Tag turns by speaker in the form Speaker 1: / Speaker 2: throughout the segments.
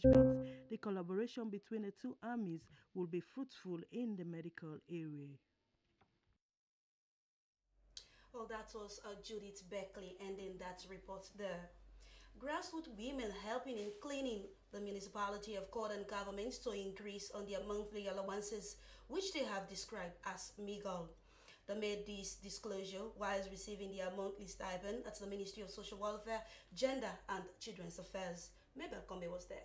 Speaker 1: management, the collaboration between the two armies will be fruitful in the medical area.
Speaker 2: Well, that was Judith Beckley ending that report there. Grassroots women helping in cleaning the municipality of Cordon governments to increase on their monthly allowances, which they have described as meager. They made this disclosure whilst receiving their monthly stipend at the Ministry of Social Welfare, Gender and Children's Affairs. Mabel Combe was there.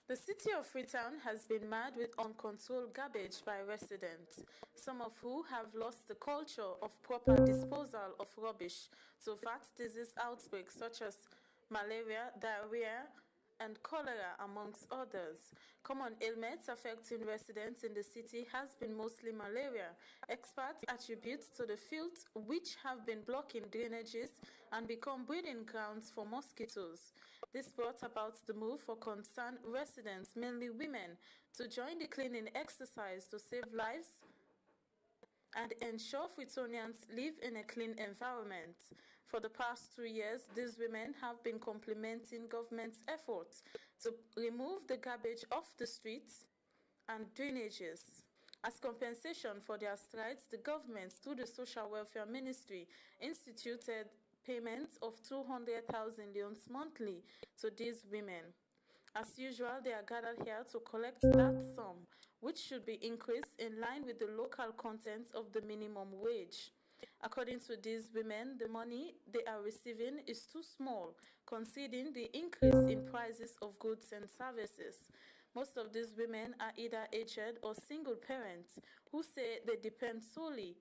Speaker 3: The city of Freetown has been marred with uncontrolled garbage by residents, some of who have lost the culture of proper disposal of rubbish to vat disease outbreaks such as malaria, diarrhea, and cholera, amongst others. Common ailments affecting residents in the city has been mostly malaria. Experts attribute to the filth, which have been blocking drainages and become breeding grounds for mosquitoes. This brought about the move for concerned residents, mainly women, to join the cleaning exercise to save lives and ensure Fritonians live in a clean environment. For the past 2 years, these women have been complementing government's efforts to remove the garbage off the streets and drainages. As compensation for their strides, the government, through the Social Welfare Ministry, instituted payments of 200,000 leones monthly to these women. As usual, they are gathered here to collect that sum, which should be increased in line with the local content of the minimum wage. According to these women, the money they are receiving is too small, considering the increase in prices of goods and services. Most of these women are either aged or single parents who say they depend solely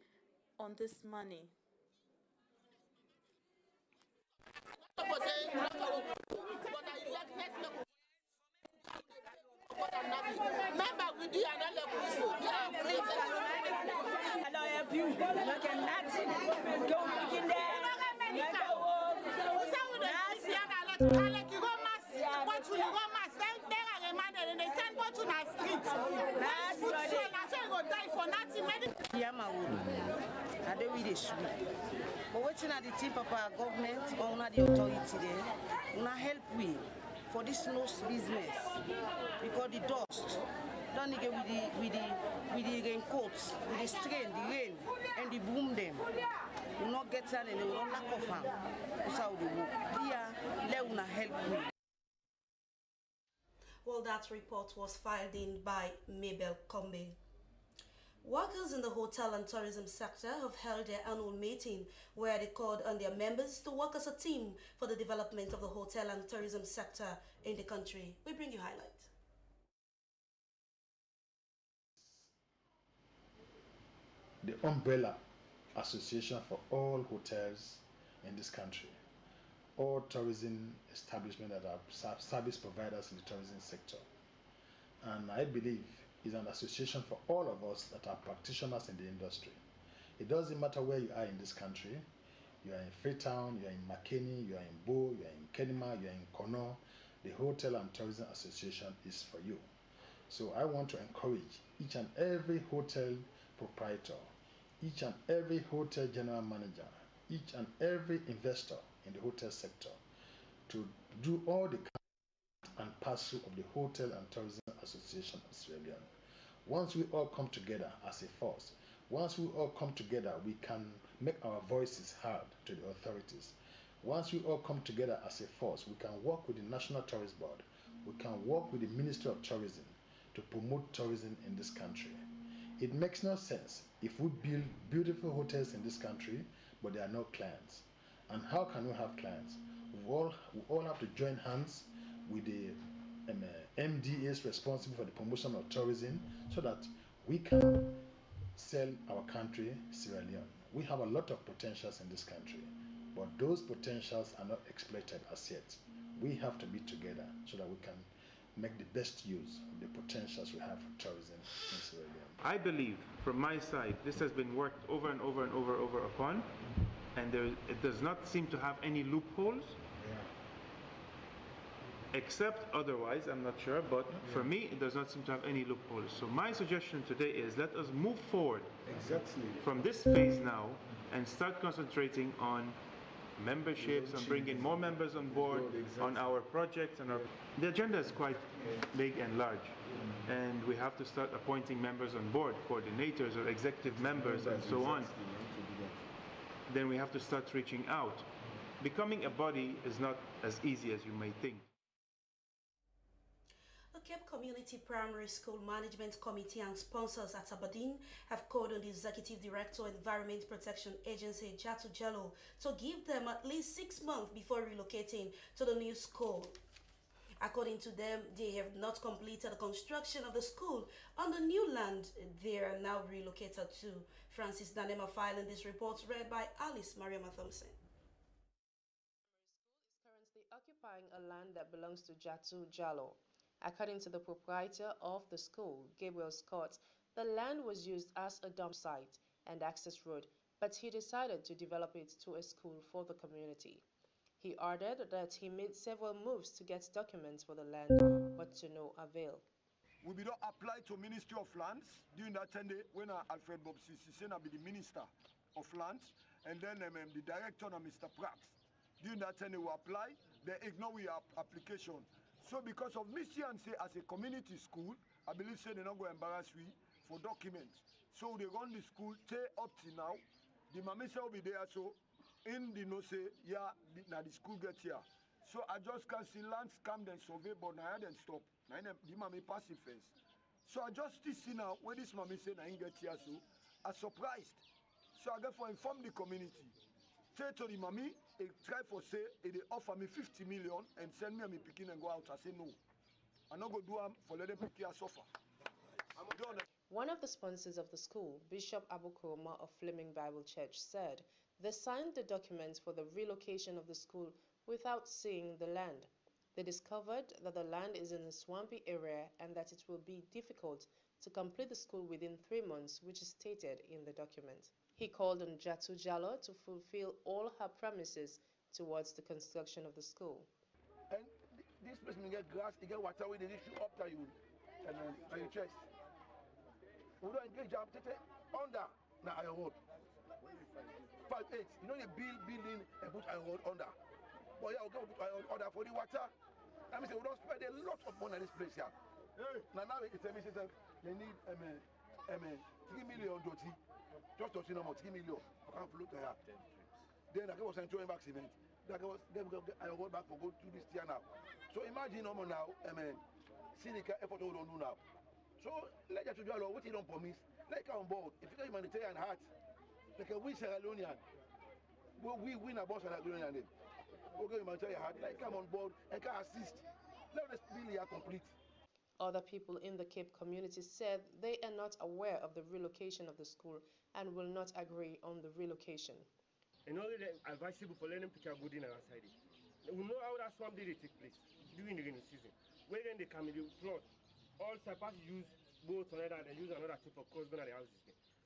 Speaker 3: on this money.
Speaker 4: But waiting at the tip of our government or not the authority there, we help we for this nose business because the dust don't get with the raincoats, with the strain, the rain, and the boom them. We not get that and they will not lack of them. That's how they work. Here, let us help we.
Speaker 2: Well, that report was filed in by Mabel Combe. Workers in the hotel and tourism sector have held their annual meeting where they called on their members to work as a team for the development of the hotel and tourism sector in the country. We bring you highlight.
Speaker 5: The umbrella association for all hotels in this country, all tourism establishments that are service providers in the tourism sector. And I believe is an association for all of us that are practitioners in the industry. It doesn't matter where you are in this country. You are in Freetown, you are in Makeni, you are in Bo, you are in Kenema, you are in Kono. The Hotel and Tourism Association is for you. So I want to encourage each and every hotel proprietor, each and every hotel general manager, each and every investor in the hotel sector to do all the and parcel of the Hotel and Tourism Association Australia. Once we all come together as a force, once we all come together, we can make our voices heard to the authorities. Once we all come together as a force, we can work with the National Tourist Board, we can work with the Ministry of Tourism to promote tourism in this country. It makes no sense if we build beautiful hotels in this country, but there are no clients. And how can we have clients? We all have to join hands with the MDAs responsible for the promotion of tourism so that we can sell our country, Sierra Leone. We have a lot of potentials in this country, but those potentials are not exploited as yet. We have to be together so that we can make the best use of the potentials we have for tourism in Sierra Leone.
Speaker 6: I believe, from my side, this has been worked over and over and over upon, and it does not seem to have any loopholes. Except otherwise, I'm not sure, but for me, it does not seem to have any loopholes. So my suggestion today is let us move forward from this phase now and start concentrating on memberships, on bringing more members on board, on our projects, and the agenda is quite big and large. And we have to start appointing members on board, coordinators or executive members and so on. Then we have to start reaching out. Becoming a body is not as easy as you may think.
Speaker 2: The Cape Community Primary School Management Committee and sponsors at Aberdeen have called on the Executive Director of Environment Protection Agency, Jatu Jello, to give them at least 6 months before relocating to the new school. According to them, they have not completed the construction of the school on the new land they are now relocated to. Francis Danema filing this report, read by Alice Mariama Thompson.
Speaker 7: Currently occupying a land that belongs to Jatu Jallo. According to the proprietor of the school, Gabriel Scott, the land was used as a dump site and access road, but he decided to develop it to a school for the community. He added that he made several moves to get documents for the land, but to no avail.
Speaker 8: We did not apply to Ministry of Lands during that 10 day when Alfred Bob Sissena be the Minister of Lands, and then the Director, Mr. Pratt. During that 10 day we apply, they ignore our application. So because of mission and say as a community school, I believe say they're not going to embarrass we for documents. So they run the school till up till now. The mommy say will be there so in the no say yeah now the school get here. So I just can't see lands come then survey but now then stop. Now the mommy pass it first. So I just see now where this mommy say now get here so I surprised. So I therefore inform the community. Say to the mommy, he try for say, they offer me 50 million and send me a picking and go out. I say no. I'm not going to do them for letting picky suffer.
Speaker 7: One of the sponsors of the school, Bishop Abu Kuroma of Fleming Bible Church, said they signed the documents for the relocation of the school without seeing the land. They discovered that the land is in a swampy area and that it will be difficult to complete the school within 3 months, which is stated in the document. He called on Jatu Jallo to fulfill all her promises towards the construction of the school.
Speaker 8: And this place will get grass, you get water with the issue up to you and your chest. We don't engage up under now iron road. 5-8. You know the building and put iron road under. But yeah, we're going to put iron under for the water. I mean, we don't spend a lot of money on this place here. Now it's a message that they need 3 million doti. Just to see no more 3 million. I can't float here. Then I was throwing back cement. Then I go back for go to this year now. So imagine no more now. See the effort we don't do now. So like that to do a lot. What you don't promise? Like on board. If you got humanitarian heart, like we Sierra Leonean, we win about Sierra Leonean. We got humanitarian heart. Like come on board and can assist. Let us really complete.
Speaker 7: Other people in the Cape community said they are not aware of the relocation of the school and will not agree on the relocation.
Speaker 9: And only advisable for letting people go in our side. We know how that swamp did take place during the rainy season. When then they come in the flood, all supposed to use boats or another and use another type of cost on the houses.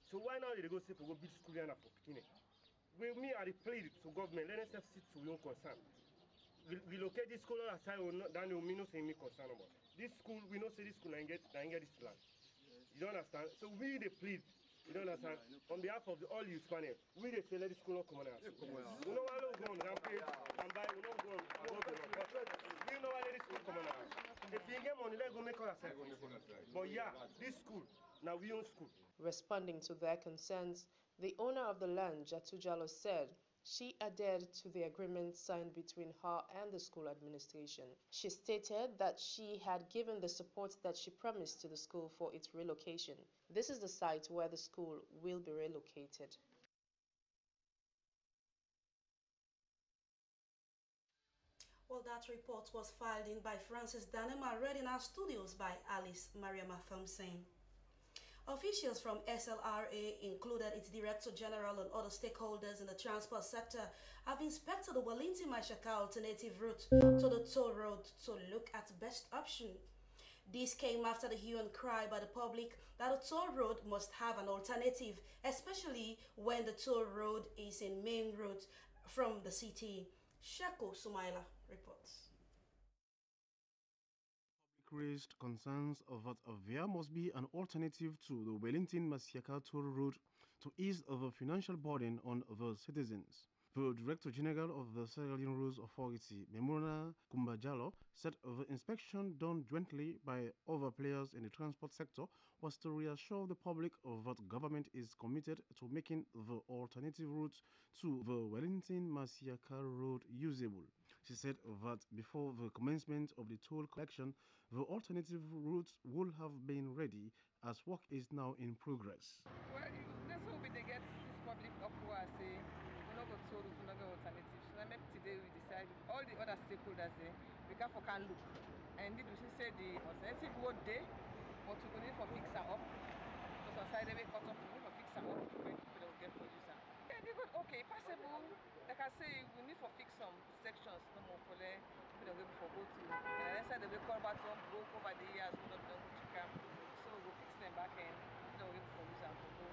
Speaker 9: So why now they go say for go build school and for picking it? With me, I played to government, let us sit to your concern. Relocate this school aside or not, then we know say me concern about. This school, we know say this school and get this land. You don't understand? So we they plead. You don't understand? On behalf of all youth panel, we they say let this school not come on us. We know why we go on rampage and buy, we don't go on above the law. We know why let this school come on us. If you get money, let go make us ourselves. But yeah, this school, now we own school.
Speaker 7: Responding to their concerns, the owner of the land, Jatu Jallo, said she adhered to the agreement signed between her and the school administration. She stated that she had given the support that she promised to the school for its relocation. This is the site where the school will be relocated.
Speaker 2: Well, that report was filed in by Francis Danema, read in our studios by Alice Mariama Thompson. Officials from SLRA, included its Director General and other stakeholders in the transport sector, have inspected the Wellington-Mashaka alternative route to the toll road to look at best option. This came after the hue and cry by the public that a toll road must have an alternative, especially when the toll road is a main route from the city. Shako Sumaila reports.
Speaker 10: Raised concerns of that there must be an alternative to the Wellington-Masiaka toll road to ease the financial burden on the citizens. The Director General of the Sierra Leone Roads Authority, Memuna Kumbajalo, said the inspection done jointly by other players in the transport sector was to reassure the public that government is committed to making the alternative routes to the Wellington-Masiaka Road usable. She said that before the commencement of the toll collection, the alternative routes would have been ready as work is now in progress.
Speaker 11: Well, that's how we get this public uproar, say, we're not going to solve another alternative. So I make today we decide, all the other stakeholders there, we can look. And indeed, we should say the alternative road day, but we need for fix them up. Because on side they cut off, we need for fix them up, when people will get producer. Yeah, they got okay, passable. Like I say, we need for fix some sections, no more for there, people will for go to. And then they will call back some broke over the years, we don't know which camp. So we will fix them back and people will for use and for go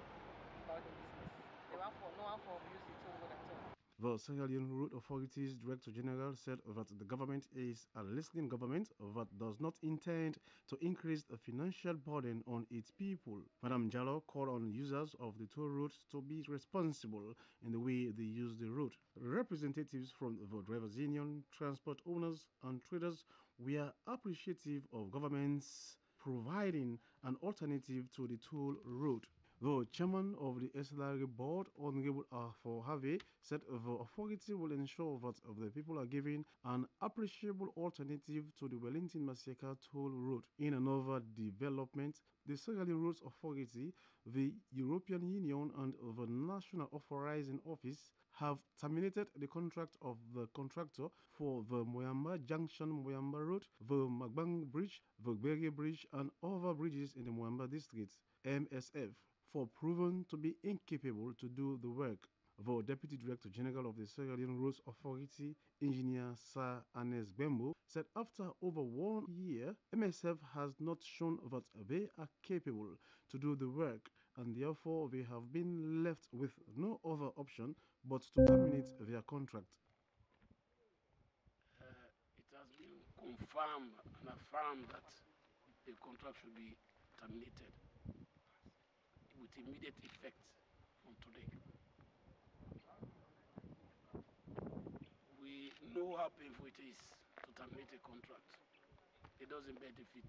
Speaker 11: about the business. They want for no one for use it all at all.
Speaker 10: The Sierra Leone Road Authority's Director General said that the government is a listening government that does not intend to increase the financial burden on its people. Madam Jallo called on users of the toll roads to be responsible in the way they use the road. Representatives from the drivers' union, transport owners, and traders were appreciative of government's providing an alternative to the toll road. The chairman of the SLRA board, Honorable Arthur Harvey, said the authority will ensure that the people are given an appreciable alternative to the Wellington-Masiaka toll road. In another development, the Sierra Leone Roads Authority, the European Union, and the National Authorizing Office have terminated the contract of the contractor for the Moyamba Junction-Moyamba Road, the Magbang Bridge, the Berge Bridge, and other bridges in the Moyamba district, MSF, for proven to be incapable to do the work. The Deputy Director General of the Sierra Leone Roads Authority, Engineer Sir Anes Bembo, said after over 1 year, MSF has not shown that they are capable to do the work, and therefore they have been left with no other option but to terminate their contract.
Speaker 12: It has been confirmed and affirmed that the contract should be terminated with immediate effect from today. We know how painful it is to terminate a contract. It doesn't benefit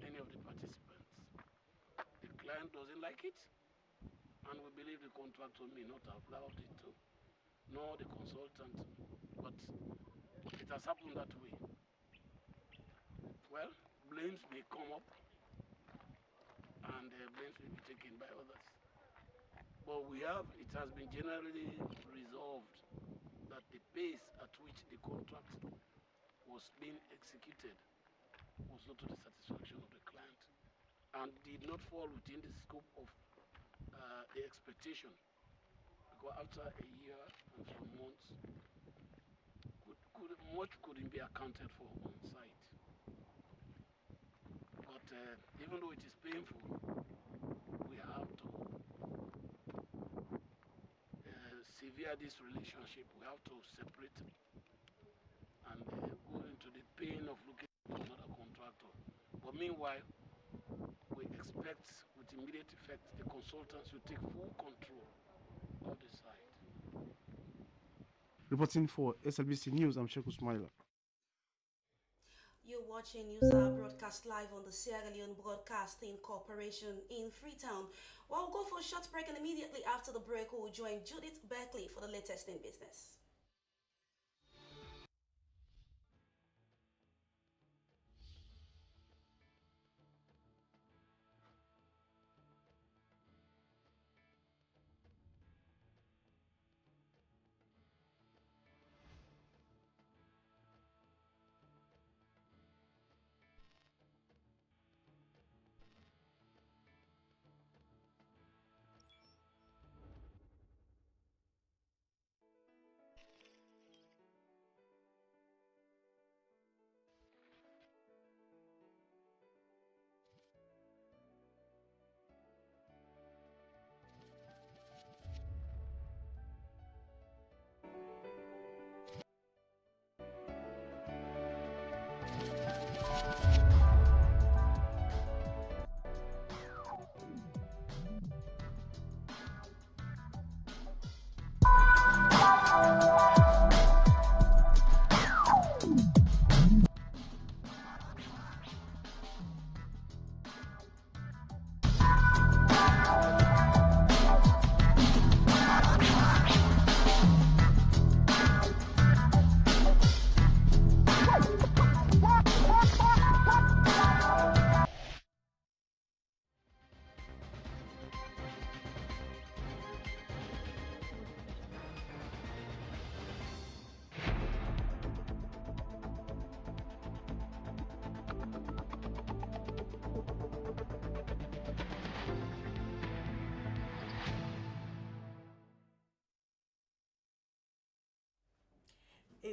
Speaker 12: any of the participants. The client doesn't like it, and we believe the contractor may not have allowed it to, nor the consultant, but it has happened that way. Well, blames may come up, and blames may be taken by others. But it has been generally resolved that the pace at which the contract was being executed was not to the satisfaction of the client and did not fall within the scope of the expectation. Because after a year and some months, much couldn't be accounted for on site. But even though it is painful, we have to sever this relationship. We have to separate and go into the pain of looking for another contractor. But meanwhile, we expect with immediate effect the consultants will take full control of the site.
Speaker 10: Reporting for SLBC News, I'm Sheikh Usmaila.
Speaker 2: You're watching News Hour broadcast live on the Sierra Leone Broadcasting Corporation in Freetown. Well, we'll go for a short break, and immediately after the break, we'll join Judith Beckley for the latest in business.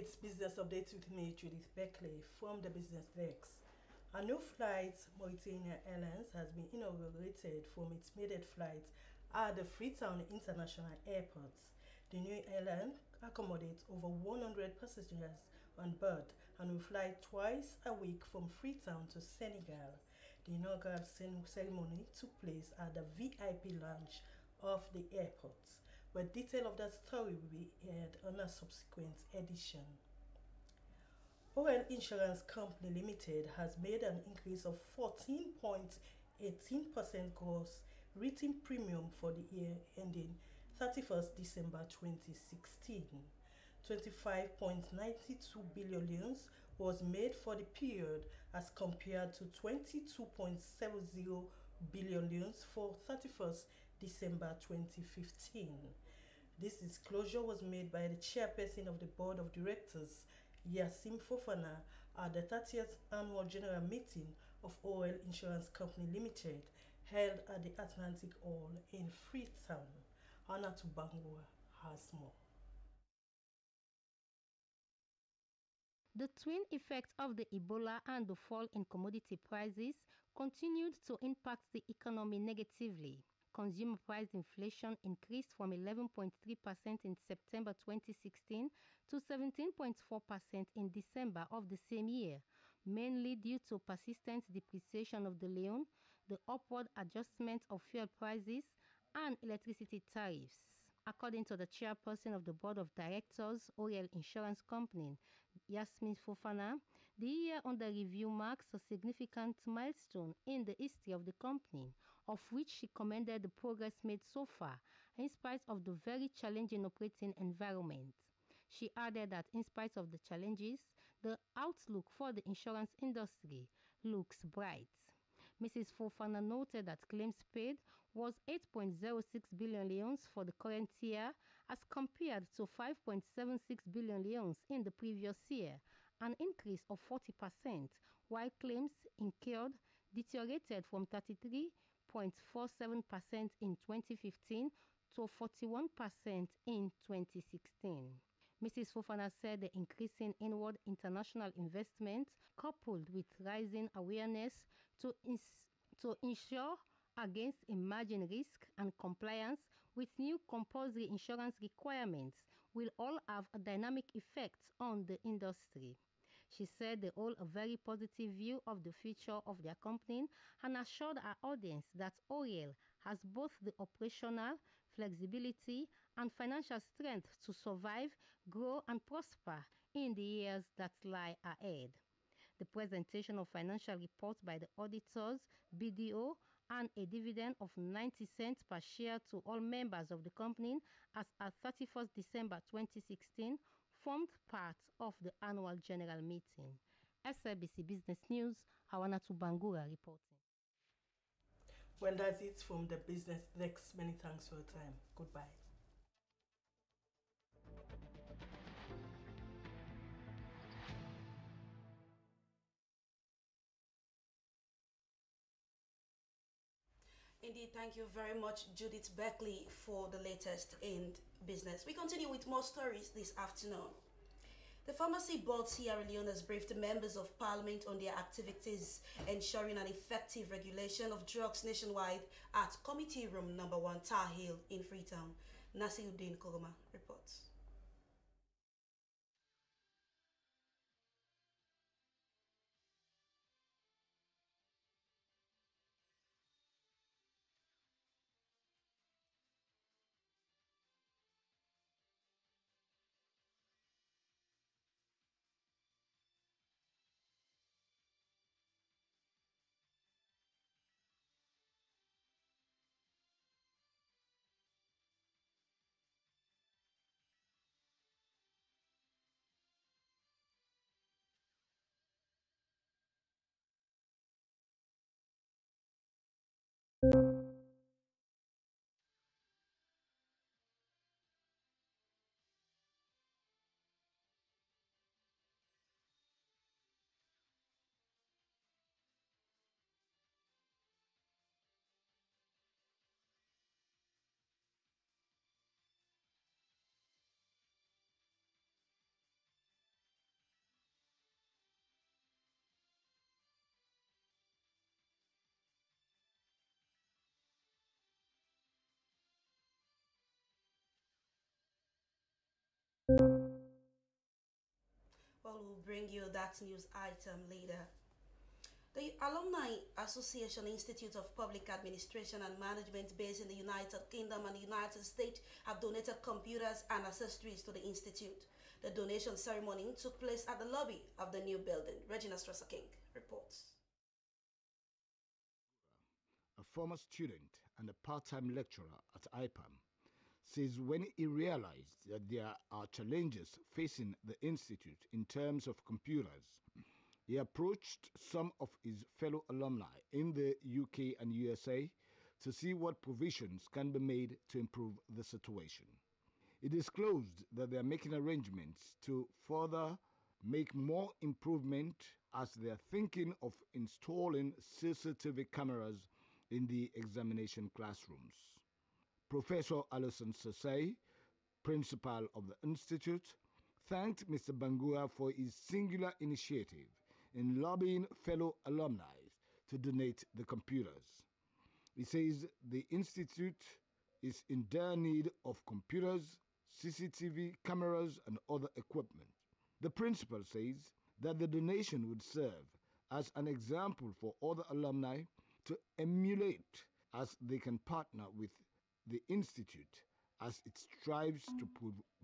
Speaker 1: it's business updates with me, Judith Beckley, from the Business Desk. A new flight, Mauritania Airlines, has been inaugurated from its maiden flight at the Freetown International Airport. The new airline accommodates over 100 passengers on board and will fly twice a week from Freetown to Senegal. The inaugural ceremony took place at the VIP lounge of the airport, where detail of that story will be aired on a subsequent edition. Oil Insurance Company Limited has made an increase of 14.18% gross written premium for the year ending 31st December 2016. 25.92 billion was made for the period as compared to 22.70 billion for 31st December 2015. This disclosure was made by the chairperson of the board of directors, Yassim Fofana, at the 30th annual general meeting of Oil Insurance Company Limited held at the Atlantic Hall in Freetown. Anna Tubangwa has more.
Speaker 13: The twin effects of the Ebola and the fall in commodity prices continued to impact the economy negatively. Consumer price inflation increased from 11.3% in September 2016 to 17.4% in December of the same year, mainly due to persistent depreciation of the leone, the upward adjustment of fuel prices, and electricity tariffs. According to the chairperson of the board of directors, Oil Insurance Company, Yasmin Fofana, the year under review marks a significant milestone in the history of the company, of which she commended the progress made so far, in spite of the very challenging operating environment. She added that in spite of the challenges, the outlook for the insurance industry looks bright. Mrs. Fofana noted that claims paid was 8.06 billion leons for the current year as compared to 5.76 billion leons in the previous year, an increase of 40%, while claims incurred deteriorated from 33.47% in 2015 to 41% in 2016. Mrs. Fofana said the increasing inward international investment, coupled with rising awareness to ensure against emerging risk and compliance with new compulsory insurance requirements, will all have a dynamic effect on the industry. She said they hold a very positive view of the future of their company and assured our audience that OEL has both the operational flexibility and financial strength to survive, grow, and prosper in the years that lie ahead. The presentation of financial reports by the auditors, BDO, and a dividend of 90 cents per share to all members of the company as at 31st December 2016 formed part of the annual general meeting. Slbc Business News, Awana Tubangura reporting.
Speaker 1: Well, that's it from the Business Desk. Many thanks for your time. Goodbye.
Speaker 2: Indeed, thank you very much, Judith Beckley, for the latest in business. We continue with more stories this afternoon. The Pharmacy Board Sierra Leone has briefed the members of Parliament on their activities ensuring an effective regulation of drugs nationwide at Committee Room Number 1 Tar Hill in Freetown. Nasiruddin Kogoma reports. Well, we'll bring you that news item later. The Alumni Association Institute of Public Administration and Management based in the United Kingdom and the United States have donated computers and accessories to the institute. The donation ceremony took place at the lobby of the new building. Regina Strasser-King reports.
Speaker 14: A former student and a part-time lecturer at IPAM, says when he realized that there are challenges facing the institute in terms of computers, he approached some of his fellow alumni in the UK and USA to see what provisions can be made to improve the situation. He disclosed that they are making arrangements to further make more improvement as they are thinking of installing CCTV cameras in the examination classrooms. Professor Alison Sasai, principal of the institute, thanked Mr. Bangura for his singular initiative in lobbying fellow alumni to donate the computers. He says the institute is in dire need of computers, CCTV cameras, and other equipment. The principal says that the donation would serve as an example for other alumni to emulate as they can partner with the institute as it strives to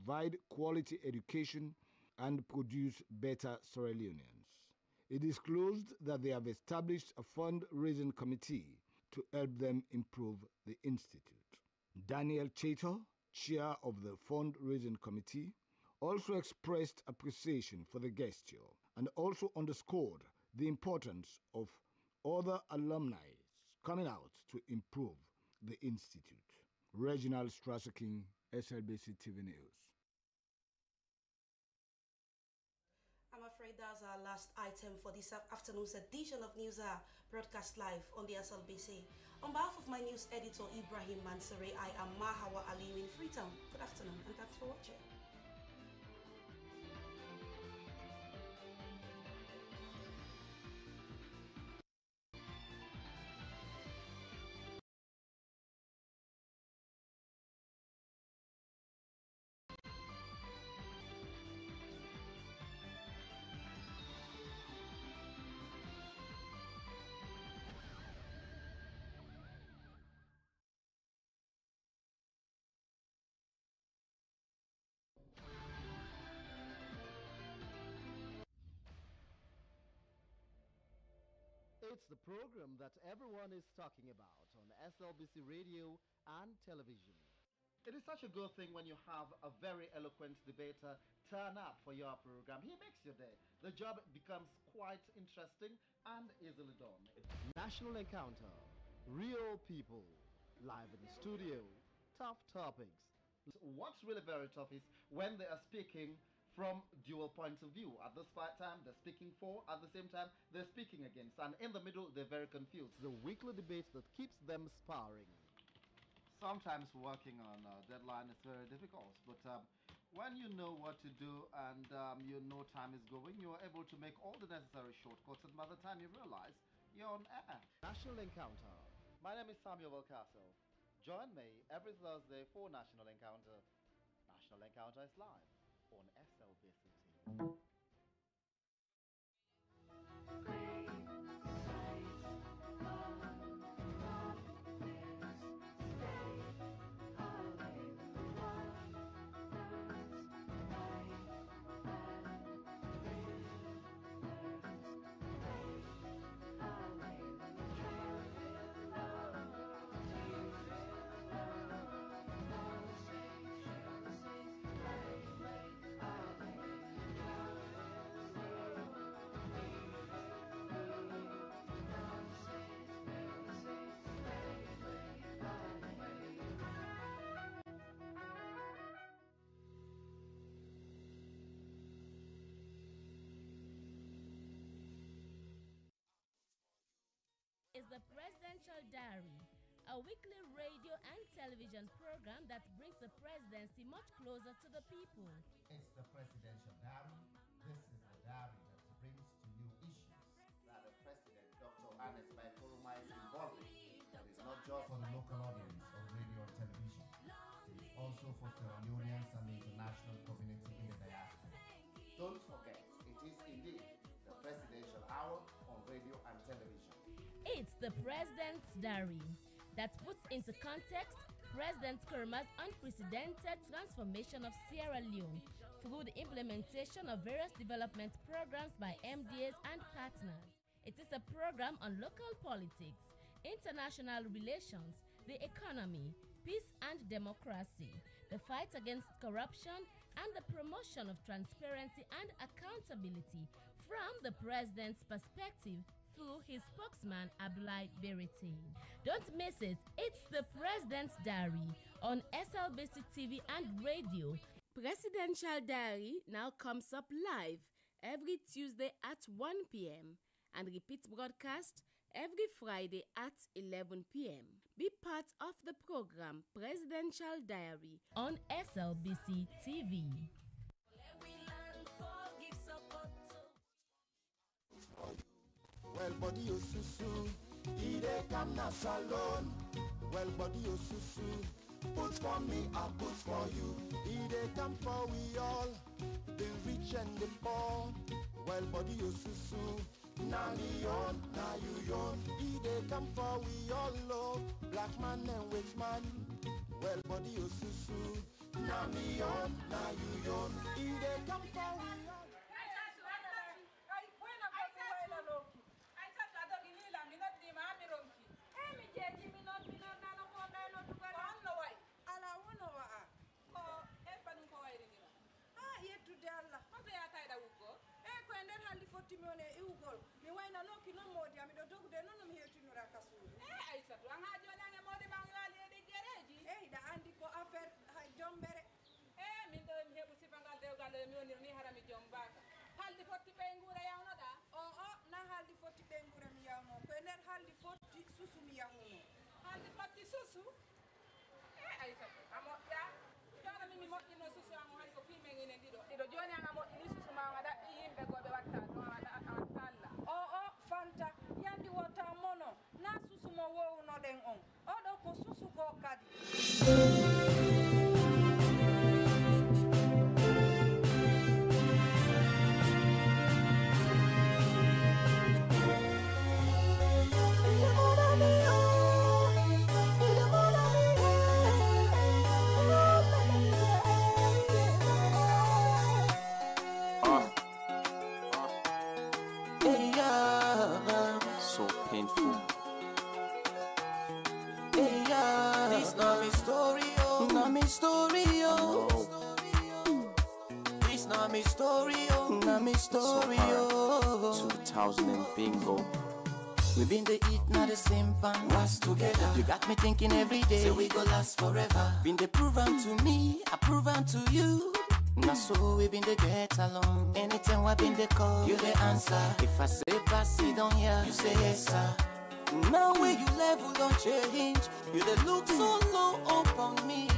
Speaker 14: provide quality education and produce better Sierra Leoneans. It disclosed that they have established a fundraising committee to help them improve the institute. Daniel Chater, chair of the fundraising committee, also expressed appreciation for the gesture and also underscored the importance of other alumni coming out to improve the institute. Reginald Strasser-King, Slbc TV News.
Speaker 2: I'm afraid that's our last item for this afternoon's edition of News Hour, broadcast live on the SLBC. On behalf of my news editor Ibrahim Mansari, I am Mahawa Aliyu in Freetown. Good afternoon and thanks for watching.
Speaker 15: It's the program that everyone is talking about on SLBC radio and television. It is such a good thing when you have a very eloquent debater turn up for your program. He makes your day. The job becomes quite interesting and easily done. National Encounter, real people, live in the studio, tough topics. What's really very tough is when they are speaking from dual points of view. At this time, they're speaking for, at the same time, they're speaking against. And in the middle, they're very confused. The weekly debate that keeps them sparring. Sometimes working on a deadline is very difficult, but when you know what to do and you know time is going, you are able to make all the necessary shortcuts, and by the time you realize, you're on air. National Encounter. My name is Samuel Valcaso. Join me every Thursday for National Encounter. National Encounter is live on SLBC.
Speaker 16: Is the Presidential Diary, a weekly radio and television program that brings the presidency much closer to the people.
Speaker 17: It's the Presidential Diary. This is the diary that brings to you issues that the President, Dr. Ernest Bai Koroma, is involved in. It is not just for the local audience of radio and television. It is also for Sierra Leoneans and the international community in the diaspora. Don't forget, it is indeed the Presidential Hour on radio and television.
Speaker 16: It's the President's Diary that puts into context President Kurma's unprecedented transformation of Sierra Leone through the implementation of various development programs by MDAs and partners. It is a program on local politics, international relations, the economy, peace and democracy, the fight against corruption, and the promotion of transparency and accountability from the President's perspective through his spokesman Abdoulaye Berete. Don't miss it. It's the President's Diary on SLBC TV and radio. Presidential Diary now comes up live every Tuesday at 1 p.m. and repeats broadcast every Friday at 11 p.m. Be part of the program Presidential Diary on SLBC TV.
Speaker 18: Well, body you susu, ide come na salon. Well, body you susu, put for me, I put for you. Ide come for we all, the rich and the poor. Well, body you susu, na me on, na you yon. Ide come for we all love, black man and white man. Well, body you susu, na me on, na you yon. Ide come for we all.
Speaker 19: So painful. This not me story, oh. Not me story, oh. This not me story, oh. Not me story, oh. 2000 and bingo. We been the eat, not the same pan. Was together. You got me thinking every day. Say we go last forever. Been the proven to me, I proven to you. Now so we been the get along. Anytime we been the call, you the answer. If I say pass it on here, you say yes sir. Now where you level don't change. You the look so low upon me.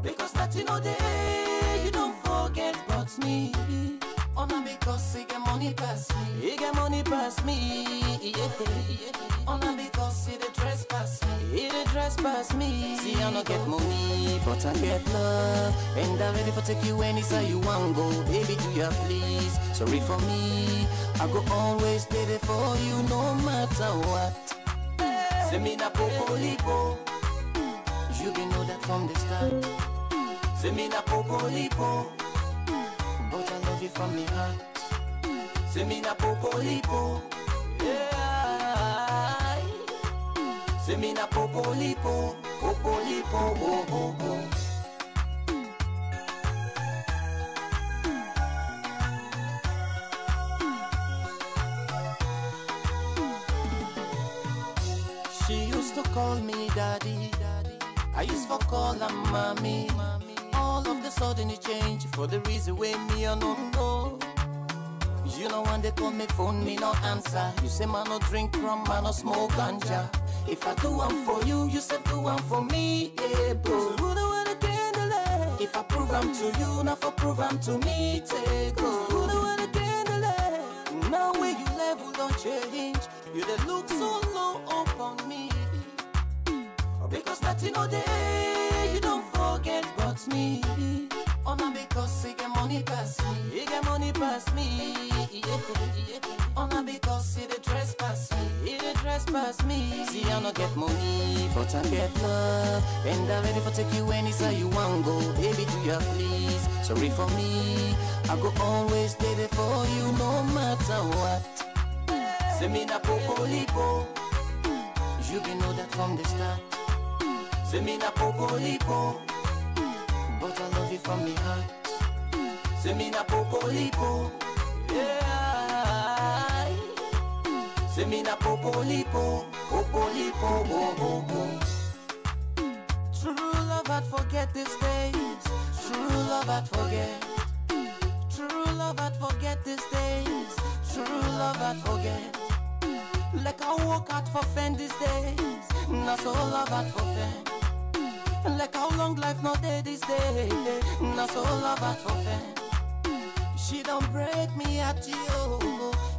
Speaker 19: Because that you know day you don't forget but me. Oh no, because he get money pass me. He get money pass me. Yeah. Oh no, because he the dress pass me. He the dress pass me. See I no get money, but I get love. And I'm ready for take you anywhere you want go. Baby, do you please? Sorry for me. I go always stay there for you no matter what. Say me na popo lipo. You be know that from the start. Say me na popo lipo. But I love you from me heart. Say me na popo lipo. Yeah. Say me na popo lipo. Popo lipo. Oh, oh, oh. She used to call me daddy. I used to call her mommy. All of the sudden it changed for the reason why me I don't know. You know when they call me phone, me no answer. You say man no drink rum, man no smoke ganja. If I do one for you, you say do one for me, yeah bro. So the way the candle. If I prove them to you, not for prove them to me, take go. The way the candle. Now where you level don't change. You they look so low upon me. Because that you know day you don't forget but me. Oh, not because he get money pass me. He get money pass me. Oh, not because he the trespass me. He the trespass me. See, I don't get money, but I get love. And I'm ready for take you anywhere you want go. Baby, do you please? Sorry for me. I go always stay there for you no matter what. Say me na popo lipo. You be know that from the start. Say me na popo lipo. But I love you from me heart. Say me na popo lipo. Yeah. Say me na popo lipo. Popo lipo. Oh, oh, oh. True love I'd forget these days. True love I'd forget. True love I'd forget these days. True love I'd forget. Like I walk out for fend these days. Not so love I'd forget. Like how long life not there these days. Not so love I'd forget. She don't break me at you.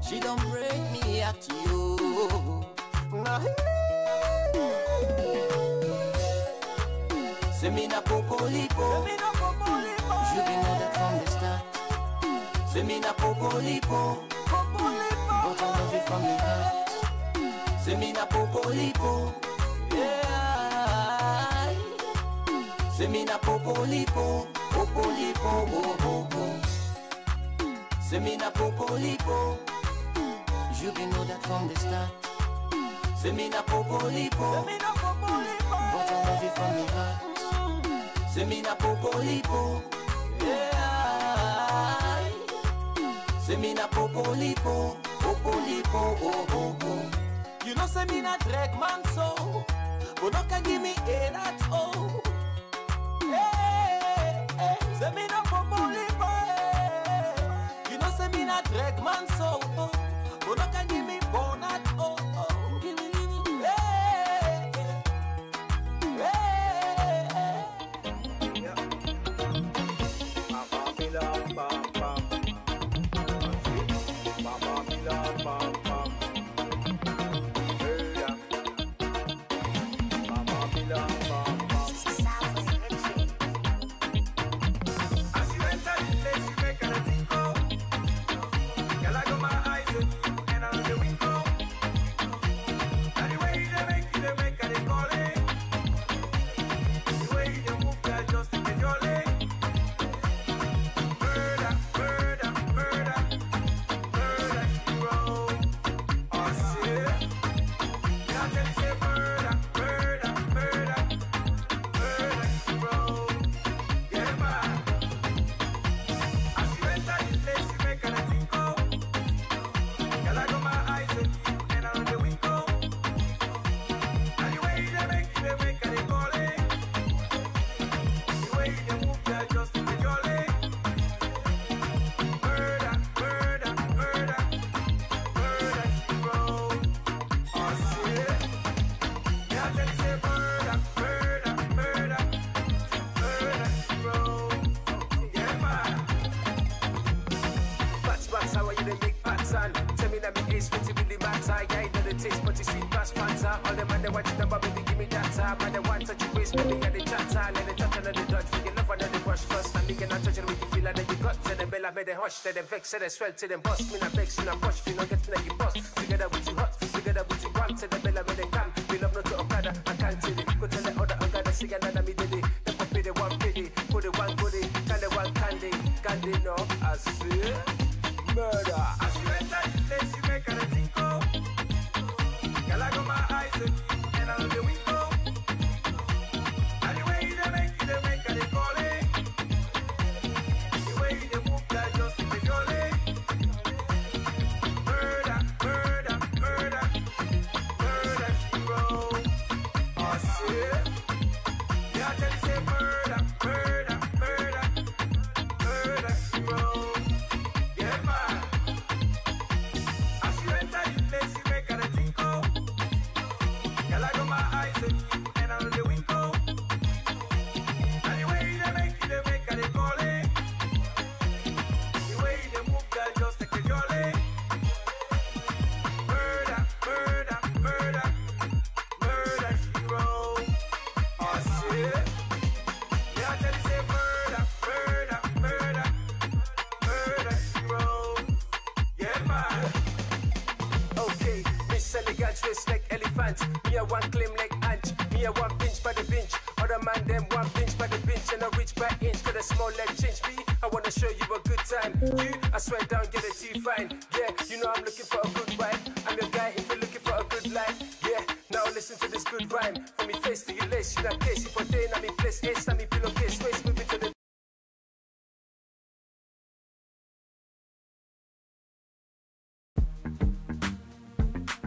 Speaker 19: She don't break me at you. Say me na popo lipo. You be know that from the start. Say me na popo lipo. But I love you from the heart. Say me na popo lipo. Yeah. Say me na popo lipo. Popo lipo. Oh, oh, oh. Say me na popo lipo. You be know that from the start. Say me na popo lipo. But I love you from the heart. Say me na popo lipo. Yeah. Say me na popo lipo. Popo lipo. Oh, oh, oh. You know say me na drag man so, but no can give me a at all. Hey, hey. Say me na popo lipo. You know say me na drag man so, but no can give me bone at all. Give me. Hey, hey, hey. Yeah. Mama Milan, bam bam. Mama Milan, bam bam.
Speaker 20: They hush, they vex, they swell, to them bust. Me na vex, me na push, me no get me na you bust. Together with you hot, together with you want. To the bella, me they come. We love not to Okada, I can't tell it. Go tell the other Okada, see another me did it. The puppy, the one pity, put the one goodie, candy one candy, candy no. I see murder. As you enter the place, you make a thing go. Girl, I got my eyes on you, and I know the window. And the way they make it, they call it. Okay, Miss Elegant, dress like elephant. Me a one claim like ant. Me a one pinch by the bench. Other man them one pinch by the bench. And I reach by inch, got a small leg change. Me, I wanna show you a good time. You, I swear down, get a T fine. Yeah, you know I'm looking for a good wife. I'm your guy if you're looking for a good life. Yeah, now listen to this good rhyme. From me face to your lace, you not case. If I day, I'm in place. Ace, I'm in pillowcase. Waist moving to the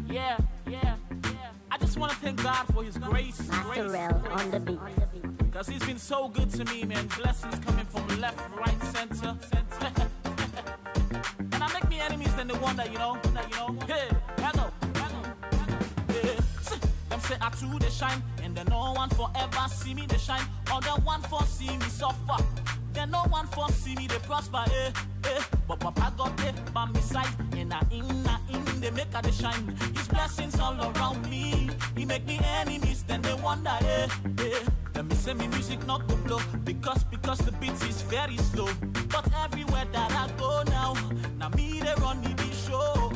Speaker 21: Yeah. I just want to thank God for His grace.
Speaker 22: On the beat.
Speaker 21: Because He's been so good to me, man. Blessings coming from left, right, center. And I make me enemies, then they wonder, you know. Hey, hello. Yeah. Them say I too they shine, and then no one forever see me they shine. Other one for see me suffer. Then no one for see me they prosper. But Papa got it by my side, and I in they make her they shine. His blessings all around me. He make me enemies, then they wonder. Let me say me music not go blow because the beat is very slow. But everywhere that I go now me they run the show.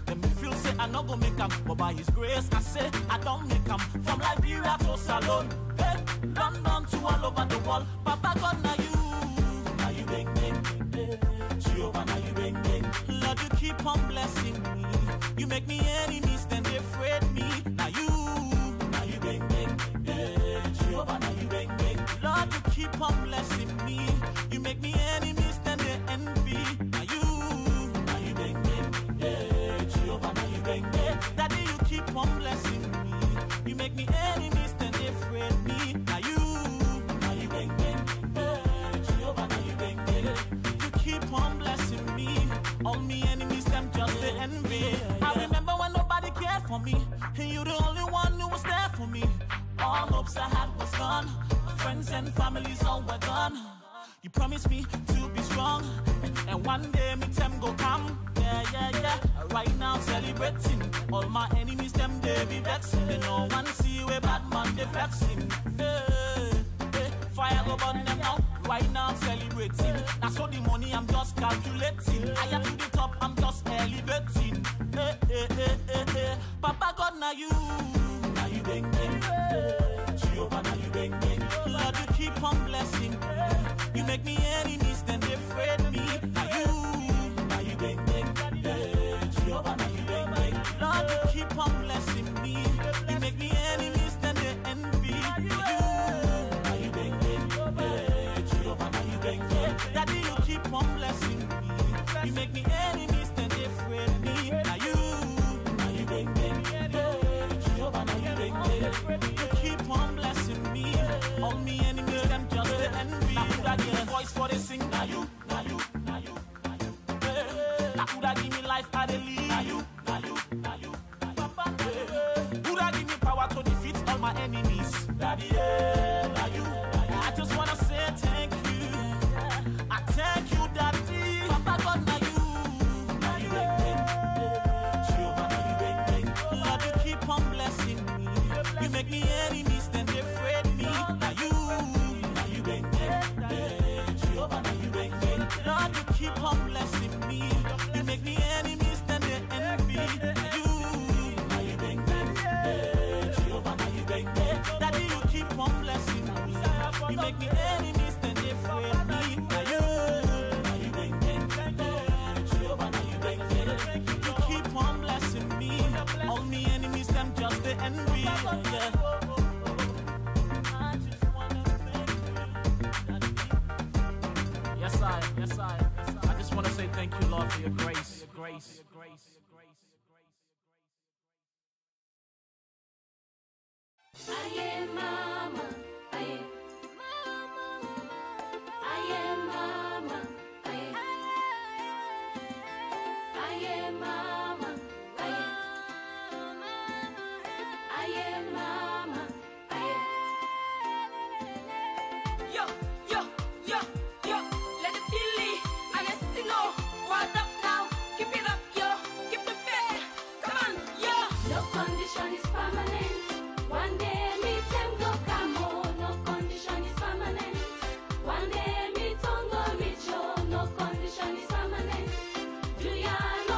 Speaker 21: Let me feel say I not go make 'em, but by His grace I say I don't make 'em. From Liberia to Salon, London to all over the world. Papa God now you bang bang. Jehovah now you bang bang. Lord you keep on blessing me. You make me enemies, then they afraid me. Now you bang bang. Jehovah now you bang bang. Lord you keep on blessing me. You make me enemies, then they envy. Now you bang bang. Jehovah now you bang bang. Daddy you keep on blessing me. You make me enemies, then they afraid me. Now you bang bang. Jehovah now you bang bang. You keep on blessing me. All me enemies, them just the envy. I remember when nobody cared for me, and you the only one who was there for me. All hopes I had was gone. Friends and families all were gone. You promised me to be strong, and one day me time go come. Yeah. Right now celebrating. All my enemies them they be vexing. They no one see where bad man they vexing. Fire go burn them now. Right now I'm celebrating. Now so the money I'm just calculating. Higher to the top I'm just elevating. Papa God now you bang bang. Jehovah now you bang bang. Lord you keep on blessing me. You make me enemies, then they afraid me. Now you bang bang. Jehovah now you bang bang. Lord you keep on blessing me. You make me enemies, then they envy. Now you bang bang. Jehovah now you bang bang. Daddy you keep on blessing me. You make me enemies, then they afraid me. Now you bang bang. Jehovah now you bang bang. You keep on blessing me. All me enemies, them just the envy. Now could I get a voice for the sing? Now you. Now could I give me life I dey live? Now you. Papa, could I give me power to defeat all my enemies? Daddy, now you. I just wanna say thank you. I thank you, Daddy. Papa God, now you. Now you bang bang. Jehovah, now you bang bang. Lord, you keep on blessing me. You make me enemies, then they afraid me. Now you bang bang. Jehovah, now you bang bang. Lord, you keep on blessing me. You make me enemies, then they envy. Now you bang bang. Jehovah, now you bang bang. Daddy, you keep on blessing me. You make me enemies, then they afraid me. Now you bang bang. Jehovah, now you bang bang. You keep on blessing me. All me enemies, them just the envy. Yeah. Yes, I. I just want to say thank you, Lord, for your grace.
Speaker 22: I am mama. I am mama. I am mama. Yo. Let it feel and let's know what up now. Keep it up, yo. Keep the faith. Come on, yo. No condition is permanent. One day me time go come home. No condition is permanent. One day me tongue go reach home. No condition is permanent. Do ya no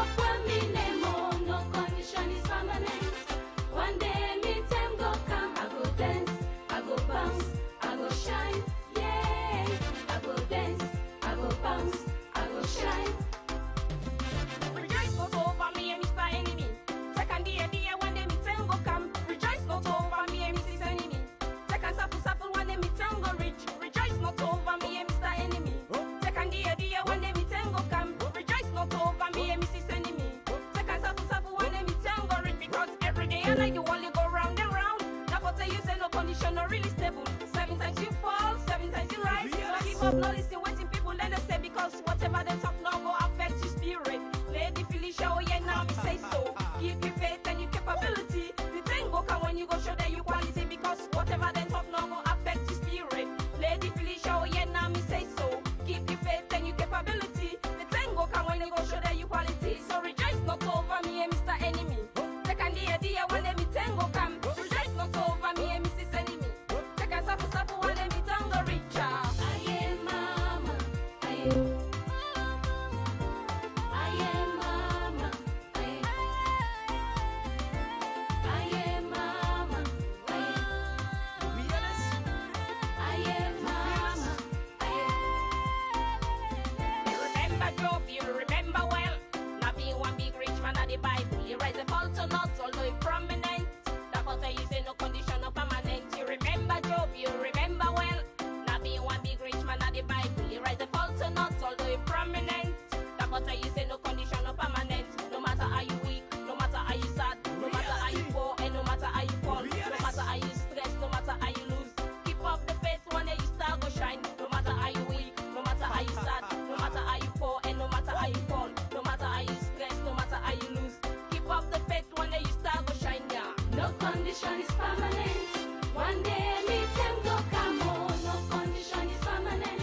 Speaker 22: and I do only go round and round. That's what I say, no condition, no really stable. 7 times you fall, 7 times you rise. Yes. Keep up, no listen, waiting people, let us say, because whatever they talk now go affect your spirit. Lady Felicia, oh yeah, now me say so. Keep your faith and your capability. The thing go come when you go show them your quality, because whatever they talk now go affect your spirit. Lady Felicia, oh yeah, now me say so. Keep your faith and your capability. The thing go come when you go show them your quality. So rejoice not over me and Mr. Enemy. Second the idea when let me tango come. Rejoice not over me and Mrs. Enemy. Second sapu sapu when let me tango richer. I am mama. I am. I am mama. I am. I am mama. I am. I am mama. I am. You remember Job, you remember well. Nothing one big rich man of the Bible. You rise a fall to not, although prominent. That's what I use no condition no permanent. You remember Job, you remember well. Nothing one big rich man of the Bible. You rise a fall to not, although prominent. That's what I use no condition no permanent. No matter how you weak, no matter how you sad, no matter how you poor, and no matter how you fall, no matter how you stress, no matter how you lose. Keep up the faith, one day you start go shine. No matter how you weak, no matter how you sad, no matter how you poor, and no matter how you fall, no matter how you stress, no matter how you lose. Keep up the faith, one day you start go shine. Yeah. No condition is permanent. One day me them go come on. No condition is permanent.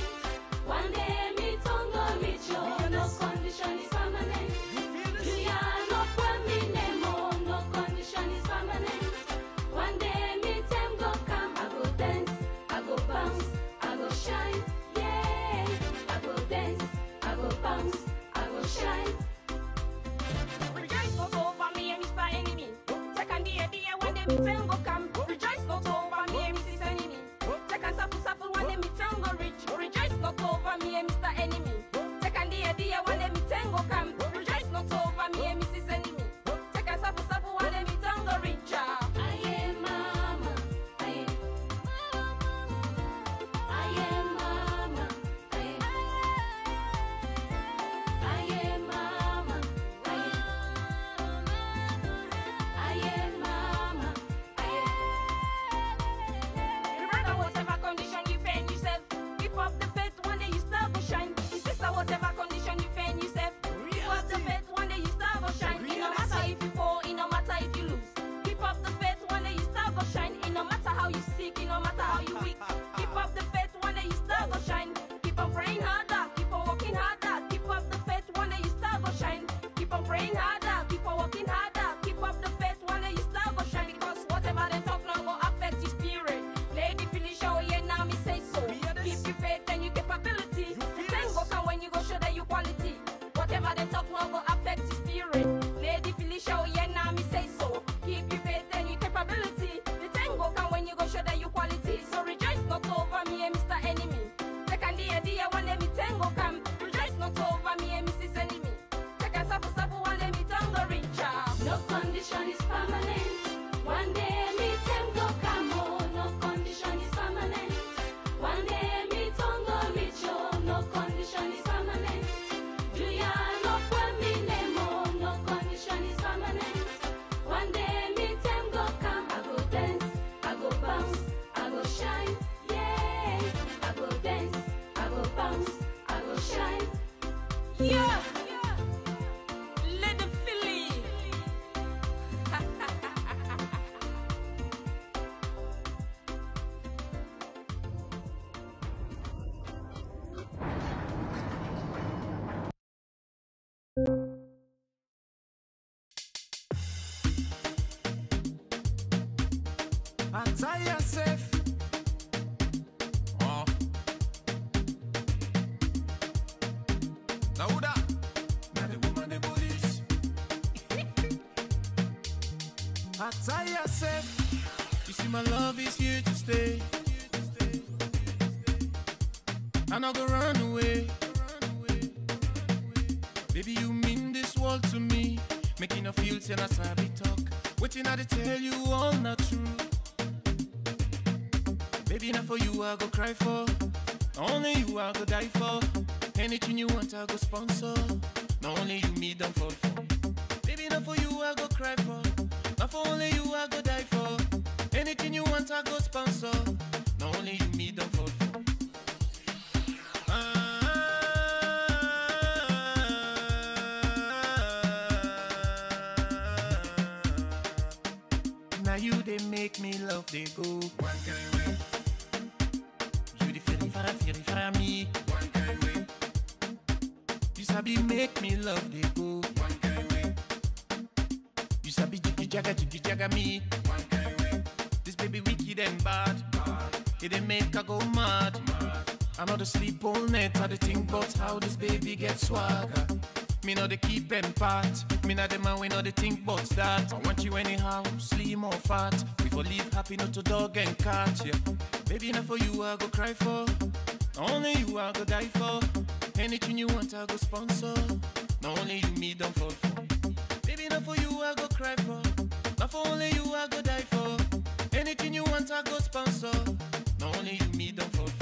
Speaker 22: One day me tongue go meet you. No condition is permanent. Julia no for me nemo. No condition is permanent. One day me them go come. I go dance, I go bounce, I go shine. Yeah, I go dance, I go bounce, I go shine. Rejoice not over me and Mr. Enemy. Second the idea when they meet and go come. Rejoice not over me and Mrs. Enemy. Second sapu sapu when they meet and go rich. Rejoice not over me and Mr. Enemy. Second the idea when they meet and go come. Rejoice not over me and Mrs. Enemy. Second sapu sapu when they meet and go richer. I am mama. I am. I am mama. I am. I am mama. I am. I am mama. I am. Remember whatever condition you find yourself. Keep up the faith, one day you start to shine. Sister, whatever condition you find yourself. Keep up the faith, one day you start to shine. It no matter if you fall, it no matter if you lose. Keep up the faith, one day you start to shine. It no matter how you sick, it no matter how you weak. Keep up the faith, one day you start to shine. Keep on praying harder, keep on working harder. Keep up the faith, one day you start to shine. Keep on praying harder, keep on working harder. Keep up the faith, one day you start to shine. Because whatever they talk now go affect your spirit. Lady Felicia, oh yeah, now me say so. Keep your faith and your capability. The thing go come when you go show that you quality. Whatever they talk now go affect your spirit. Lady Felicia, oh yeah, now me say so. Keep your faith and your capability. The thing go come when you go show that you quality. So rejoice not over me and Mr. Enemy. Second the idea when let me tango come. Rejoice not over me and Mrs. Enemy. Second sapu sapu when let me tango richer. No condition is permanent. One day me tango come on. No condition is permanent. One day me tango meet you. No condition is permanent. Julia no for me nemo. No condition is permanent. One day me tango come. I go dance, I go bounce, I go shine. Yeah, I go dance, I go bounce, I go shine. Yeah, let the Philly.
Speaker 21: Tie yourself. Oh. Now who that? Now the woman the police. Tie yourself. You see my love is here to stay. I'm not gonna run away. Baby, you mean this world to me. Making a feel till I sabi talk. Waiting I to tell you all not true. Baby, not for you I go cry for. Only you I go die for. Anything you want I go sponsor. Not only you me don't fall for. Baby, not for you I go cry for. Not for only you I
Speaker 3: want I go sponsor. Not only you me don't fall for. Now you they make me love they go. One kind way. You the feeling for me. One kind way. You sabi make me love they go. One kind way. You sabi jiggy jaga me. One kind way. This baby wicked and bad. It didn't make her go mad. I know the sleep all night. I think about how this baby gets swagger. Me know the keep and part. Me know the man we know the think about that. I want you anyhow, slim or fat. We for live happy, not to dog and cat, yeah. Baby, not for you I go cry for. Only you I go die for. Anything you want I go sponsor. Not only you me don't fall for. Baby, not for you I go cry for. Not for only you I go die for. Anything you want I go sponsor. Not only you me don't fall for.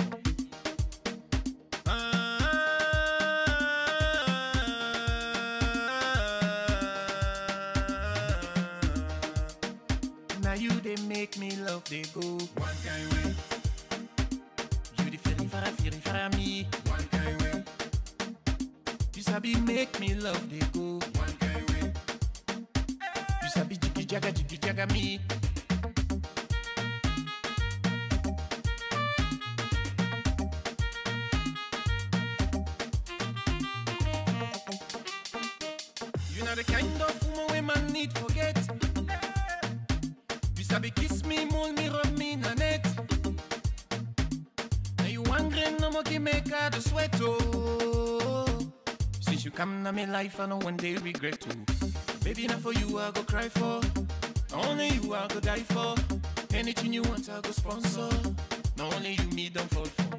Speaker 3: Now you they make me love they go. One kind way. You the feeling for me. One kind way. You sabi make me love they go. One kind way. You sabi jiggy jaga me. You know the kind of woman we man need forget. You sabi kiss me, mold me, rub me in a net. Now you hungry, no more can make her the sweat, oh. Since you come to my life, I know one day regret too. Baby, not for you I go cry for. Only you I go die for. Anything you want I go sponsor. Not only you me don't fall for.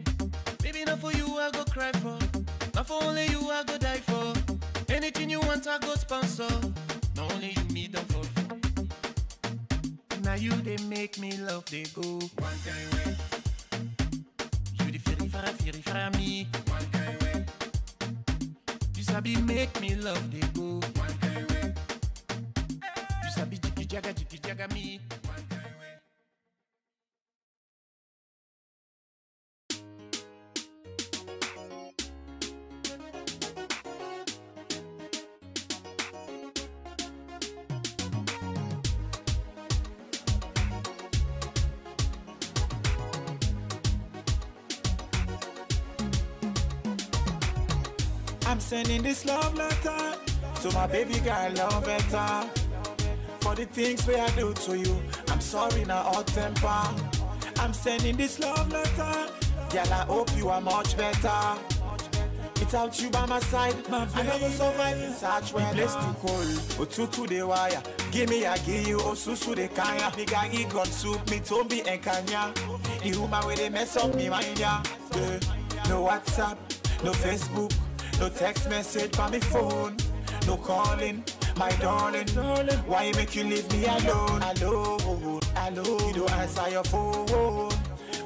Speaker 3: Baby, not for you I go cry for. Not for only you I go die for. Anything you want I go sponsor. Not only you me don't fall for. Now you they make me love they go. One kind way. You the feeling for me. One kind way. You sabi make me love they go. One kind way. You sabi jiggy jaga me. One kind way.
Speaker 4: I'm sending this love letter to my baby girl, love better. For the things we I do to you, I'm sorry now, hot temper. I'm sending this love letter, girl, I hope you are much better. Without you by my side, I never survive in such weather. The place too cold, otutu de wire. Give me a give you, osusu de kanya. Nigga eat gun soup, me tombi and kanya. The woman where they mess up me mind ya. No WhatsApp, no Facebook. No text message on my phone, no calling, my darling. Why you make you leave me alone? Alone, you don't answer your phone.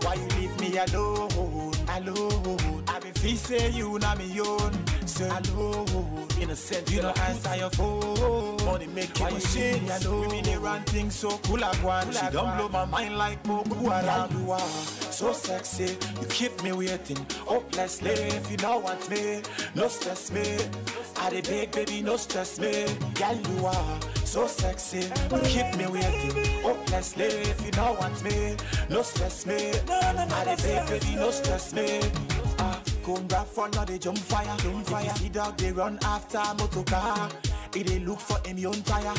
Speaker 4: Why you leave me alone? Alone, I been feel say you not me own. Say alone, innocent, you don't answer your phone. Money make you shit. We mean they run things so cool like one. She don't blow my mind like Moku around. You are so sexy, you keep me waiting. Hopelessly, if you don't want me, no stress me. I the big baby, no stress me. Girl, you are so sexy, you keep me waiting. Hopelessly, if you don't want me, no stress me. I the big baby, no stress me. Come back for now, they jump fire. If you see dog, they run after motor car. If they look for him, young tire.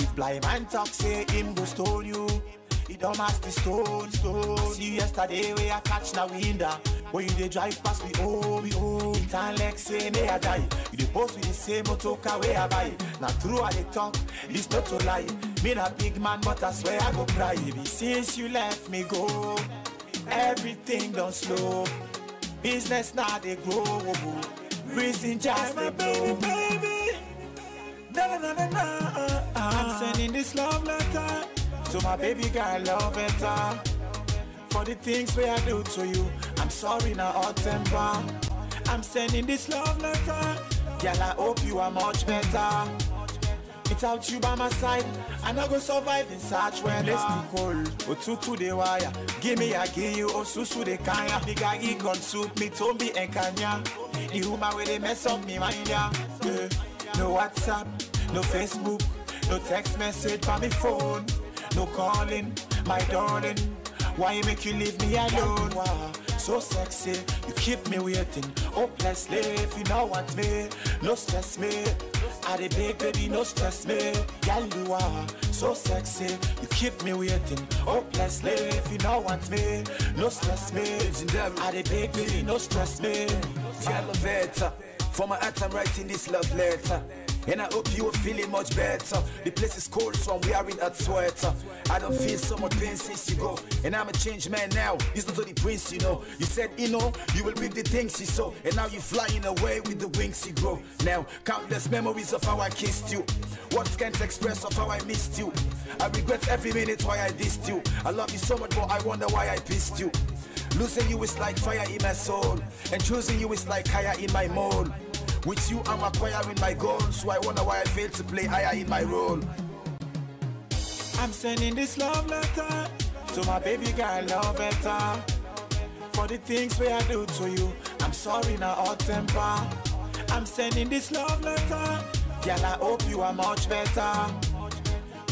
Speaker 4: If blind man talk, say him go stone you. He don't mask the stone. See yesterday where I catch na window. When you they drive past we oh. It ain't like say me I die. You dey post with the same motor car where I buy. Now true I dey talk, this not to lie. Me not big man but I swear I go cry. Baby, since you left me go, everything done slow. Business now they grow. Reason just they blow. Baby, I'm sending this love letter to my baby girl, love better. For the things we I do to you, I'm sorry now, hot temper. I'm sending this love letter, girl, I hope you are much better. Without you by my side, I not go survive in such weather. Let's too cold, otutu de wire. Give me a give you, osusu de kaya. Bigagi gun soup, me tombi and kanya. The woman where they mess up me mind ya. Yeah. No WhatsApp, no Facebook, no text message by me phone. No calling, my darling. Why you make you leave me alone? Wow. So sexy, you keep me waiting. Hopelessly, if you don't want me, no stress me. I the big baby, no stress me. Girl, you are so sexy, you keep me waiting. Hopelessly, if you don't want me, no stress me. I the big baby, no stress me.
Speaker 5: The elevator, for my heart I'm writing this love letter. And I hope you are feeling much better. The place is cold, so I'm wearing a sweater. I don't feel so much pain since you go. And I'm a changed man now. It's not only prince, you know. You said, you know, you will reap the things you sow. And now you're flying away with the wings you grow. Now, countless memories of how I kissed you. Words can't express of how I missed you. I regret every minute why I dissed you. I love you so much, but I wonder why I pissed you. Losing you is like fire in my soul. And choosing you is like higher in my mole. With you, I'm acquiring my goals, so I wonder why I failed to play higher in my role.
Speaker 4: I'm sending this love letter to my baby girl, love better. For the things we I do to you, I'm sorry now, hot temper. I'm sending this love letter, girl, I hope you are much better.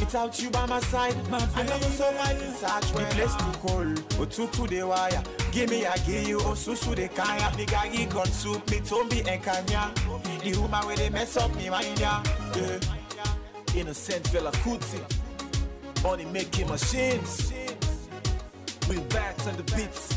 Speaker 4: Without you by my side, I never survive in such weather. The place too cold, otutu de wire. Give me a give you, osusu de kaya. Bigagi gun soup, me tombi and kanya. The woman where they mess up me mind ya. Yeah.
Speaker 5: Innocent fella kuti, only making machines. We back on the beats.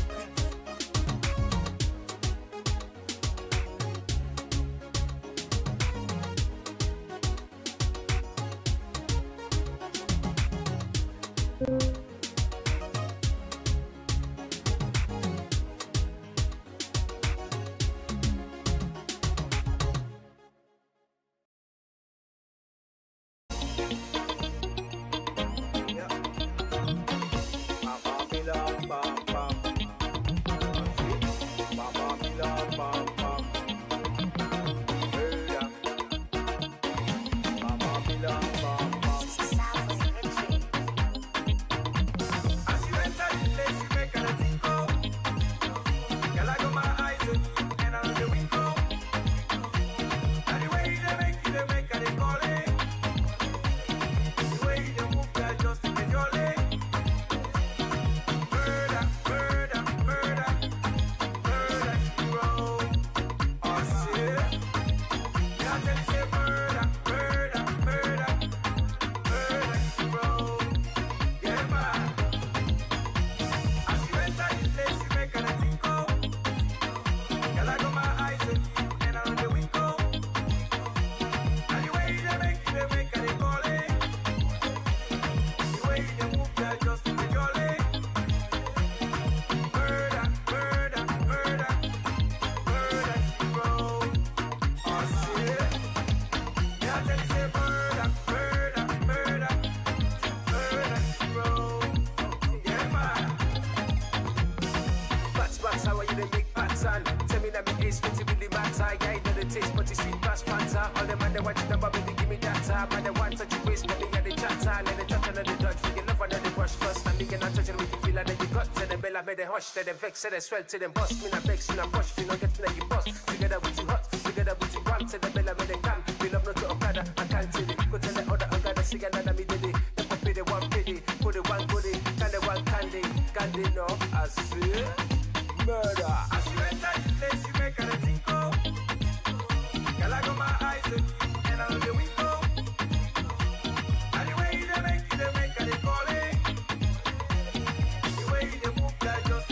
Speaker 20: They them vex, they swell to them bust. Me na vex, me na push, me no get me na you bust. Together with you hot, together with you warm. Say the bella me they come. We love not to Okada, I can't tell it. Go tell the other Okada, see another me did it. The puppy the one pity, put the one goodie, can the one candy no. I see murder. As you enter the place, you make a think oh. Girl, I got my eyes on you, and I know the window. And the way they make a they call it. The way they move, that just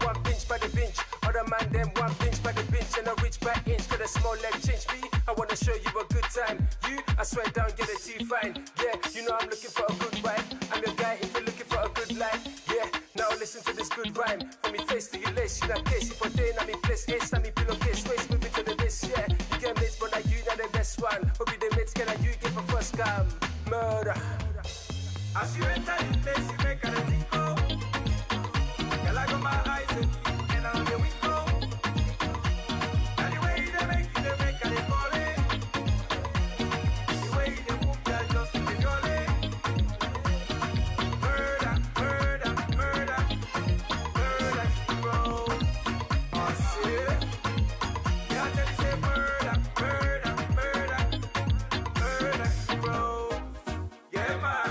Speaker 20: one pinch by the bench. Other man them one pinch by the bench. And I reach by inch, got a small leg change me. I wanna show you a good time. You, I swear down, get it too fine. Yeah, you know I'm looking for a good wife. I'm your guy if you're looking for a good life. Yeah, now listen to this good rhyme. From me face to your lace, you know case. If I day, now me place ace, now me pillowcase. Waist moving to the base, yeah. You get mates, but now you not the best one. Hope you the mates, can I you get for first come? Murder.
Speaker 4: As you enter the place, you make a think go. Girl, I got my eyes on you, and I'm the window. And the way they make a they call it. The way they move, they're just the jolly. Murder, murder, murder, murder, bro. I see it. Yeah, tell you say murder, murder, murder, murder, bro. Yeah, man.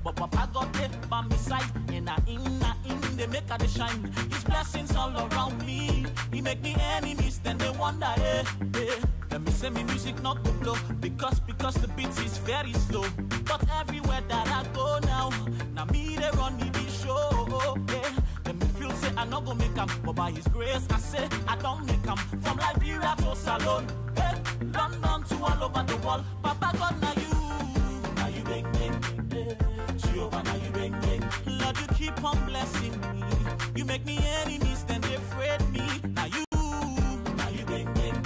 Speaker 21: But Papa got it by my side, and I in they make her they shine. His blessings all around me. He make me enemies, then they wonder, Let me say me music not go blow, because the beat is very slow. But everywhere that I go now me they run me the show, Let me feel say I not go make 'em, but by His grace I say I don't make 'em. From Liberia to Salon, London to all over the world. Papa God now you bang bang. Jehovah, now you bang bang. Lord, you keep on blessing me. You make me enemies, then they afraid me. Now you bang bang.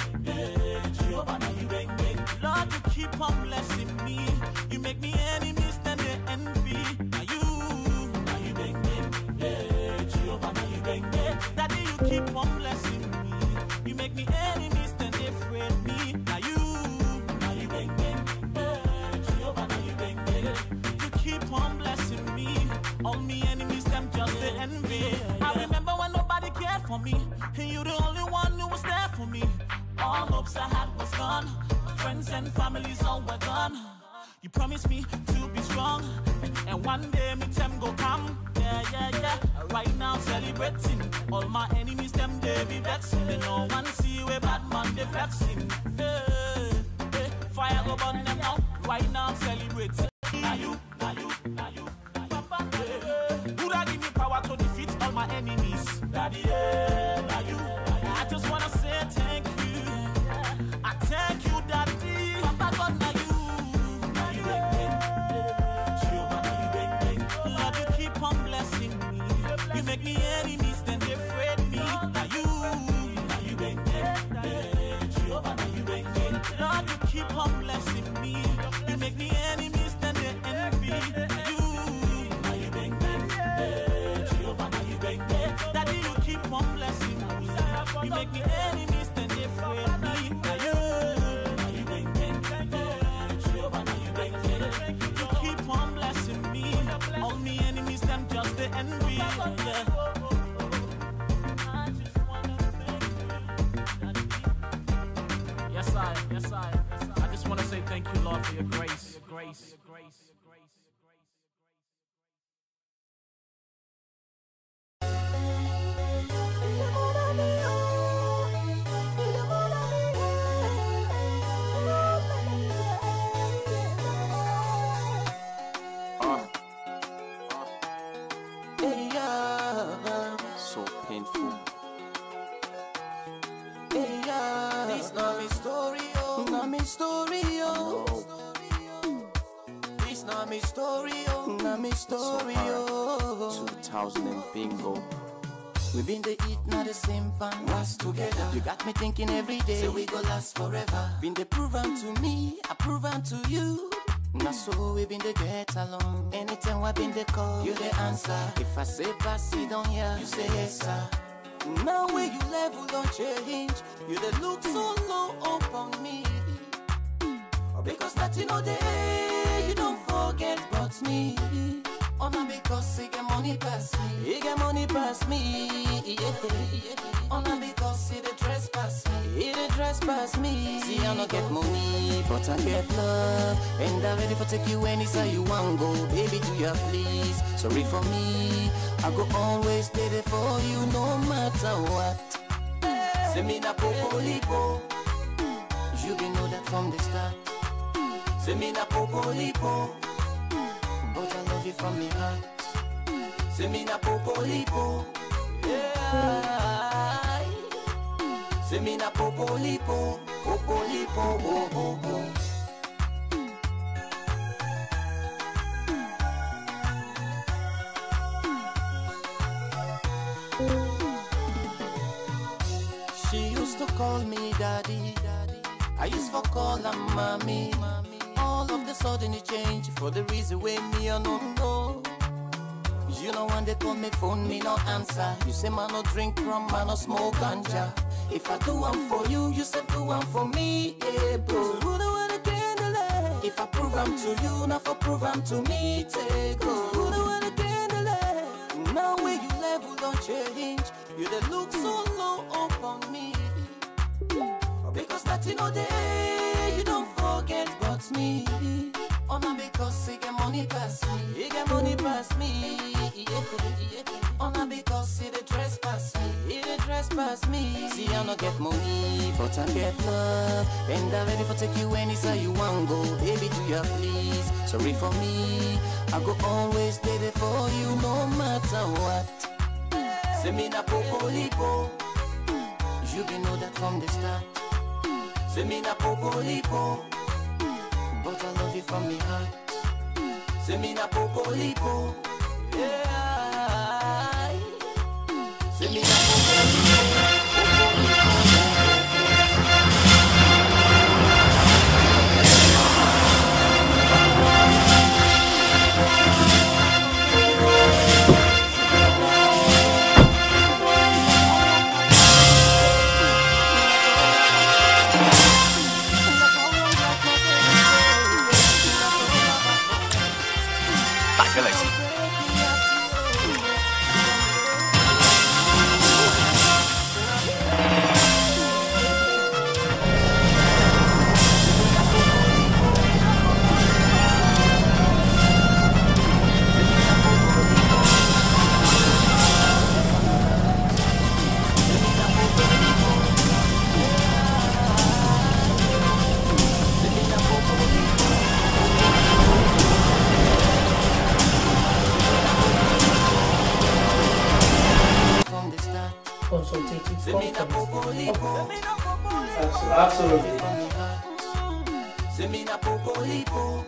Speaker 21: Jehovah, now you bang bang. Lord, you keep on blessing me. You make me enemies, then they envy. Now you bang bang. Jehovah, now you bang bang. Daddy, you keep on blessing me. You make me enemies, then they afraid me. Now you bang bang. Jehovah, now you bang bang. Keep on blessing me. All me enemies, them just the envy. I remember when nobody cared for me, and you the only one who was there for me. All hopes I had was gone. Friends and families all were gone. You promised me to be strong, and one day me time go come. Yeah. Right now celebrating. All my enemies, them they be vexing. They no one see where bad man they vexing. Fire go burn them now. Right now I'm celebrating. Now you, Papa, who da give me power to defeat all my enemies? Daddy, now you, I just wanna say thank you. I thank you, Daddy. Papa God, now you bang bang. Jehovah, now you bang bang. Lord, you keep on blessing me. You make me enemies, then they afraid me. Now you bang bang. Jehovah, now you bang bang. Lord, you keep on blessing me. You make me enemies, then they envy. Now you bang bang. Jehovah, now you bang bang. Daddy, you keep on blessing me. You make me enemies, then they afraid me. Now you bang bang. Jehovah, now you bang bang. You keep on blessing me. All me enemies, them just the envy. Yes, I just want to say thank you, Lord, for your grace.
Speaker 19: So painful. This not me story, oh. Not me story, oh. This not me story, oh. Not me story, oh. 2000 and bingo. We been the eat, not the same pan. Was together. You got me thinking every day. Say we go last forever. Been the proven to me, I proven to you. Now so we been the get along. Anytime I been the call, you the answer. If I say pass, you don't hear. You say yes, sir. Now where you level don't change. You the look so low upon me. Because that you know the you don't forget but me. Only because he get money past me. He get money past me. Only because he the dress past me. He the dress past me. See, I don't get money, but I get love. And I'm ready for take you anywhere you want go. Baby, do you please? Sorry for me. I go always stay there for you no matter what. Say me na popolipo. You can know that from the start. Say me na popolipo. But I love you from me heart. Say me na popolipo. Yeah. Say me na popolipo. Popolipo. Oh, oh, oh. She used to call me daddy. I used to call her mommy. All of the sudden it changed for the reason why me I don't know. You know when they call me phone, me no answer. You say man no drink rum, man no smoke ganja. If I do one for you, you say do one for me, yeah, bro. Who the one that can delay? If I prove I'm to you, not for prove I'm to me, take go. Who the one that can delay? Now where you level don't change. You they look so low upon me. Because that you know day you don't forget but me. Only because he get money past me. He get money past me. Only because he the dress past me. He the dress past me. See, I don't get money, but I get love. And I'm ready for take you anywhere you want go. Baby, do you please? Sorry for me. I go always stay there for you no matter what. Say me na popolipo. You can know that from the start. Say me na popolipo. But I love you from me heart. Say me na popolipo. Yeah. Say me na popolipo.
Speaker 1: Consultative conference. Absolutely.
Speaker 19: Semina popolipo.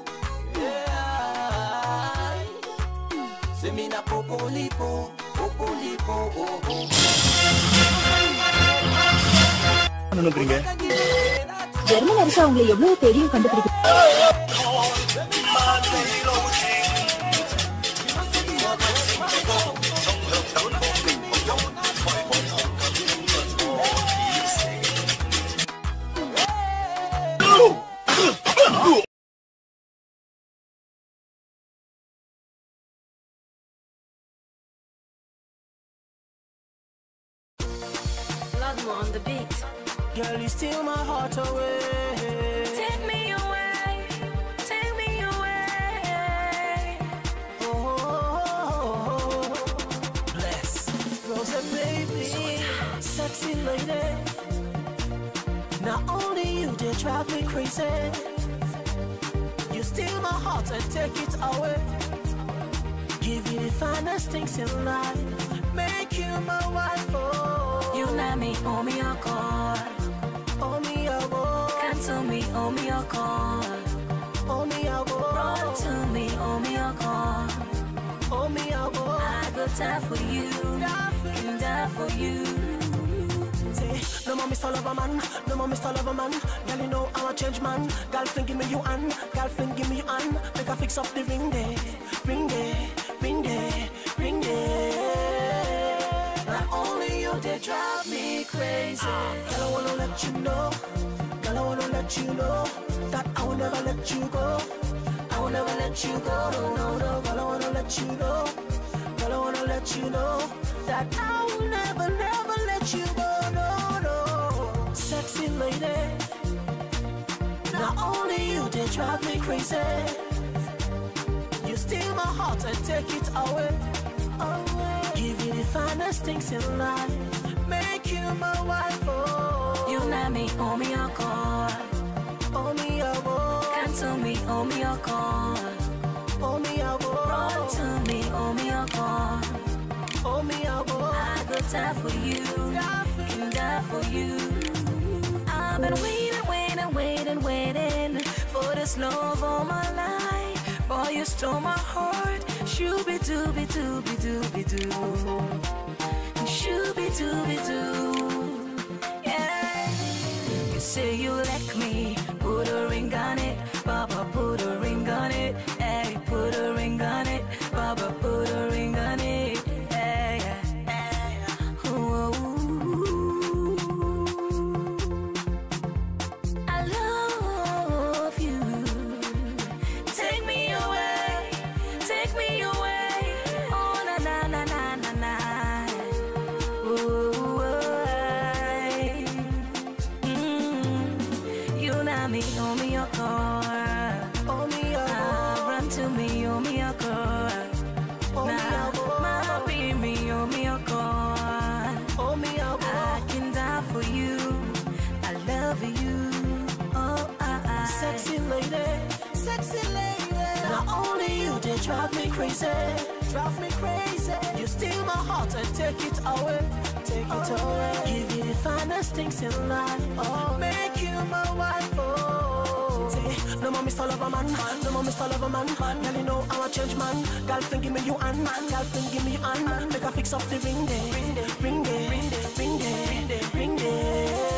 Speaker 19: Semina popolipo. Popolipo.
Speaker 6: German அரசு அவங்களை எவ்வளவு தேடியும் கண்டுபிடிக்க
Speaker 22: On the beat.
Speaker 19: Girl, you steal my heart away.
Speaker 22: Take me away. Take me away.
Speaker 19: Oh, bless. Rose baby, sexy lady. Not only you, they drive me crazy. You steal my heart and take it away. Give you the finest things in life. Make you my wife.
Speaker 22: You let me owe me your call.
Speaker 19: Owe me your call.
Speaker 22: Cancel me, owe me your call.
Speaker 19: Owe me your call.
Speaker 22: Run to me, owe me your call.
Speaker 19: Owe me your call.
Speaker 22: I go die for you. Can die for you.
Speaker 19: Say, no more Mr. Loverman, no more Mr. Loverman. Girl, you know I'm a change man. Girlfriend, give me you on. Girlfriend, give me you on. Make I fix up the ring day. Ring day, ring day, ring day. Not only you, they drive me crazy. Girl, I wanna let you know. Girl, I wanna let you know that I will never let you go. I will
Speaker 8: never let you go. No, no, no, girl, I wanna let you know. Girl, I wanna let you know that I will never, never let you go. No, no, sexy lady. Not only you, they drive me crazy. You steal my heart and take it away. Give you the finest things in life. Make you my wife. Oh, you know me, owe me a call. Owe me a call. Cancel me, owe me a call. Owe me a call. Run to me, owe me a call. Owe me a call. I go die for you. Can die for you. I've been waiting for this love all my life. Boy, you stole my heart. Shooby dooby dooby dooby doo. Shooby dooby doo. Yeah. You say you like me. Put a ring on it. Papa, put a ring on it. Hey, put a ring on it. Papa, put a ring on it. Hey, hey. Ooh. I love you. Take me away. Take me away. Oh, na na na na na na. Ooh, you know me, owe me your car. Owe me your car. Run to me, owe me your car. Owe me your car. Marry me, owe me your car. Owe me your car. I can die for you. I love you. Oh, sexy lady, sexy lady. Not only you, they drive me crazy. Drive me crazy. You steal my heart and take it away. Take it away. Give you the finest things in life. Oh, make you my wife. Oh, say, no more Mr. Lover man. No more Mr. Lover man. Girl, you know I'm a change man. Girlfriend, give me you and man. Girlfriend, give me and make a fix up the ring day. Ring day, ring day, ring day, ring day, ring day, ring day.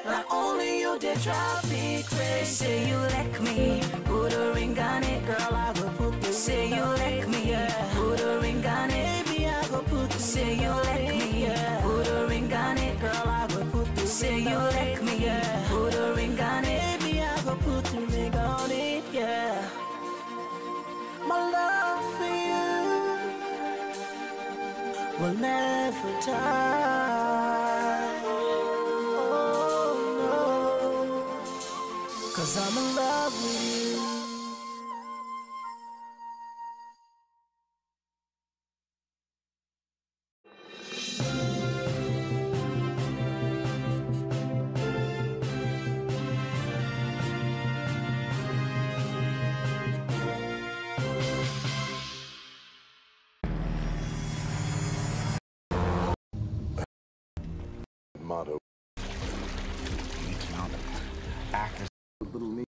Speaker 8: Not only you, they drive me crazy. Say you like me, put a ring on it. Girl, I go put the say you like me, put a ring on it. Baby, I go put the say you like me, put a ring on it. Girl, I go put the say you like me, put a ring on it. Baby, I go put the ring on it, yeah. My love for you will never die. Oh no, 'cause I'm in love with you.
Speaker 9: Motto. Actors. Little me.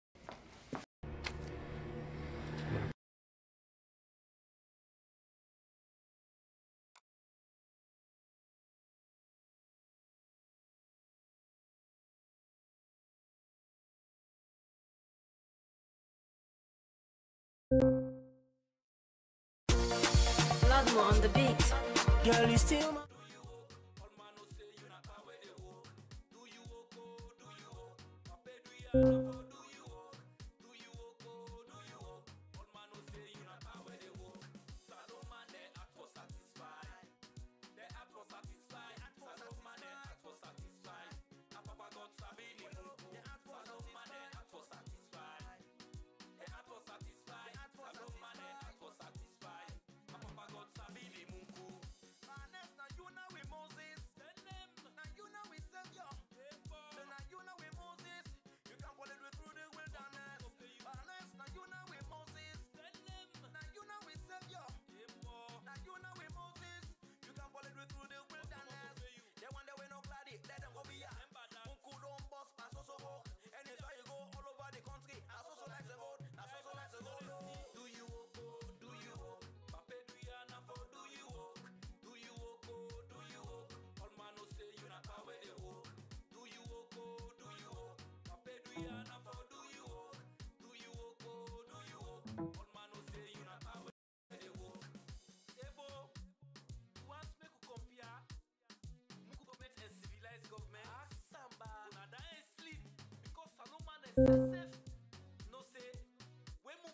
Speaker 8: Blood on the beat. Girl, you still my
Speaker 21: No say, when we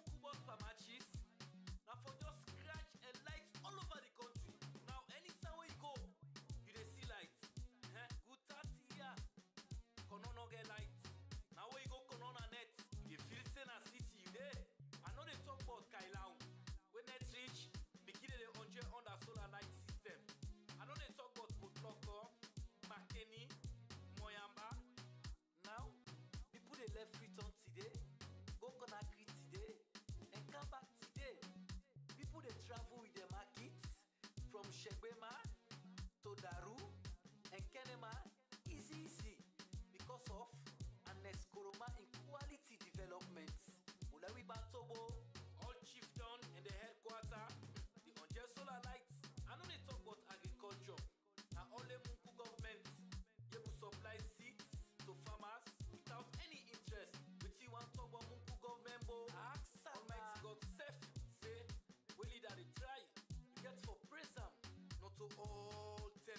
Speaker 7: to all 10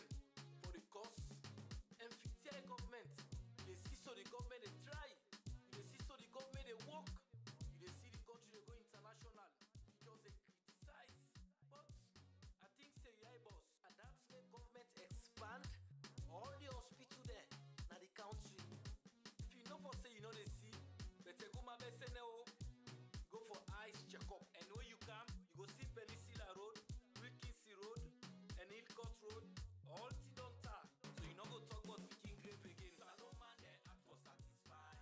Speaker 7: for the cause. And the government, they see so the government they try, they see so the government they work, they see the country they go international, because they criticize. But I think say yeah boss, and that's where government expand all the hospital there, now the country. If you know for say you know they see, but they go my best go for eyes checkup, and when you come, you go see Penicilla Road, Wilkinson Road, and Hillcourt Road, all Tidonta. So you know go talk about picking grape again. So I don't man there act for satisfied.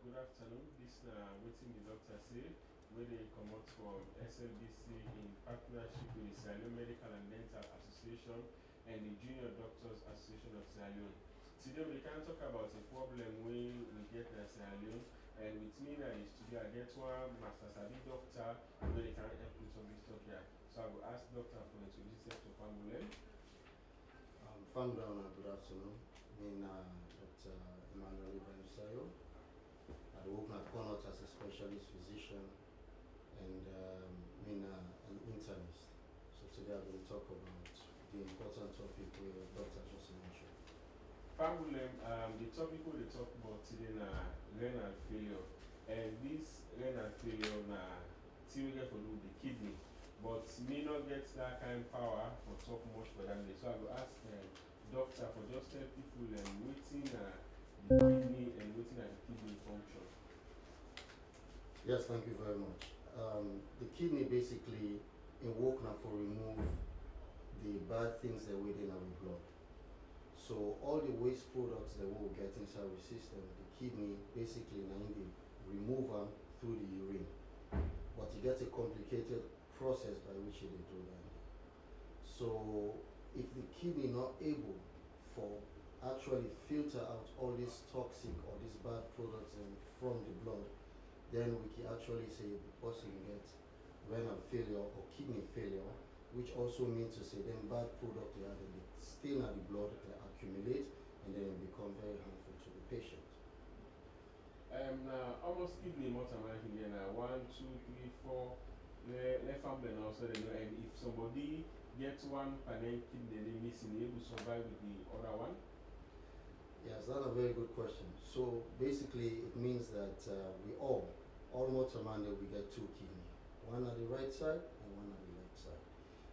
Speaker 10: Good afternoon. This waiting the doctor say where they come out from Slbc in partnership with the Sierra Leone Medical and Dental Association and the Junior Doctors Association of Sierra Leone. Today we can talk about a problem we get in Sierra Leone, and with me now is today I get one Master Sabi doctor where they can help with some this talk here. So I will ask doctor for introduce himself to family.
Speaker 11: Good afternoon. Dr. Emmanuel Ibrahim Sayo. I work at Connaught as a specialist physician and an internist. So today I'm going to talk about the important topic we Dr. just mentioned.
Speaker 10: Family, the topic we talk about today is renal failure. And this renal failure still get for the kidney, but me not get that kind of power for talk much for that day. So I will ask doctor for just tell people waiting the kidney and waiting at the kidney function.
Speaker 11: Yes, thank you very much. The kidney basically in work now for remove the bad things that we in our blood. So all the waste products that we will get inside our system, the kidney basically now they remove them through the urine. But you get a complicated process by which they do that. So if the kidney not able for actually filter out all these toxic or these bad products from the blood, then we can actually say the person gets renal failure or kidney failure, which also means to say then bad product they are still in the blood, they accumulate and then become very harmful to the patient.
Speaker 10: Almost kidney motor here now 1, 2, 3, 4 left family now, so they know, and if somebody gets one panel kidney they missing, they able to survive with the other one?
Speaker 11: Yes, that's a very good question. So basically it means that we all motorman we get 2 kidney, one at the right side and one at the left side.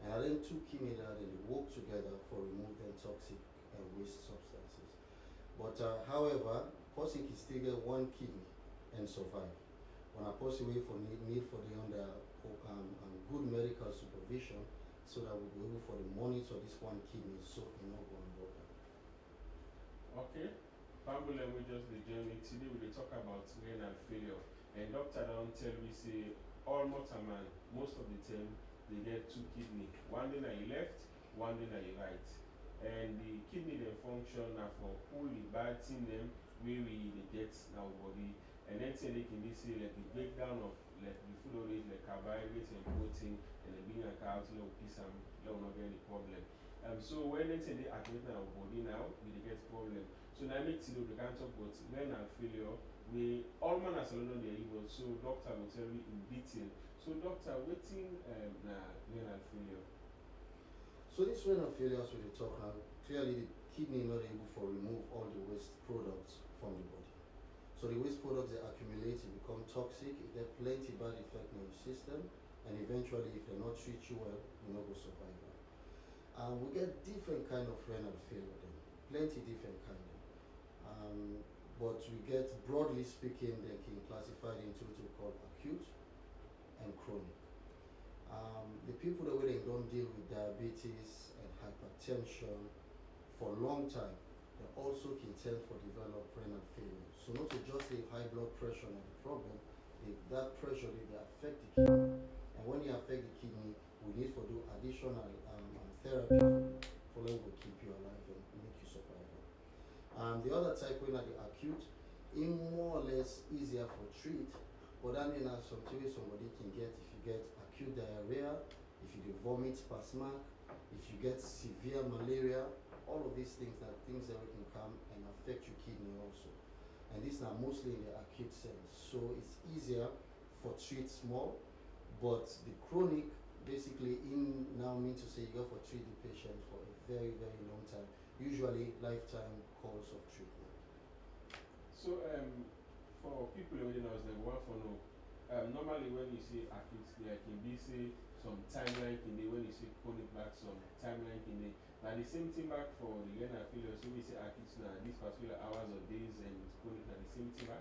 Speaker 11: And then 2 kidney that they work together for removing toxic and waste substances. But however, person can still get 1 kidney and survive. When a person wait for need for the under good medical supervision, so that we'll be able for the monitor this 1 kidney so it not go on board.
Speaker 10: Okay, family we just the journey today we talk about renal failure, and doctor don't tell me say all motorman most of the time they get 2 kidney, one day na your left, one day na your right, and the kidney they function now for all the bad thing them where we get in our body, and then say they can be say like the breakdown of like the food already like carbohydrates and protein, and they bring a out little piece and they will not get any problem. So when they say they activate our body now, we get problem. So now makes it we can talk about renal failure. We all man as alone they evil, so doctor will tell you in detail.
Speaker 12: So doctor, waiting renal failure.
Speaker 11: So this renal failure, as we talk now, clearly the kidney not able to remove all the waste products from the body. So the waste products they accumulate, it become toxic, it get plenty bad effect in your system, and eventually if they not treat you well, you not go survive. We get different kind of renal failure then, plenty different kind. But we get, broadly speaking, they can classify into what we call acute and chronic. The people that they don't deal with diabetes and hypertension for a long time, they also can tend for develop renal failure. So not to just the high blood pressure and the problem, that pressure they affect the kidney. And when you affect the kidney, we need to do additional therapy for them to keep you alive and make you survive. The other type when are the acute, it more or less easier for treat, but that means something somebody can get if you get acute diarrhea, if you do vomit, spasmac, if you get severe malaria, all of these things are things that can come and affect your kidney also. And these are mostly in the acute sense. So it's easier for treat small, but the chronic basically in now mean to say you go for treat the patient for a very, very long time, usually lifetime course of treatment.
Speaker 12: So for people who know, they want to know, normally when you say acute, there can be say some timeline in the when you say chronic back, some timeline in the now the same thing back for the renal failure. So we say acute now these particular hours or days and chronic now the same thing back.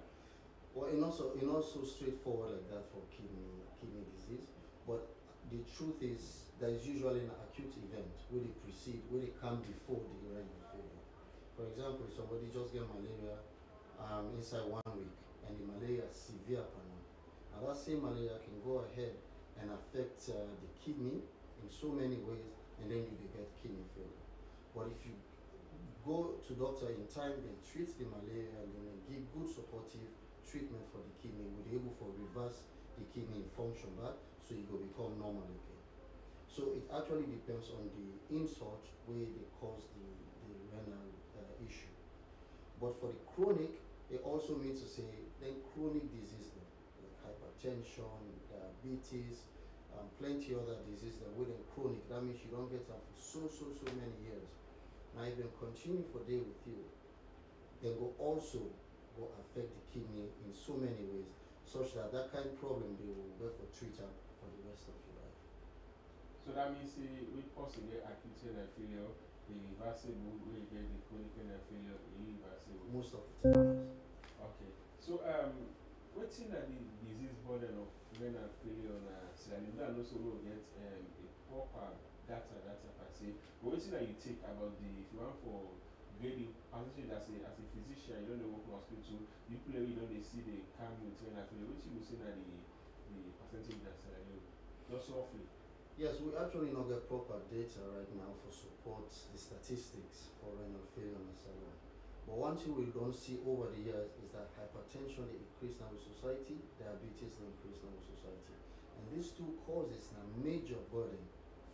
Speaker 11: Well, it also straightforward like that for kidney disease, but the truth is there is usually an acute event where they precede, where they come before the renal failure. For example, if somebody just get malaria inside 1 week and the malaria is severe for now, now that same malaria can go ahead and affect the kidney in so many ways, and then you get kidney failure. But if you go to doctor in time, then treat the malaria and then give good supportive treatment for the kidney, we'll be able to reverse the kidney function back so it will become normal again. So it actually depends on the insult where they cause the renal issue. But for the chronic, it also means to say then chronic disease like hypertension, diabetes, plenty other diseases that within chronic, that means you don't get them for so many years. Now even continue for day with you, they will also go affect the kidney in so many ways, such that that kind of problem they will go for treatment for the rest of your life.
Speaker 12: So that means with person get acute renal failure, the reversible, will get the chronic renal failure, irreversible.
Speaker 11: Most of the time.
Speaker 12: Okay. So what's in the disease burden of renal failure na Sierra Leone? And also we'll get a proper data per se. But what's that you take about the, if you want for grading, particularly as a physician, you don't know what hospital, you play, you don't see the come with renal failure. Which you will see that the percentage that Sierra Leone, just roughly.
Speaker 11: Yes, we actually not get proper data right now for support the statistics for renal failure in Sierra Leone. But one thing we don't see over the years is that hypertension they increase now with society, diabetes they increase now with society. And these two causes a major burden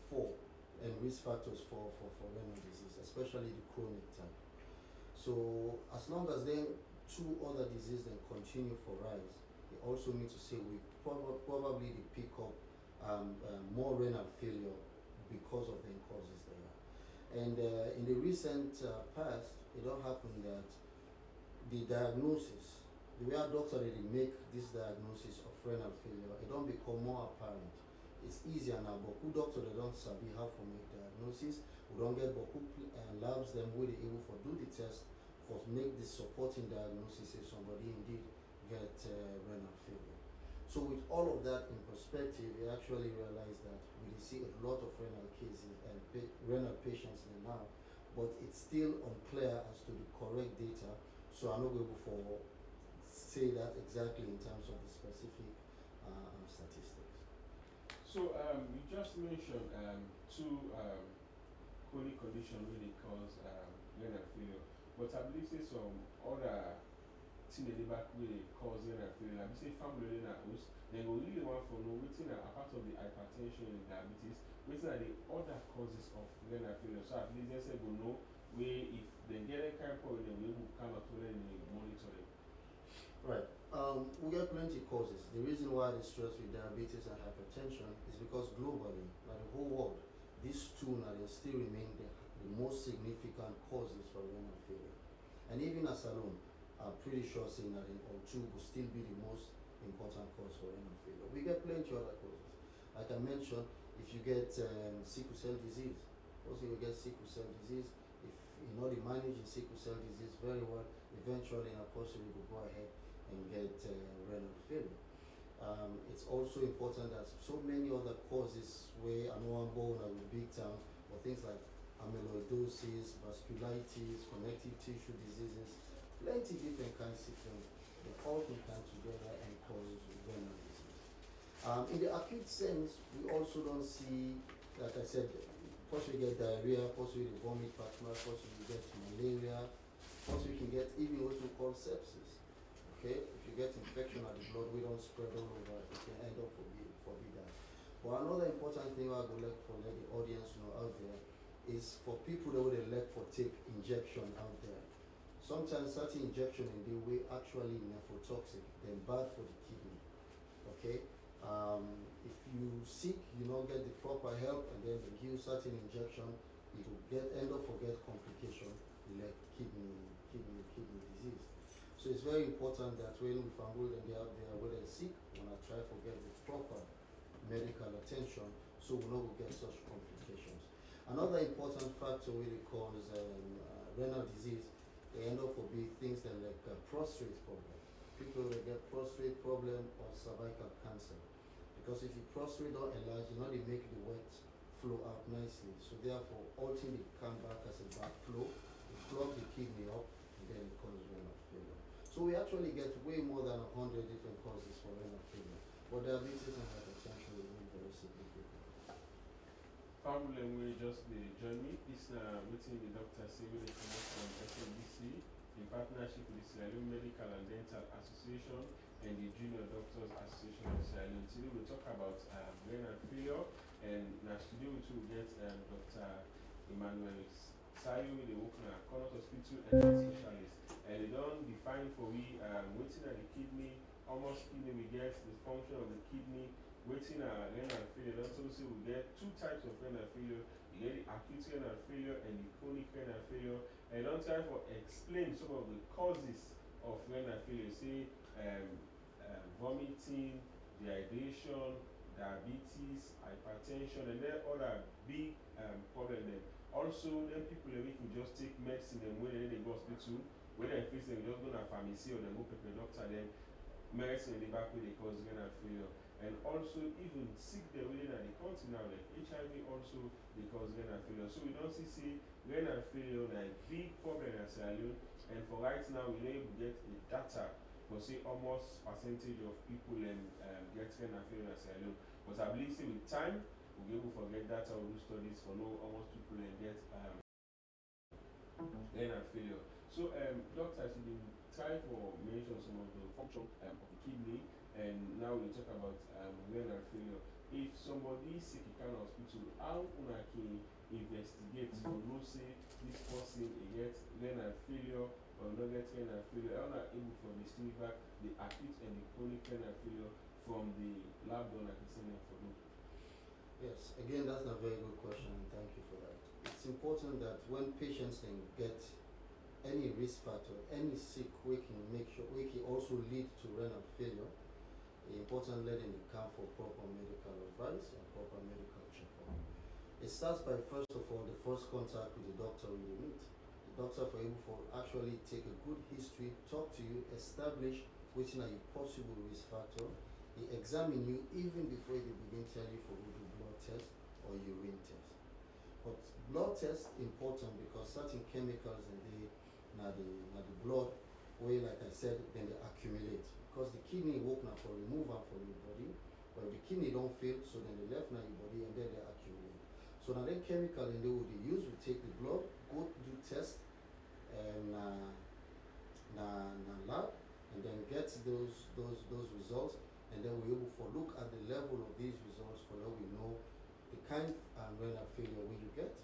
Speaker 11: for and risk factors for renal disease, especially the chronic type. So as long as then two other diseases then continue for rise, they also need to say we probably pick up more renal failure because of the causes there. And in the recent past, it don't happen that the diagnosis, the way our doctor they make this diagnosis of renal failure, it don't become more apparent. It's easier now, but who doctor they don't sabi how to make diagnosis. We don't get but who labs them where they able for do the test for make this supporting diagnosis if somebody indeed get renal failure. So with all of that in perspective, we actually realize that we see a lot of renal cases and renal patients now, but it's still unclear as to the correct data. So I'm not able to say that exactly in terms of the specific statistics.
Speaker 12: So you just mentioned two chronic conditions really cause renal failure, but I believe say some other thing in the back really cause renal failure. Like we say family renal host, then we really want to know what's apart of the hypertension and diabetes, what are the other causes of renal failure. So at least they say we know where if they get a kind of problem, we will come up to them and monitor them.
Speaker 11: Right. We get plenty causes. The reason why the stress with diabetes and hypertension is because globally, like the whole world, these two now they still remain the most significant causes for renal failure. And even as alone, I'm pretty sure saying that in two will still be the most important cause for renal failure. We get plenty other causes. Like I mentioned, if you get sickle cell disease, also you get sickle cell disease. If you know the managing sickle cell disease very well, eventually a person will go ahead and get renal failure. It's also important that so many other causes where I know I'm born with big town, or things like amyloidosis, vasculitis, connective tissue diseases, plenty different kinds of symptoms. They all can come together and cause renal disease. In the acute sense, we also don't see, like I said, possibly get diarrhea, possibly vomit partner, possibly get malaria, possibly you can get even what we call sepsis. Okay, if you get infection at the blood, we don't spread all over. It can end up forbid that. But another important thing I would like for the audience know out there is for people that would like for take injection out there. Sometimes certain injection in the way actually nephrotoxic, then bad for the kidney. Okay, if you sick, you don't get the proper help, and then they give certain injection, it will end up for get complication like kidney disease. So it's very important that when we find them out there, whether they're sick, when I try to get the proper medical attention, so we know we get such complications. Another important factor really causes renal disease, they end up for big things that like prostate problem. People that get prostate problem or cervical cancer. Because if your prostate don't enlarge, you know they make the wet flow out nicely. So therefore, ultimately come back as a back flow, it clog the kidney up, and then it causes renal failure. So we actually get way more than 100 different causes for renal failure. But diabetes and hypertension remain very significant.
Speaker 12: Family will just join me. This meeting the doctor say we come from Slbc in partnership with the Sierra Leone Medical and Dental Association and the Junior Doctors Association of Sierra Leone. Today we'll talk about renal failure, and now today we will get Dr. Emmanuel Sayo, the work in Connaught Hospital and specialist. And they don't define for we waiting at the kidney, how much kidney we get, the function of the kidney, waiting at renal failure. Also we get two types of renal failure. You get the acute renal failure and the chronic renal failure. And don't try to explain some of the causes of renal failure. Say vomiting, dehydration, diabetes, hypertension, and then other big problems. Also, then people we can just take medicine and when they go hospital, when they face them, just go to a pharmacy or they go to the doctor, then medicine in the back way they cause renal failure. And also even sick the way that they country now, like HIV also they cause renal failure. So we don't see renal failure like big problem in Sierra Leone. And for right now we know we get the data for say almost percentage of people get renal failure in Sierra Leone. But I believe say with time we'll be able to get data or do studies for know almost people get renal failure. So doctors, you been try for mention some of the function of the kidney, and now we talk about renal failure. If somebody is sick in kind of hospital, how una can investigate to know say this person get renal failure or not get renal failure? How una able to distinguish back the acute and the chronic renal failure from the lab donor can send them for them?
Speaker 11: Yes, again, that's a very good question, and thank you for that. It's important that when patients can get any risk factor, any sick, we can make sure we can also lead to renal failure. It's important letting it come for proper medical advice and proper medical checkup. It starts by first of all the first contact with the doctor you meet. The doctor for able for actually take a good history, talk to you, establish which are your possible risk factor. They examine you even before they begin tell you for do blood test or urine test. But blood test important because certain chemicals in the blood where, like I said, then they accumulate. Because the kidney work now for removal from your body, but if the kidney don't fail, so then they left now your body and then they accumulate. So now that chemical in there would be used, we take the blood, go do test and lab, and then get those results, and then we're able to look at the level of these results for that we know the kind of renal failure when you get,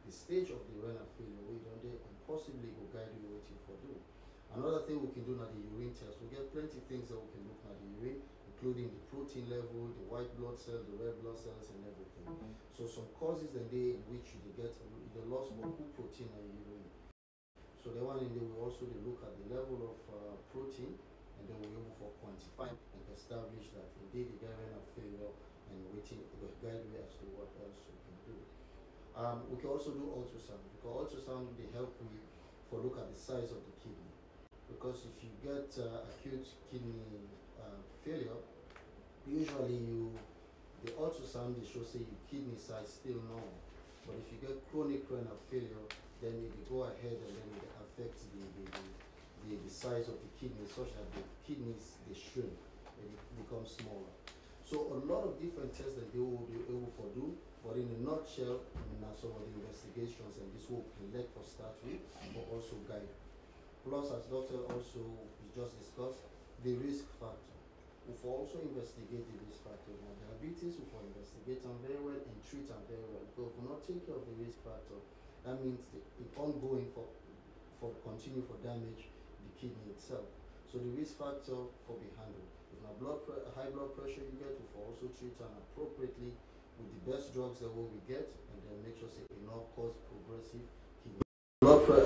Speaker 11: the stage of the renal failure we don't there, and possibly will guide you waiting for do. Another thing we can do now the urine test. We get plenty of things that we can look at the urine, including the protein level, the white blood cells, the red blood cells, and everything. So some causes in there in which you get the loss of good protein in urine. So the one in there we also look at the level of protein, and then we're able to quantify and establish that indeed the get renal failure, and waiting the guide way as to what else we can do. We can also do ultrasound, because ultrasound they help you for look at the size of the kidney. Because if you get acute kidney failure, usually the ultrasound they show say your kidney size still normal. But if you get chronic renal failure, then it go ahead and then it affects the size of the kidney, such that the kidneys they shrink and it becomes smaller. So a lot of different tests that they will be able to do, but in a nutshell, some of the investigations, and this will collect for start with, but also guide. Plus, as doctor also we just discussed, the risk factor. We will also investigate the risk factor. Now, diabetes, we will investigate them very well and treat them very well. Because if we not take care of the risk factor, that means it's ongoing for continue for damage the kidney itself. So the risk factor for be handled. If now high blood pressure you get, we will also treat them appropriately with the best drugs that we get, and then make sure say it not cause progressive kidney.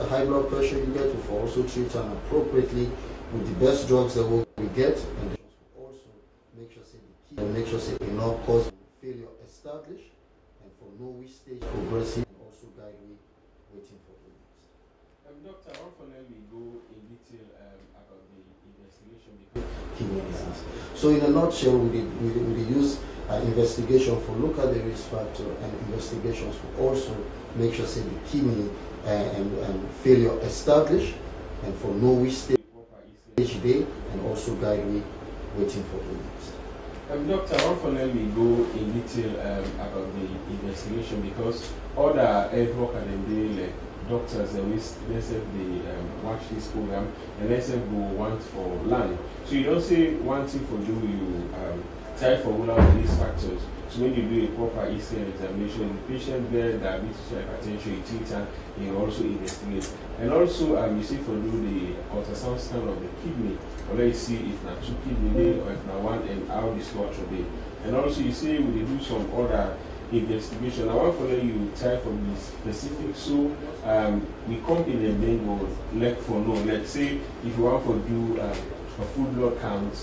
Speaker 11: High blood pressure you get, we will also treat them appropriately with the best drugs that we get, and then also make sure say it not cause failure established, and for no which stage progressive, and also guide we waiting for the next.
Speaker 12: Doctor, I want to let me go in detail about the investigation
Speaker 11: kidney disease. So in a nutshell, we use investigation for look at the risk factor, and investigations for also make sure say the kidney and failure established, and for no which stage day, and also guide we waiting for the next.
Speaker 12: Doctor, I want to let me go in detail about the investigation, because other health workers and like doctors let's say they watch this program and let's say go want for land. So you don't say one thing for you try for all of these factors. So when you do a proper ECG examination, the patient there diabetes or hypertension, you treat and you also investigate. And also you see for do the ultrasound scan of the kidney, or let's see if not two kidney or if not one, and how the structure be. And also you see we do some other investigation. I want to let you try from the specific. So we come in the main goal, like for no, let's say if you want to do a full blood count,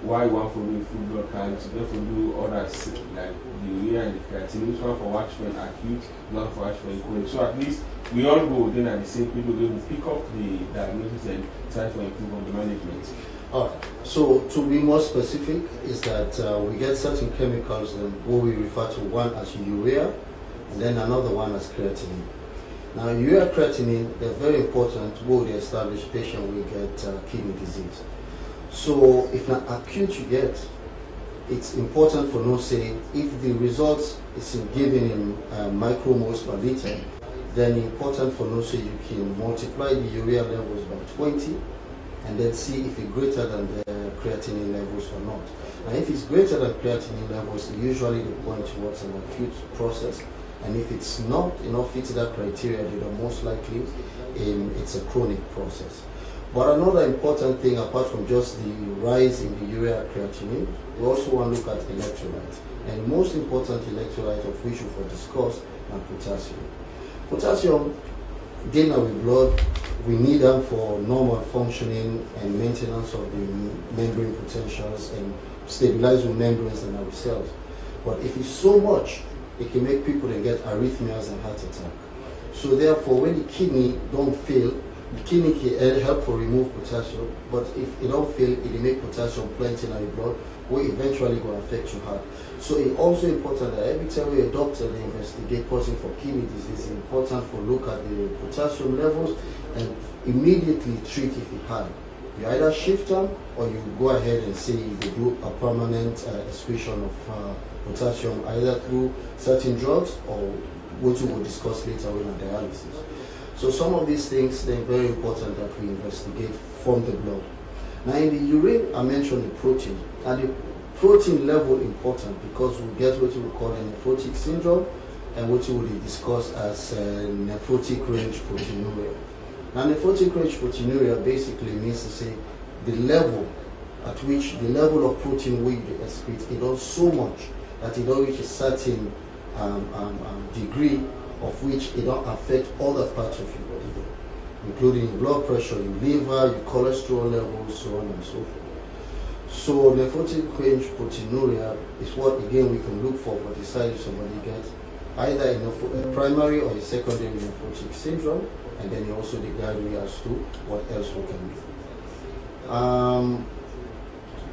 Speaker 12: why you want to do full blood count, you have to do others like the urea and the creatinine, which one for watch for acute, one for watch for chronic. So at least we all go then at the same people, we will pick up the diagnosis and try for improve on the management.
Speaker 11: So to be more specific is that we get certain chemicals what we refer to one as urea, and then another one as creatinine. Now urea creatinine, they're very important when the established patient will get kidney disease. So if not acute you get, it's important for no say if the results is given in micromoles per liter, then important for no say you can multiply the urea levels by 20 and then see if it's greater than the creatinine levels or not. Now if it's greater than creatinine levels, usually they point towards an acute process, and if it's not fit that criteria, then most likely it's a chronic process. But another important thing, apart from just the rise in the urea creatinine, we also want to look at electrolytes. And the most important electrolyte of which we will discuss is potassium. Potassium, gain our blood, we need them for normal functioning and maintenance of the membrane potentials and stabilize the membranes and our cells. But if it's so much, it can make people get arrhythmias and heart attack. So therefore, when the kidney don't fail, the kidney can help for remove potassium, but if it don't fail, it will make potassium plenty in your blood, will eventually go affect your heart. So it's also important that every time we a doctor they investigate person for kidney disease, it's important for look at the potassium levels and immediately treat if it's high. You either shift them or you go ahead and say you do a permanent excretion of potassium either through certain drugs or what we will discuss later on dialysis. So some of these things, they're very important that we investigate from the blood. Now in the urine, I mentioned the protein. And the protein level important because we get what we call a nephrotic syndrome and what we will discuss as nephrotic range proteinuria. Now, nephrotic range proteinuria basically means to say the level at which the level of protein we excrete, it does so much that it don't reach a certain degree of which it don't affect other parts of your body, including your blood pressure, your liver, your cholesterol levels, so on and so forth. So nephrotic range proteinuria is what, again, we can look for decide if somebody gets either a primary or a secondary nephrotic syndrome, and then also the guide as to what else we can do.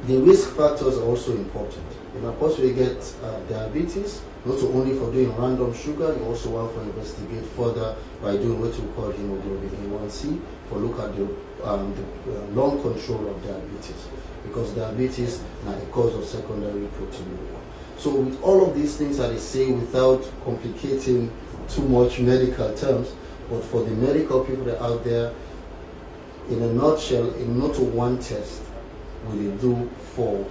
Speaker 11: The risk factors are also important. You know, of course, we get diabetes, not only for doing random sugar, you also want to investigate further by doing what we call hemoglobin A1C, for look at the long control of diabetes, because diabetes is a cause of secondary proteinuria. So with all of these things that I say without complicating too much medical terms, but for the medical people that are out there, in a nutshell, not one test will it do for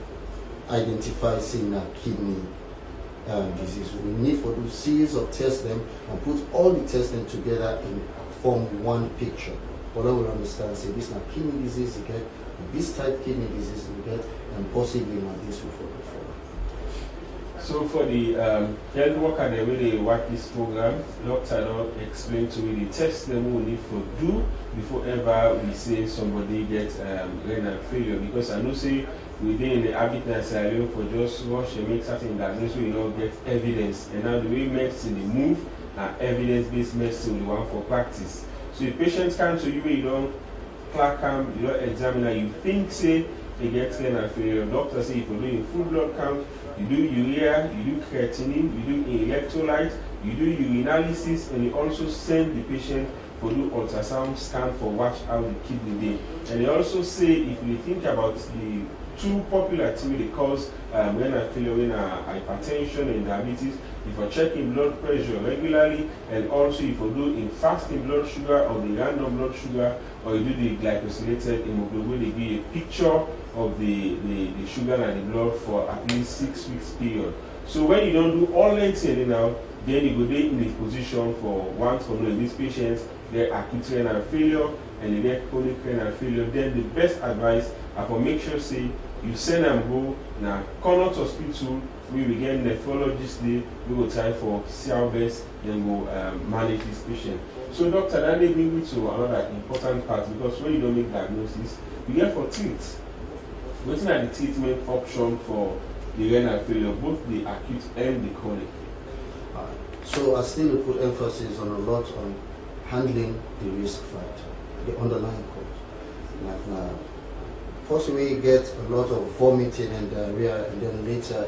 Speaker 11: identify kidney disease. We need to do series of tests them and put all the tests them together and form one picture. What I will understand, say this is kidney disease you get, this type kidney disease you get, and possibly not this before.
Speaker 12: So for the health worker, they really work this program. Doctor don't explain to me the tests they will need to do before ever we say somebody gets renal failure, because I know say within the habit and scenario for just rush and make certain diagnosis, we don't get evidence. And now the way medicine they move, evidence-based medicine we want for practice. So if patients come to you, you don't clock them, you don't examine, you think say they get renal failure. Doctor say if you're doing full blood count, you do urea, you do creatinine, you do electrolyte, you do urinalysis, and you also send the patient for do ultrasound scan for watch how the kidney day. And they also say if you think about the two popular things they cause renal failure, hypertension and diabetes, if you're checking blood pressure regularly, and also if you do in fasting blood sugar or the random blood sugar, or you do the glycosylated hemoglobin, they give a picture of the sugar and the blood for at least 6 weeks period. So when you don't do all that thing now, then you go there in the position for one to know these patients, they acute renal failure and they get chronic renal failure. Then the best advice are for make sure say you send them go now Connaught Hospital, we will get nephrologist there, we will try for see how best then go manage this patient. So doctor, that leads me to another important part, because when you don't make diagnosis, you get for treat. What are the treatment option for the renal failure, both the acute and the chronic?
Speaker 11: So I still put emphasis on a lot on handling the risk factor, the underlying cause. Like now, first we get a lot of vomiting and diarrhea, and then later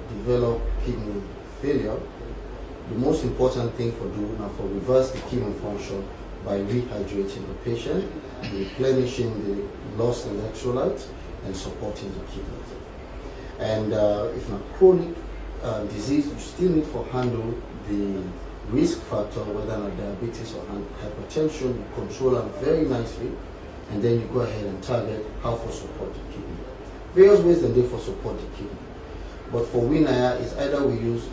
Speaker 11: develop kidney failure. The most important thing for doing now for reverse the kidney function by rehydrating the patient, replenishing the lost electrolytes, and supporting the kidneys. And if not chronic disease, you still need to handle the risk factor, whether not diabetes or hypertension. You control them very nicely, and then you go ahead and target how for support the kidney. Various ways and they for support the kidney. But for Winaya is either we use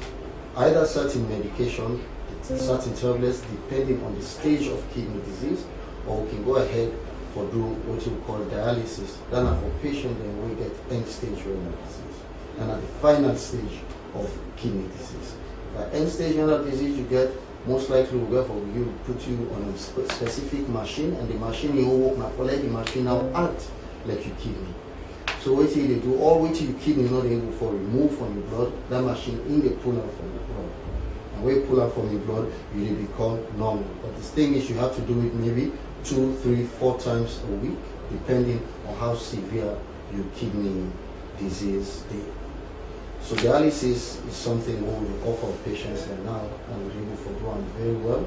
Speaker 11: either certain medication, certain tablets, depending on the stage of kidney disease, or we can go ahead for do what you call dialysis. Then for patient, then we get end-stage renal disease. And at the final stage of kidney disease. End-stage renal disease, you get most likely will go for you put you on a specific machine, and the machine you work now for let the machine now act like your kidney. So what you do, all what your kidney not able for remove from your blood, that machine in the pull out from your blood. And when you pull out from your blood, you will become normal. But the thing is, you have to do it maybe 2, 3, 4 times a week, depending on how severe your kidney disease is. So dialysis is something we will offer patients right now, and we're able to do them very well.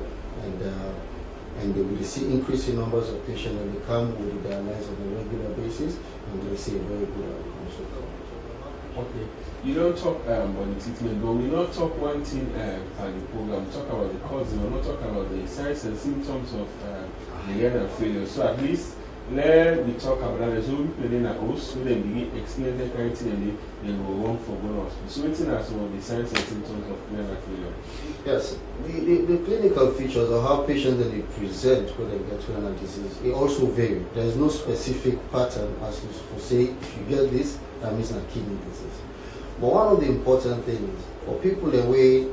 Speaker 11: And they will see increasing numbers of patients when they come with the dialysis on a regular basis, and they see a very good outcome.
Speaker 12: Okay. You don't talk about the treatment, but we not talk one thing on the program. We talk about the cause, we not talk about the signs and symptoms of the renal failure. So at least let me talk about that. So we play in a house, so then they explain the kind of thing and they will run for bonus. So what's are some of the signs and symptoms of renal failure?
Speaker 11: Yes, the clinical features of how patients then they present when they get renal disease, it also vary. There is no specific pattern as to say if you get this, that means a kidney disease. But one of the important things is for people the way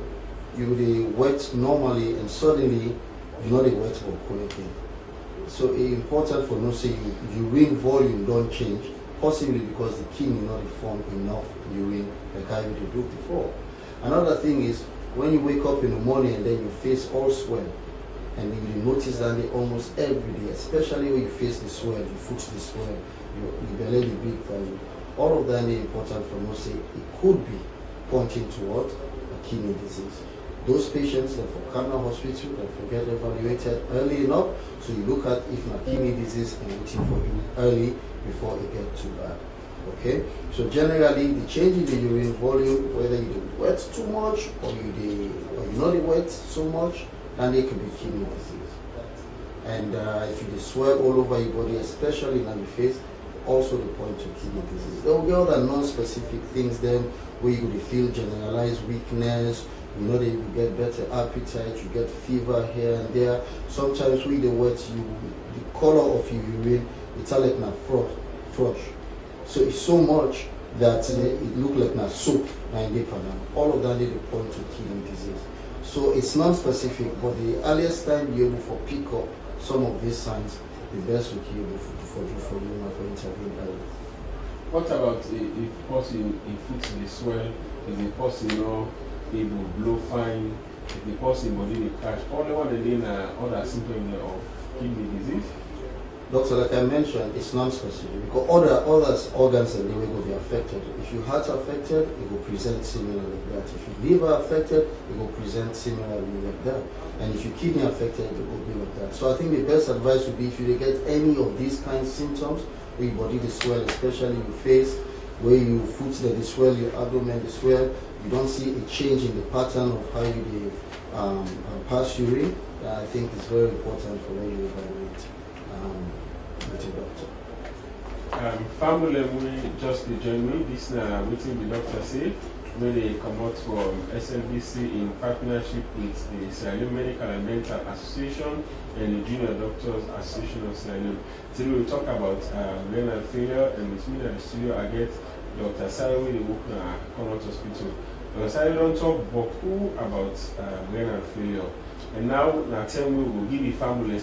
Speaker 11: you they wet normally and suddenly you know they wet for quickly. So it's important for no say urine volume don't change, possibly because the kidney not form enough urine like I would do before. Another thing is when you wake up in the morning and then your face all swell, and then you notice that they almost every day, especially when you face the swell, your foot the swell, your belly the big value. All of that is important for no say it could be pointing toward a kidney disease. Those patients that for Canada Hospital that get evaluated early enough, so you look at if my kidney disease and waiting for you early before it gets too bad. Okay, so generally the change in the urine volume, whether you wet too much or you not wet so much, then it could be kidney disease. And if you swell all over your body, especially in the face, also the point to kidney disease. There will be other non-specific things then where you could feel generalized weakness. You know that you get better appetite, you get fever here and there. Sometimes with the wet, the color of your urine, it's like na flush. So it's so much that it look like na soup and all of that is the point to kidney disease. So it's non-specific, but the earliest time you're able to pick up some of these signs, the best we can able for you for intervene early.
Speaker 12: What about if person if it's the swell, if the person it will blow fine, if the person body will crash, all the one again other symptoms of kidney disease?
Speaker 11: Doctor, like I mentioned, it's non-specific because other organs and they will be affected. If your heart affected, it will present similarly like that. If your liver affected, it will present similarly like that. And if your kidney affected, it will be like that. So I think the best advice would be if you get any of these kinds of symptoms, where your body is swell, especially your face, where your foot that is swell, your abdomen is swell, you don't see a change in the pattern of how you pass urine, I think it's very important for when you evaluate with your doctor.
Speaker 12: Family just join me. This now waiting the doctor say when they come out from SLBC in partnership with the Sierra Leone Medical and Dental Association and the Junior Doctors Association of Sierra Leone. Today we will talk about renal failure, and with me in the studio I get Dr. Sari, the work at Connaught Hospital. Dr. Sari don't talk beaucoup about renal failure. And now tell me we'll give the family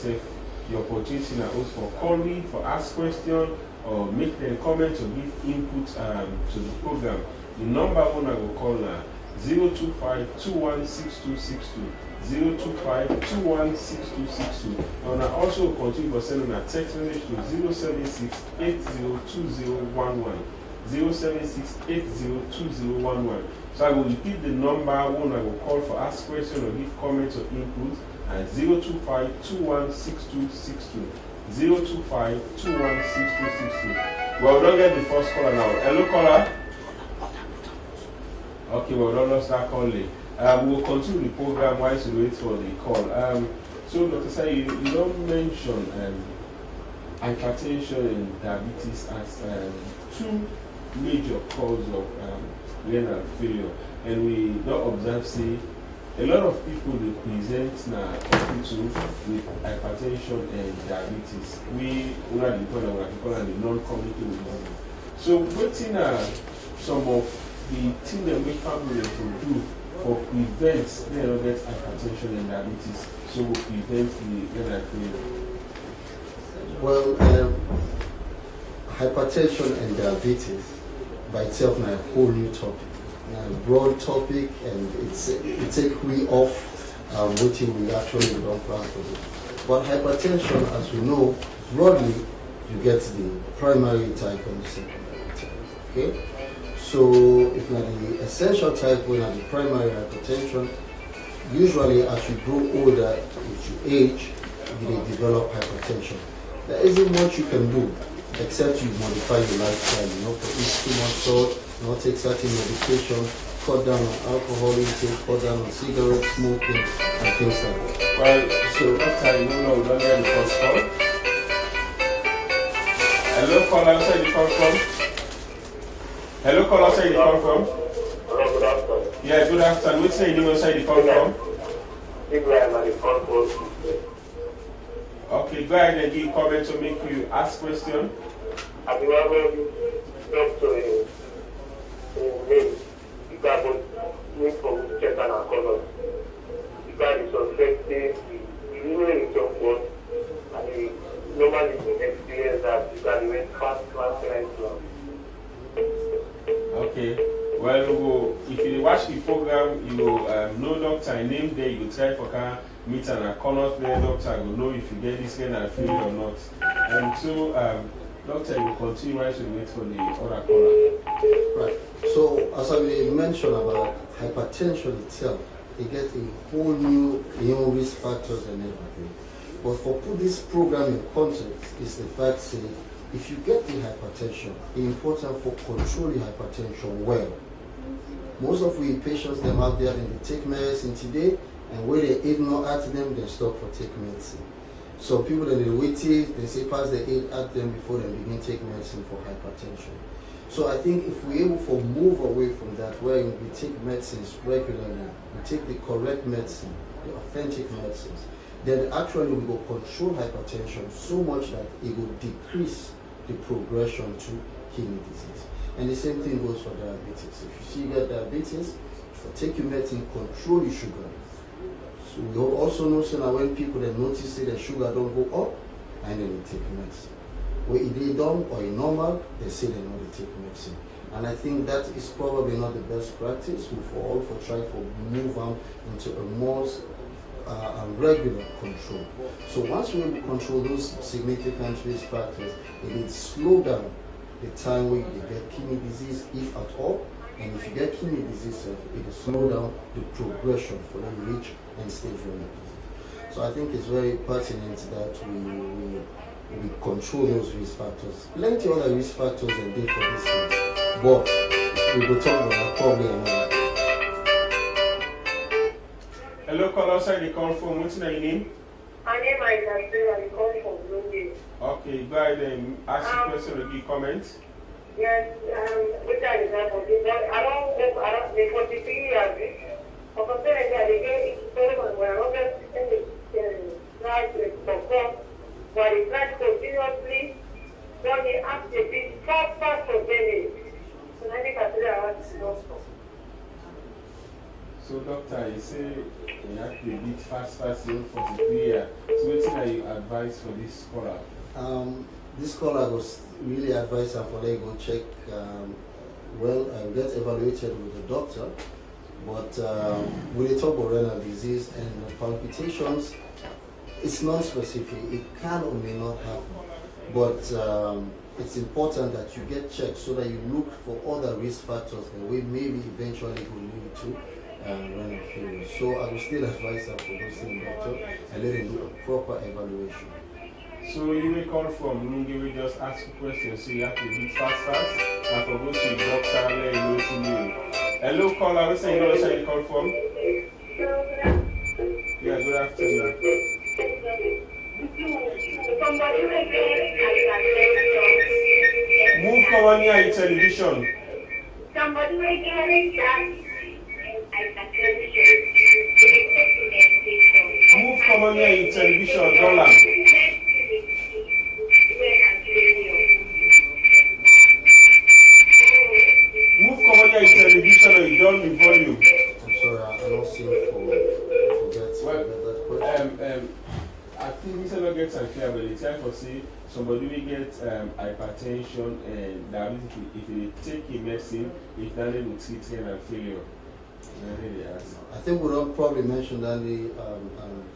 Speaker 12: the opportunity now for call me, for ask question, or make them comment or give input to the program. The number one I will call now 025-216262. 025-216262. And I also continue for sending a text message to 076-802011. 076-802011. So I will repeat the number one I will call for ask question or give comments or input at 025-216262. 025-216262. Well, don't get the first caller now. Hello, caller. Okay, well, don't start calling. We'll continue the program while we wait for the call. So, Dr. Sai, you don't mention hypertension and diabetes as two major causes of renal failure, and we don't observe say a lot of people they present now hospital with hypertension and diabetes. We are the non-communicable disease. So what's some of the things that we family to do for prevent they don't get hypertension and diabetes, so we prevent the renal failure?
Speaker 11: Well, hypertension and diabetes by itself is a whole new topic. A broad topic, and it takes we off what we actually don't plan for this. But hypertension, as we know, broadly, you get the primary type and the secondary type. Okay? So if not the essential type, when the primary hypertension, usually as you grow older, if you age, you develop hypertension. There isn't much you can do except you modify your lifestyle, for eat too much salt, not take certain medication, cut down on alcohol intake, cut down on cigarette smoking, and things like that.
Speaker 12: Well, so after we don't get the first call. Hello, caller, where you come from? Hello, caller, where you come from?
Speaker 13: Hello, good afternoon.
Speaker 12: Yeah, good afternoon. Which name where you come from?
Speaker 13: Ibrahim, I call for.
Speaker 12: Okay, go ahead and give comment to make you ask question.
Speaker 13: Have you ever talked to him? Name? The guy was doing for check and color. The guy is suspecting the really is of what, and he normally experience that you can went fast right now.
Speaker 12: Okay. Well, if you watch the program, you will know doctor name there. You try for car meet and a corner there. Doctor will know if you get this kind of feeling or not. And so, doctor, you will continue right to wait for the other caller.
Speaker 11: Right. So, as I mentioned about hypertension itself, you get a whole new risk factors and everything. But for put this program in context is the fact say, if you get the hypertension, it's important for controlling hypertension well. Most of we patients them out there, they take medicine today, and when they ignore at them, they stop for take medicine. So people that they wait till they say pass the aid at them before they begin take medicine for hypertension. So I think if we're able to move away from that, where we take medicines regularly, we take the correct medicine, the authentic medicines, then actually we will control hypertension so much that it will decrease the progression to kidney disease. And the same thing goes for diabetes. If you see you got diabetes, take your medicine, control your sugar. So we also know that when people that notice that their sugar don't go up, and then they take medicine. When it is down or in normal, they say they know they take medicine. And I think that is probably not the best practice. We for all for try to move on into a more regular control. So once we control those significant risk factors, it will slow down the time when you get kidney disease, if at all. And if you get kidney disease, it will slow down the progression for the reach and stage renal disease. So I think it's very pertinent that we control those risk factors. Plenty other risk factors and did for this case, but we will talk about that probably another.
Speaker 12: Hello, caller, outside the call phone. What's your name?
Speaker 13: My name is Nasir, I call from Bloomfield.
Speaker 12: Okay, go ahead and ask the question or give comment.
Speaker 13: Yes, which I example, I don't, the 43 years, of a parent that they get experiment where I'm not in the try to perform, but they try continuously, then they ask the big fast for them. So I think I want to know.
Speaker 12: So, doctor, you say you have to beat fast, you 43 years. So, what are you advise for this scholar?
Speaker 11: This scholar was really advised for they go check get evaluated with the doctor. But when they talk about renal disease and palpitations, it's non-specific. It can or may not happen. But it's important that you get checked so that you look for other risk factors that will maybe eventually will lead to renal failure. So I will still advise them to go see the doctor and let him do a proper evaluation.
Speaker 12: So you may call from Lungi, we just ask a question, so you have to be fast, and for go to the doctor, let him know to you. Hello, caller, we say you know where you call from? Yeah, good afternoon. Move come near your television.
Speaker 13: Somebody
Speaker 12: Move come near your television, dollar. Move come near your television or you don't the volume.
Speaker 11: I'm sorry, I don't see forget that question.
Speaker 12: I think this will get some clear, but it's time for see somebody will get hypertension and diabetes if they take a medicine, if that will treat renal failure.
Speaker 11: I think we don't probably mention that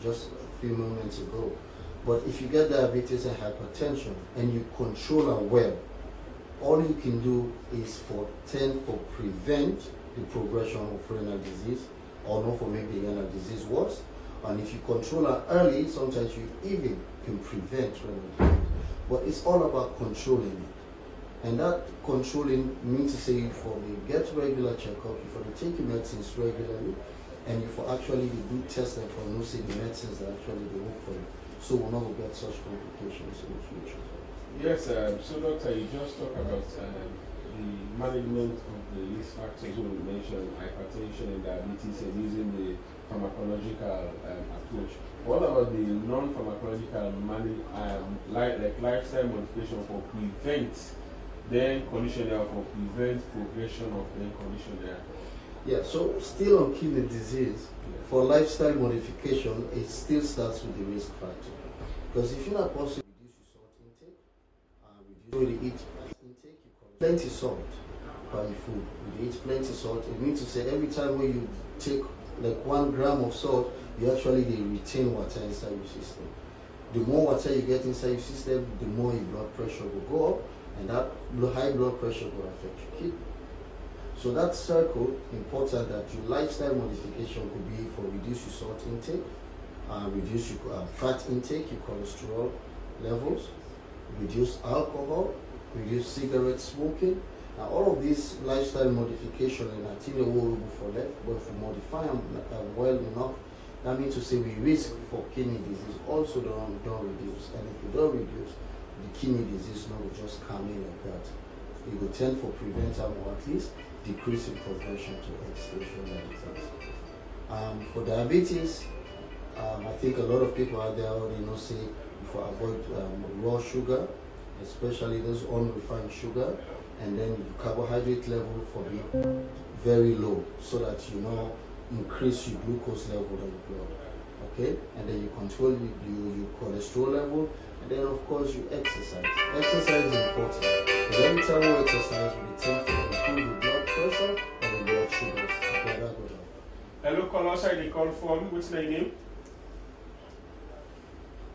Speaker 11: just a few moments ago. But if you get diabetes and hypertension and you control them well, all you can do is tend to prevent the progression of renal disease or not for make the renal disease worse. And if you control it early, sometimes you even can prevent renal disease. But it's all about controlling it. And that controlling means to say for the get regular checkup, for the take your medicines regularly, and you for actually do tests and for no see the medicines that actually they work for you. So we'll not get such complications in the future.
Speaker 12: Yes, so doctor, you just talked about the management of the risk factors when we mentioned hypertension and diabetes and using the pharmacological approach. What about the non-pharmacological like lifestyle modification for prevent then condition there, for prevent progression of then condition there?
Speaker 11: Yeah, so still on kidney disease, for lifestyle modification, it still starts with the risk factor. Because if you're not possible to reduce your salt intake, you eat plenty salt by food. You eat plenty salt. It means to say every time when you take like 1 gram of salt, you actually retain water inside your system. The more water you get inside your system, the more your blood pressure will go up, and that high blood pressure will affect your kidney. So that circle, important that your lifestyle modification could be for reduce your salt intake, reduce your fat intake, your cholesterol levels, reduce alcohol, reduce cigarette smoking. Now all of these lifestyle modification and attainable for that, but if we modify them well enough, that means to say we risk for kidney disease also don't reduce. And if we don't reduce, the kidney disease will just come in like that. It will tend for preventable or at least decrease in progression to end-stage renal disease. For diabetes, I think a lot of people out there already know say if we avoid raw sugar, especially those unrefined sugar, and then the carbohydrate level for be very low so that increase your glucose level in the blood. Okay, and then you control your cholesterol level, and then of course you exercise. Exercise is important. Because every time we exercise, we tend to improve the blood pressure and the blood sugars.
Speaker 12: Hello, caller, outside the call from. What's my name?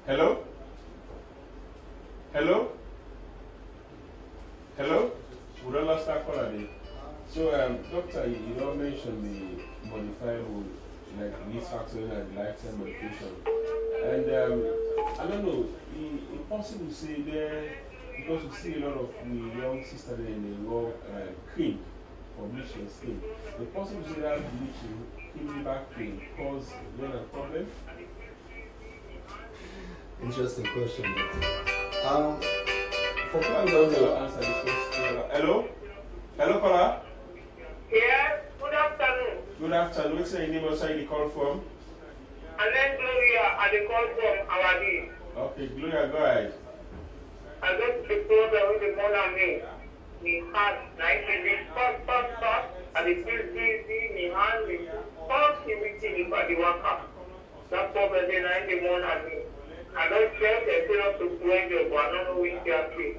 Speaker 12: Hello? Hello? Hello? We don't lost that caller there. So, doctor, you don't mention the modifiable, like risk factor and lifestyle modification. And I don't know, it's possible to say there, because we see a lot of the young sisters in the raw cream for bleaching skin. It's possible to say that bleaching, kidney back pain, cause a problem?
Speaker 11: Interesting question. For
Speaker 12: people
Speaker 11: who don't
Speaker 12: know, answer this question. Hello? Hello, caller?
Speaker 13: Yes, good afternoon.
Speaker 12: Good afternoon. What's your name? What's the call from?
Speaker 13: And then Gloria, I the call from Awadi.
Speaker 12: Okay, Gloria, go ahead.
Speaker 13: I got the problem with the mother me. Me heart, like the first, and the feel busy, me hand, me first, everything about the worker. That problem then I the mother me. I don't check and say not to pressure, but I don't know which they are free.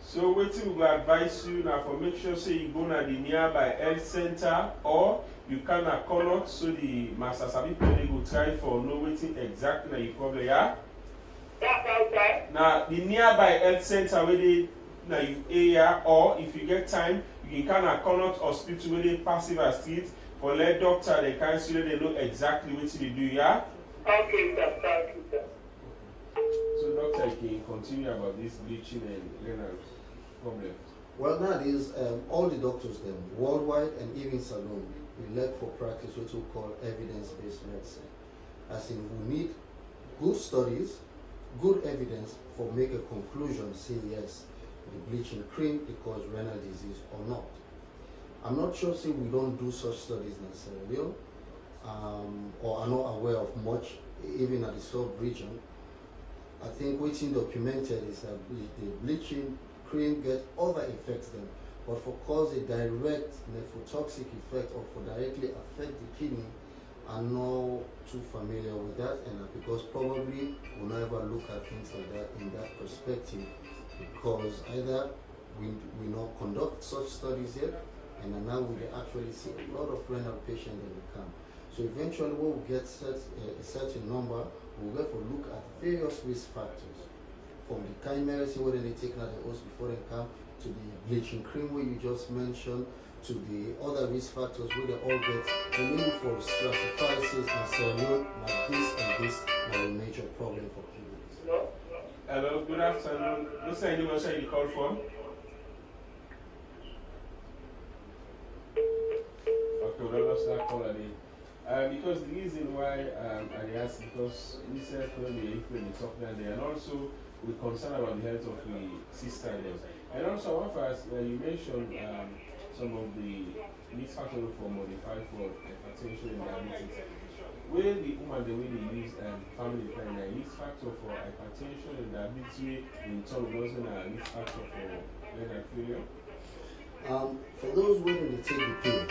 Speaker 12: So wetin we go advise you now for make sure say you go na the nearby health center, or you can call out so the master sabi people go try for know wetin exactly na your problem, yeah?
Speaker 13: That's outside.
Speaker 12: Now the nearby health center where they na your area, or if you get time, you can call out hospital where they passive assist for let doctor they can see they know exactly what they do, yeah?
Speaker 13: Okay, sir. Thank you, sir.
Speaker 12: So doctor, you can continue about this bleaching and renal problem.
Speaker 11: Well, nowadays, all the doctors them worldwide and even Salon, we look for practice what we call evidence-based medicine. As in, we need good studies, good evidence for make a conclusion, say yes, the bleaching cream it cause renal disease or not. I'm not sure, say we don't do such studies necessarily, or are not aware of much, even at the sub-region. I think what's documented is that the bleaching cream get other effects then, but for cause a direct nephrotoxic effect or for directly affect the kidney, I'm not too familiar with that, and because probably we'll never look at things like that in that perspective, because either we not conduct such studies yet, and now we actually see a lot of renal patients that will come. So eventually when we get a certain number, we'll therefore look at various risk factors, from the kind medicine whether they take out the host before they come, to the bleaching cream where you just mentioned, to the other risk factors where they all get, and maybe for stratifications and certain like this and this are a major problem for kidneys.
Speaker 12: Hello, good afternoon. What's the name of you call from? Okay, we lost that call already. Because the reason why I asked because this when we talk down there, and also we're concerned about the health of the sister there. And also, one first, you mentioned some of the risk factors for modified for hypertension and diabetes. Where the woman, the way they use family planning, risk factor for hypertension and diabetes, in turn, also a risk factor for renal failure.
Speaker 11: For those women that take the pill,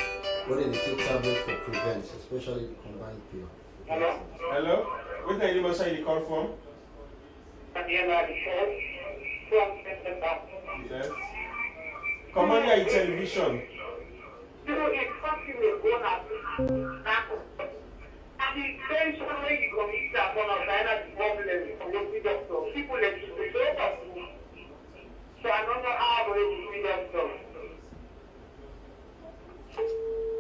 Speaker 11: whether they take tablets for prevent, especially the combined pill.
Speaker 12: Hello? Hello? What the name say you call from? Yes. Come on your television.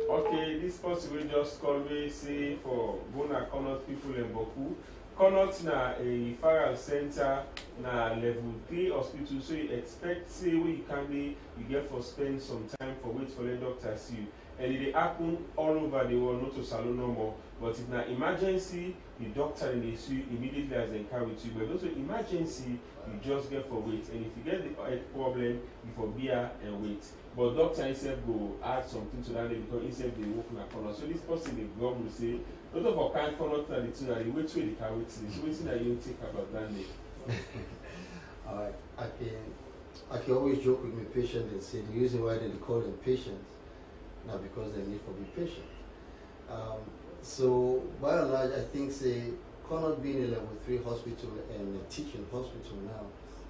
Speaker 12: Okay, this person will just call me say for Bona Connaught people in Boku. Connaught na a referral center na level 3 hospital, so you expect say where you can be, you get for spend some time for wait for the doctor see you. And it happen all over the world, not to salon no more. But if na emergency, the doctor and they see you immediately as they carry to you. But also emergency, you just get for wait. And if you get the problem, you for beer and wait. But doctor himself go add something to that day because himself they work in a corner. So this person the government will say, not of our kind corner to the two that they wait till they carry to you. So what's that you think about that day?
Speaker 11: Alright, I can always joke with my patient and say the reason why they call them patients, not because they need to be patient. So by and large, I think say Connaught being a level 3 hospital and a teaching hospital now,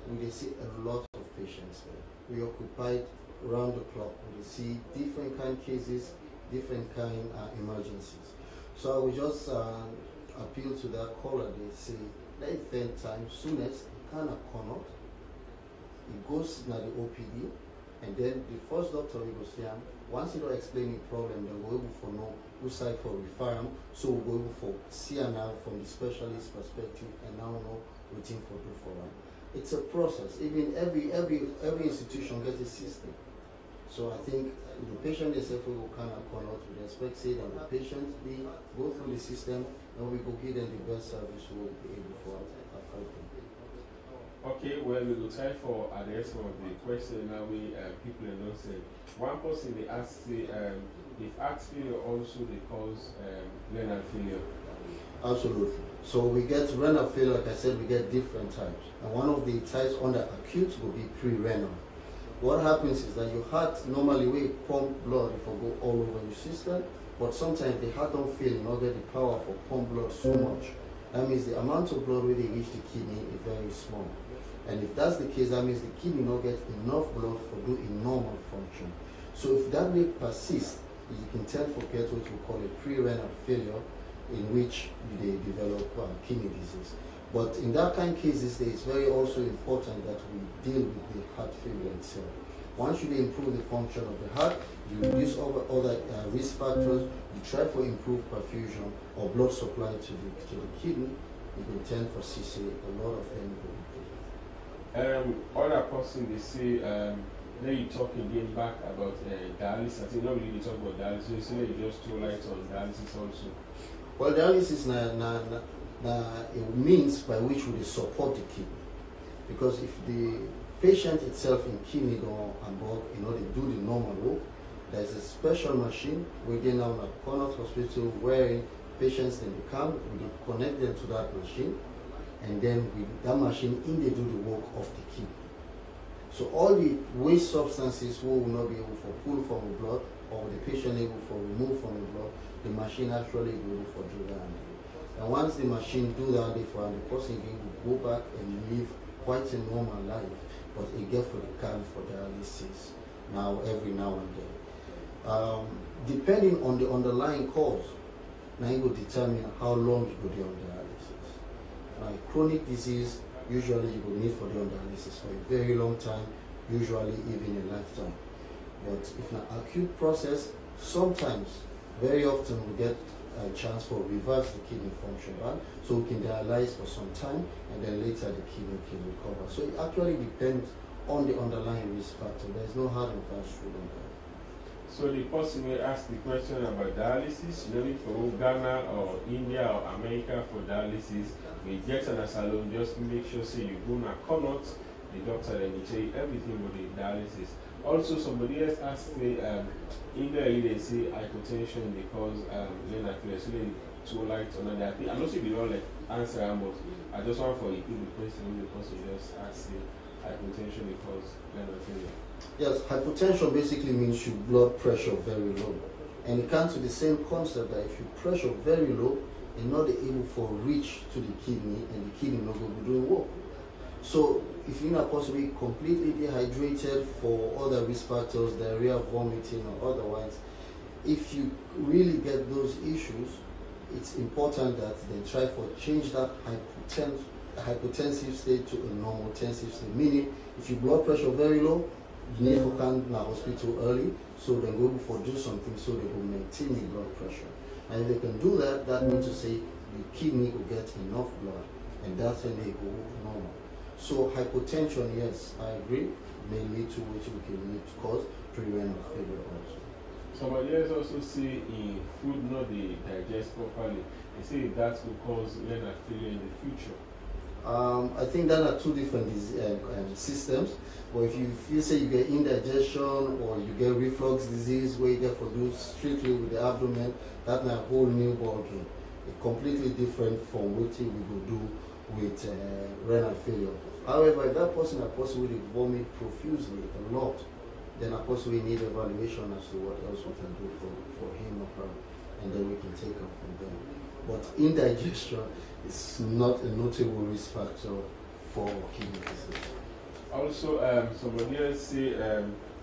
Speaker 11: we see a lot of patients there. We occupied around the clock. We see different kind of cases, different kind emergencies. So I will just appeal to that caller. They say, let it spend time soonest kind of Connaught. It goes to the OPD, and then the first doctor will go see him. Once you don't explain the problem, then we'll go able for know which side for refer him. So we'll go able for see him now from the specialist perspective, and now know waiting for do for him. It's a process. Even every institution gets a system. So I think the patient itself will kind of Connaught with respect, say that the patient we go through the system and we go give them the best service we will be able to afford them.
Speaker 12: Okay, well we will try for address some of the question now we people don't say. One person they ask say if heart failure also they cause renal failure.
Speaker 11: Absolutely. So we get renal failure, like I said, we get different types. And one of the types under acute will be pre-renal. What happens is that your heart normally will pump blood if it go all over your system, but sometimes the heart don't feel you not get the power for pump blood so much. That means the amount of blood really reach the kidney is very small. And if that's the case, that means the kidney not get enough blood for do a normal function. So if that may persist, you can tend to get what we call a pre-renal failure, in which they develop kidney disease. But in that kind of cases, it's very also important that we deal with the heart failure itself. Once you improve the function of the heart, you reduce other risk factors, you try to improve perfusion or blood supply to the kidney, you can tend for CC a lot of them will improve.
Speaker 12: Other person they say, then you talk again back about dialysis. I think not really talk about dialysis, so you just throw light on dialysis also.
Speaker 11: Well, dialysis is a means by which we support the kidney. Because if the patient itself in kidney don't work, they do the normal work, there's a special machine within our Connaught Hospital where patients then come, we connect them to that machine, and then with that machine they do the work of the kidney. So all the waste substances we will not be able to pull from the blood, or the patient able to remove from the blood, the machine actually will for do that. And once the machine do that, the person can go back and live quite a normal life, but it get for the kind for dialysis every now and then. Depending on the underlying cause, now it will determine how long you will be on dialysis. Like chronic disease, usually you will need for the on dialysis for a very long time, usually even a lifetime. But if an acute process, sometimes, very often we get a chance for reverse the kidney function, right? So we can dialyze for some time, and then later the kidney can recover. So it actually depends on the underlying risk factor. There's no hard and fast rule on that.
Speaker 12: So the person will ask the question about dialysis. You don't need to go Ghana or India or America for dialysis. We get an salon, just make sure say you go na connect the doctor and they tell you everything about the dialysis. Also, somebody else asked me, India they say hypertension because then I feel so too light on that. I know you don't like answer, but I just want for you the question because you just ask me hypertension because then I feel.
Speaker 11: Yes, hypertension basically means your blood pressure very low. And it comes to the same concept that if your pressure very low, you're not able for reach to the kidney and the kidney not going to be doing work. So if you're not possibly completely dehydrated for other risk factors, diarrhea, vomiting or otherwise, if you really get those issues, it's important that they try for change that hypotensive state to a normal tensive state. Meaning, if your blood pressure very low, you need to come to the hospital early, so they go for do something so they will maintain the blood pressure. And if they can do that, that means to say the kidney will get enough blood, and that's when they go normal. So hypotension, yes, I agree, may lead to which we can need to cause pre-renal failure also.
Speaker 12: Somebody else also say in food not they digest properly. They say that will cause renal failure in the future.
Speaker 11: I think that are two different systems. But if you feel say you get indigestion or you get reflux disease where you get produced strictly with the abdomen, that's a whole new ballgame. It's completely different from what we will do with renal failure. However, if that person are possibly vomit profusely a lot, then of course we need evaluation as to what else we can do for him or her, and then we can take up from there. But indigestion is not a notable risk factor for kidney disease.
Speaker 12: Also, somebody else say,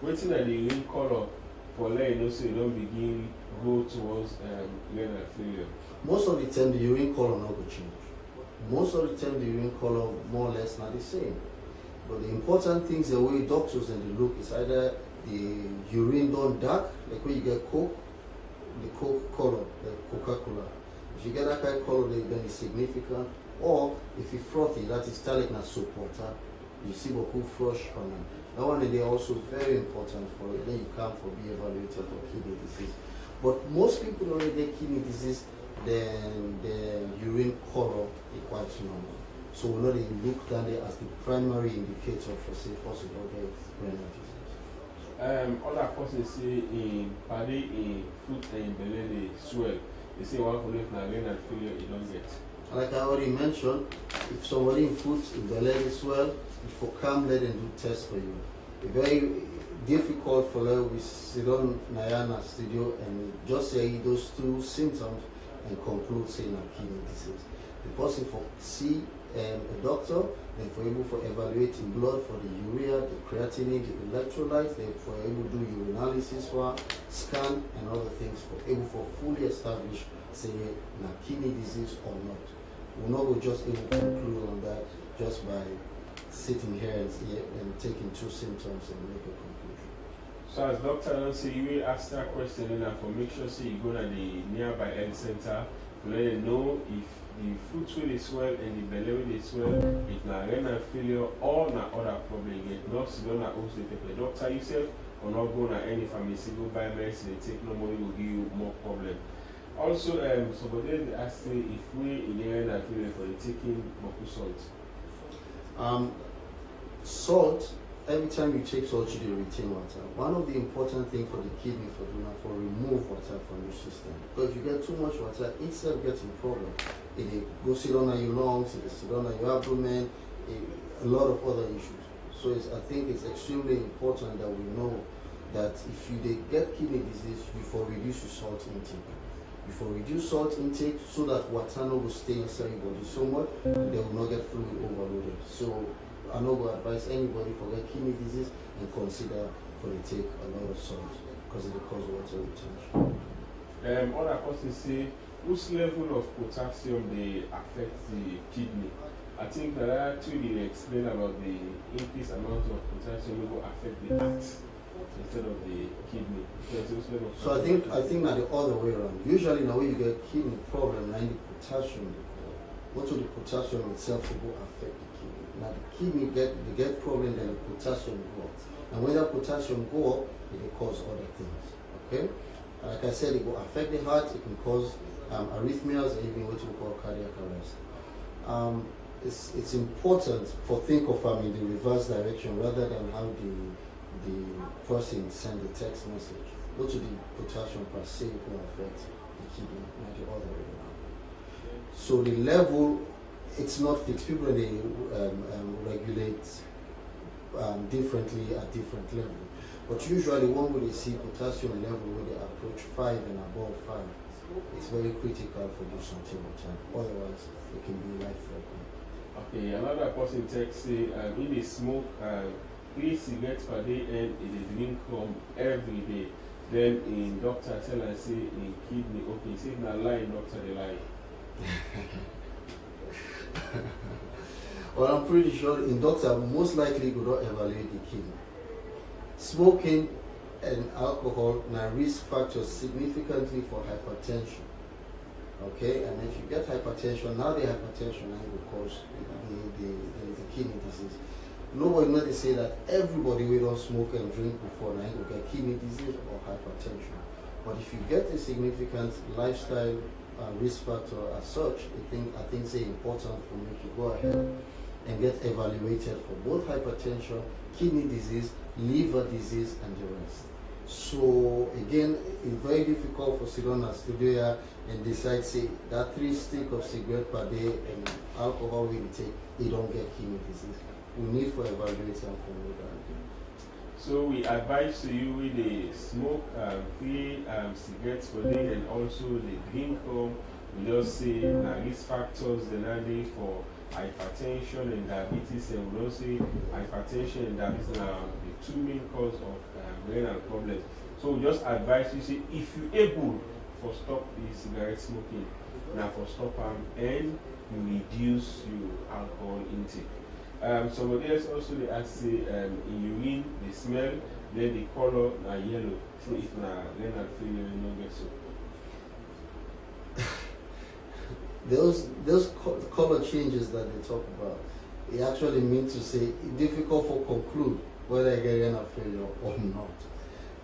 Speaker 12: waiting at the urine color for letting you know so you don't begin go towards renal failure.
Speaker 11: Most of the time, the urine color not will change. Most of the time, the urine color more or less not the same. But the important things the way doctors and they look is either the urine don't dark, like when you get Coke, the Coke color, the Coca-Cola. If you get that kind of color, then it's significant. Or if it's frothy, that is like na soap water. You see beaucoup flush on them. That one is also very important for it. Then you come for be evaluated for kidney disease. But most people don't get kidney disease, then the urine color is quite normal. So we know they look down there as the primary indicator for say possible renal disease.
Speaker 12: Other persons say in body, in foot and belly they swell. They say one for life now renal failure you don't get.
Speaker 11: Like I already mentioned, if somebody in foot in belly as well, for come let them do test for you. It's very difficult for them we sit on Nayana studio and just say those two symptoms and conclude saying a kidney disease. The person for see a doctor, then for able for evaluating blood for the urea, the creatinine, the electrolytes, then for able to do urinalysis for scan and other things for able for fully establish say na kidney disease or not. We're not just able to conclude on that just by sitting here and taking two symptoms and make a conclusion.
Speaker 12: So as doctor don't say you will ask that question and for make sure say you go to the nearby health center to let them know if the foot will swell and the belly will swell, if na renal failure or na other problem yet. Not so don't also take the doctor yourself or not go to any pharmacy, go buy medicine, take no money will give you more problem. Also, somebody asked me if we in the renal failure for the taking Moku salt.
Speaker 11: Salt, every time you take salt, you retain water. One of the important things for the kidney for remove water from your system. Because if you get too much water, instead of getting problem, it go sit on your lungs, it sit on your abdomen, a lot of other issues. So I think it's extremely important that we know that if you get kidney disease, you for reduce your salt intake. Before reduce salt intake so that water no will stay inside your body so much, they will not get fluid overloaded. So I know I advise anybody for get kidney disease and consider for they take a lot of salt because it will cause water retention.
Speaker 12: Other persons say which level of potassium they affect the kidney. I think that actually they explain about the increased amount of potassium will affect the heart instead of the kidney.
Speaker 11: So I think not the other way around. Usually now when you get kidney problem, now the potassium what will the potassium itself will affect the kidney. Now the kidney get problem, then the potassium go up. And when that potassium go up, it will cause other things. Okay, like I said, it will affect the heart. It can cause arrhythmias and even what we call cardiac arrest. It's important for think of in the reverse direction rather than how the person send a text message. Go to the potassium per se will affect the kidney, not the other way around. So the level, it's not fixed. People they regulate differently at different levels. But usually when we see potassium level where they approach 5 and above 5, it's very critical for do something with time. Otherwise, it can be life-threatening.
Speaker 12: Okay, another person text say if they smoke 3 cigarettes per day and they drink every day, then in doctor tell us say in kidney okay, say na lie, doctor they lie.
Speaker 11: Well, I'm pretty sure in doctor most likely could not evaluate the kidney. Smoking and alcohol now risk factors significantly for hypertension. Okay, and if you get hypertension, now the hypertension will cause the kidney disease. Nobody not to say that everybody will don't smoke and drink before now will get kidney disease or hypertension. But if you get a significant lifestyle risk factor as such, I think it's important for me to go ahead and get evaluated for both hypertension, kidney disease, liver disease, and the rest. So again, it's very difficult for Sidona to do here and decide say that 3 sticks of cigarette per day and alcohol we take, you don't get kidney disease. We need for evaluation for that.
Speaker 12: So we advise to you with the smoke 3 cigarettes per day and also the drink we just say risk factors the for hypertension and diabetes, and we also say hypertension and diabetes are the 2 main cause of renal problems. So we just advise you say if you able for stop the cigarette smoking, now for stop and you reduce your alcohol intake. Somebody else also they ask say in urine the smell, then the color yellow. So if renal failure you no get so.
Speaker 11: Those color changes that they talk about, it actually means to say it's difficult for conclude whether I get renal failure or not.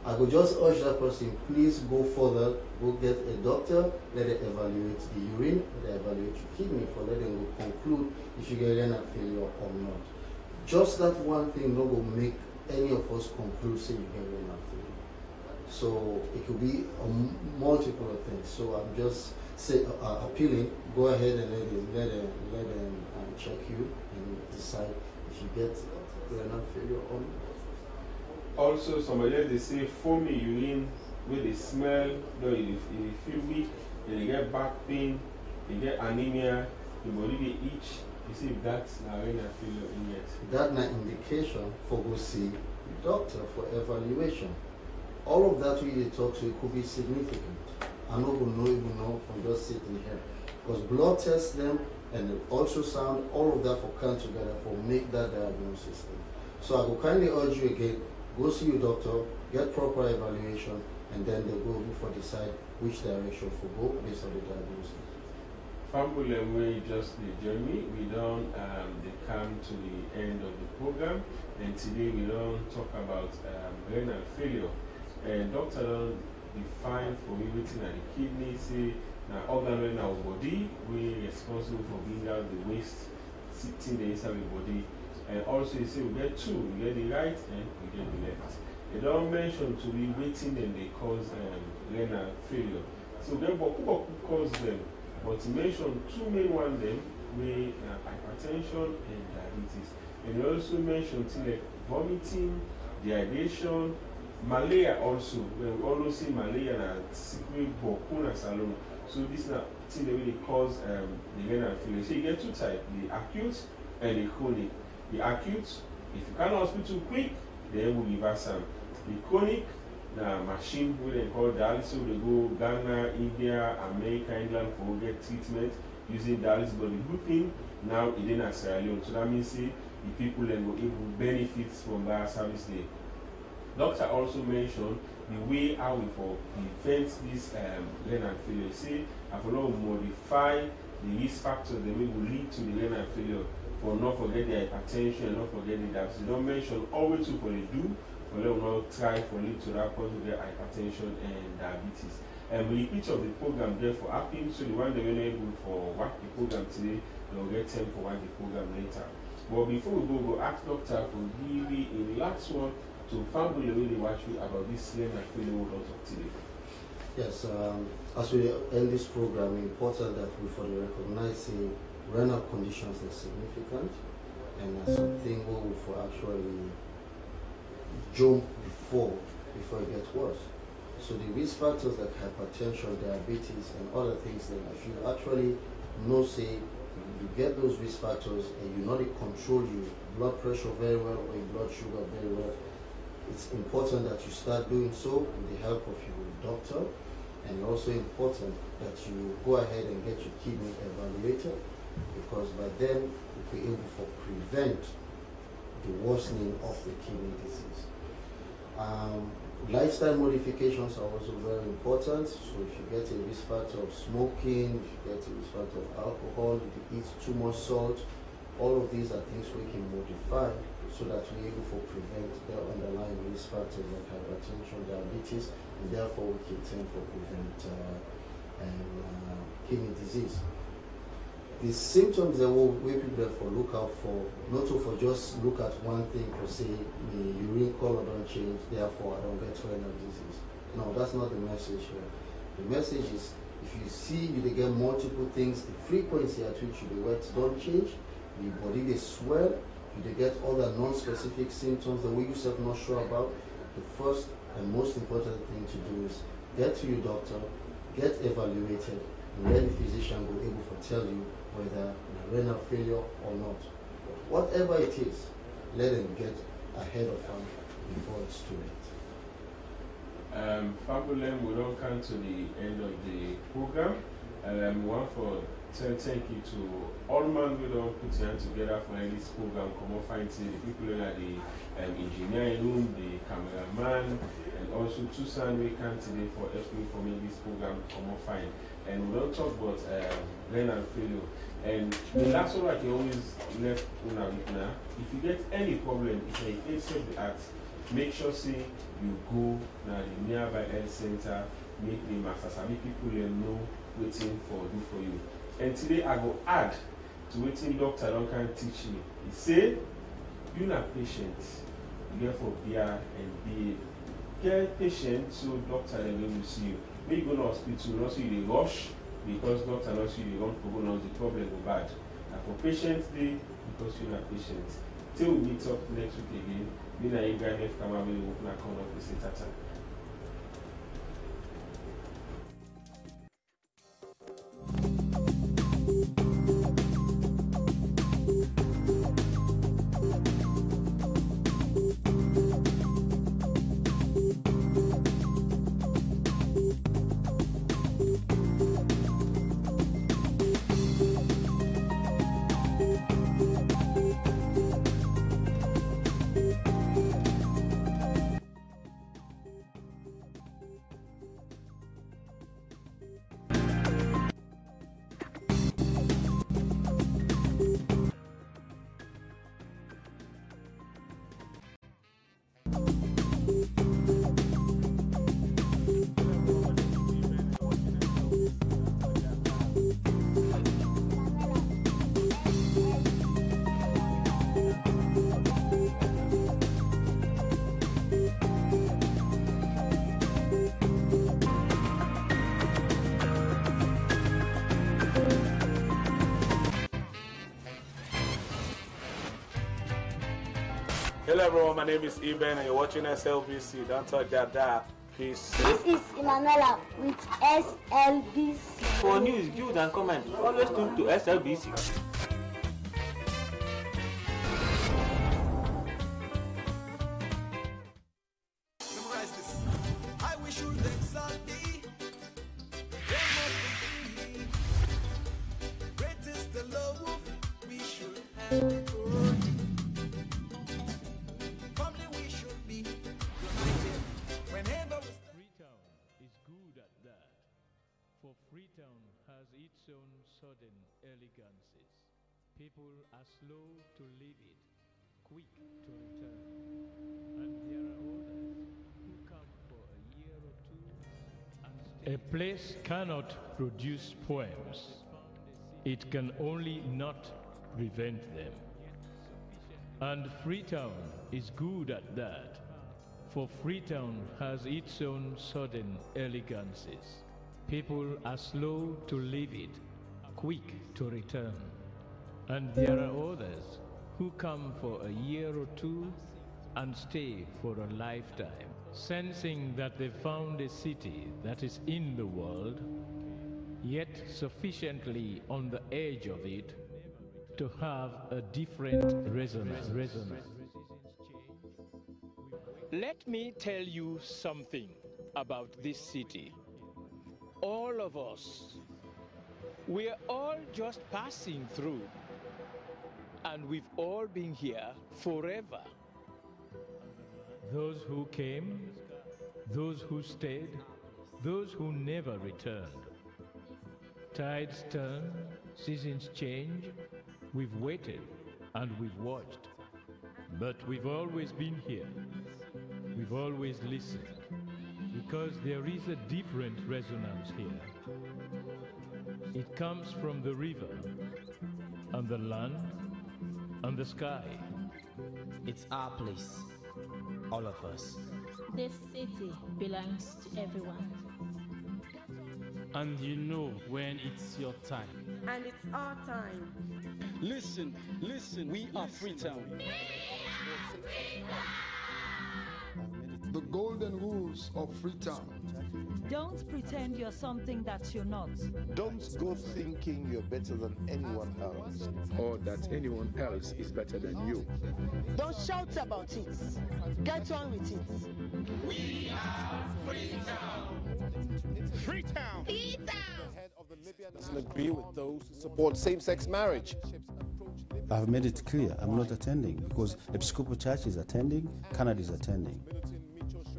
Speaker 11: I would just urge that person, please go further, go get a doctor, let it evaluate the urine, let it evaluate your kidney for let them go conclude if you get renal failure or not. Just that one thing no will make any of us conclude say you get renal failure. So it could be multiple things. So I'm just appealing, go ahead and let them check you and decide if you get renal failure or not.
Speaker 12: Also, somebody else they say foamy urine where they smell, though you feel weak, they get back pain, they get anemia, the body they itch. You see if that's renal failure in yet.
Speaker 11: That's an indication for go see the doctor for evaluation. All of that we talk to it could be significant. I'm not going to even know from just sitting here. Because blood tests them and the ultrasound, all of that for come together for make that diagnosis. So I will kindly urge you again, go see your doctor, get proper evaluation, and then they go before decide which direction for go based on the diagnosis.
Speaker 12: Family way just the journey. We don't they come to the end of the program, and today we don't talk about renal failure. And doctor don't define for everything at the kidney, say now organ in our body, we responsible for bringing out the waste sitting the inside the body. And also you say we get 2, we get the right and we get the left. They don't mention to be waiting and they cause renal failure. So then what cause them? But to mention 2 main one them we hypertension and diabetes. And you also mention things like vomiting, dehydration, malaria also. When we always see malaria and secret bokuna salon. So this is thing that really cause the renal failure. So you get 2 types, the acute and the chronic. The acute, if you can't hospital quick, then we reverse them. The chronic, the machine we they call dialysis, they go Ghana, India, America, England for get treatment using dialysis. But the good thing now it in Sierra Leone. So that means the people then will able benefit from that service day. Doctor also mentioned the way how we for prevent this renal failure. Say I follow modify the risk factors that will lead to the renal failure. For not forget the hypertension, not forget the diabetes. You don't mention always to for the do for them not try for lead to that cause of their hypertension and diabetes. And we repeat of the program therefore happy, so the one they were able for what the program today, they'll get time for what the program later. But before we go ask doctor for really a last one to family really watch you about this learn and failure world of today.
Speaker 11: Yes, as we end this program, it's important that we fully recognize the renal conditions are significant and something we will for actually jump before it gets worse. So the risk factors like hypertension, diabetes, and other things, then if you actually know, say, you get those risk factors and you know they control your blood pressure very well or your blood sugar very well, it's important that you start doing so with the help of your doctor. And also important that you go ahead and get your kidney evaluated, because by then you'll be able to prevent the worsening of the kidney disease. Lifestyle modifications are also very important. So if you get a risk factor of smoking, if you get a risk factor of alcohol, if you eat too much salt, all of these are things we can modify so that we're able to prevent the underlying risk factors like hypertension, diabetes, and therefore we can tend to prevent kidney disease. The symptoms that we people for look out for, not to for just look at one thing per se, the urine color don't change, therefore I don't get renal disease. No, that's not the message here. The message is if you see you get multiple things, the frequency at which you wet don't change, the body they swell, you get other non-specific symptoms that we yourself not sure about, the first and most important thing to do is get to your doctor, get evaluated, and let the physician be able to tell you whether renal failure or not. But whatever it is, let them get ahead of them before it's too late.
Speaker 12: Fabulem, we don't come to the end of the program. One for thank you to all man we don't put your hand together for this program. Come on, find the people in the engineering room, the cameraman, and also Tucson we can today for helping for me this program. Come on, find. And we don't talk about learn and failure. And the last one I can always left una with now. If you get any problem, if you save the act, make sure say you go now the nearby health center, make the masters, make people know waiting for do for you. And today I go add to waiting doctor don't can teach me. He say you're not patient. You get for beer and be get patient so doctor they going to see you. When you go to hospital, not so you they rush because doctor not so you run for go the problem go bad. And for patients day because you're not patient. Till we meet up next week again, me and you guys come out with open account of the state.
Speaker 2: Hello everyone, my name is Eben and you're watching SLBC. Don't touch that. Peace.
Speaker 14: This is Emanuela with SLBC.
Speaker 23: For news, views and comments, always tune to SLBC.
Speaker 18: Memorize this. I wish you exalt thee. There must be. Great is the love we should have. Family we should be united whenever we
Speaker 24: Freetown is good at that. For Freetown has its own sudden elegances. People are slow to leave it, quick to return. And there are others A place cannot produce poems. It can only not prevent them. And Freetown is good at that, for Freetown has its own sudden elegancies. People are slow to leave it, quick to return. And there are others who come for a year or two and stay for a lifetime, sensing that they found a city that is in the world, yet sufficiently on the edge of it to have a different resonance. Let me tell you something about this city. All of us, we're all just passing through, and we've all been here forever. Those who came, those who stayed, those who never returned. Tides turn, seasons change, we've waited and we've watched. But we've always been here. We've always listened, because there is a different resonance here. It comes from the river, and the land, and the sky.
Speaker 3: It's our place, all of us.
Speaker 15: This city belongs to everyone.
Speaker 16: And you know when it's your time.
Speaker 17: And it's our time.
Speaker 16: Listen, we are Freetown.
Speaker 18: The golden rules of Freetown.
Speaker 25: Don't pretend you're something that you're not.
Speaker 26: Don't go thinking you're better than anyone else, or that anyone else is better than you.
Speaker 17: Don't shout about it. Get on with it.
Speaker 26: We are Freetown! Freetown!
Speaker 27: Doesn't agree with those who support same-sex marriage.
Speaker 28: I've made it clear I'm not attending, because Episcopal Church is attending, Canada is attending,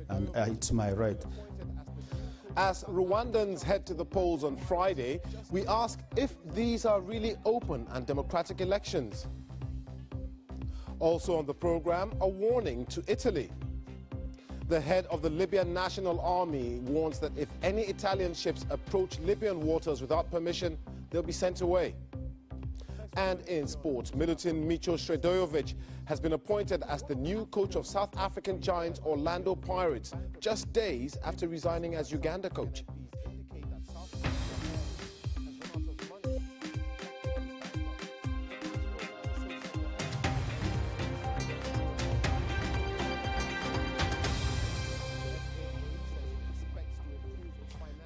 Speaker 28: and it's my right.
Speaker 27: As Rwandans head to the polls on Friday, we ask if these are really open and democratic elections. Also on the program, a warning to Italy. The head of the Libyan National Army warns that if any Italian ships approach Libyan waters without permission, they'll be sent away. And in sports, Milutin Micho Sredojevic has been appointed as the new coach of South African giant Orlando Pirates, just days after resigning as Uganda coach.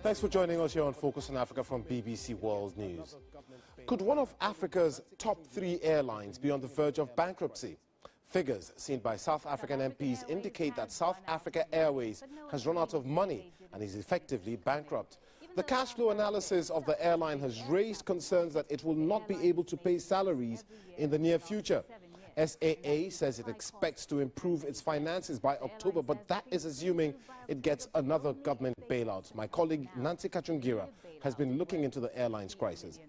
Speaker 27: Thanks for joining us here on Focus on Africa from BBC World News. Could one of Africa's top 3 airlines be on the verge of bankruptcy? Figures seen by South African MPs indicate that South Africa Airways has run out of money and is effectively bankrupt. The cash flow analysis of the airline has raised concerns that it will not be able to pay salaries in the near future. SAA says it expects to improve its finances by October, but that is assuming it gets another government bailout. My colleague Nancy Kachungira has been looking into the airline's crisis.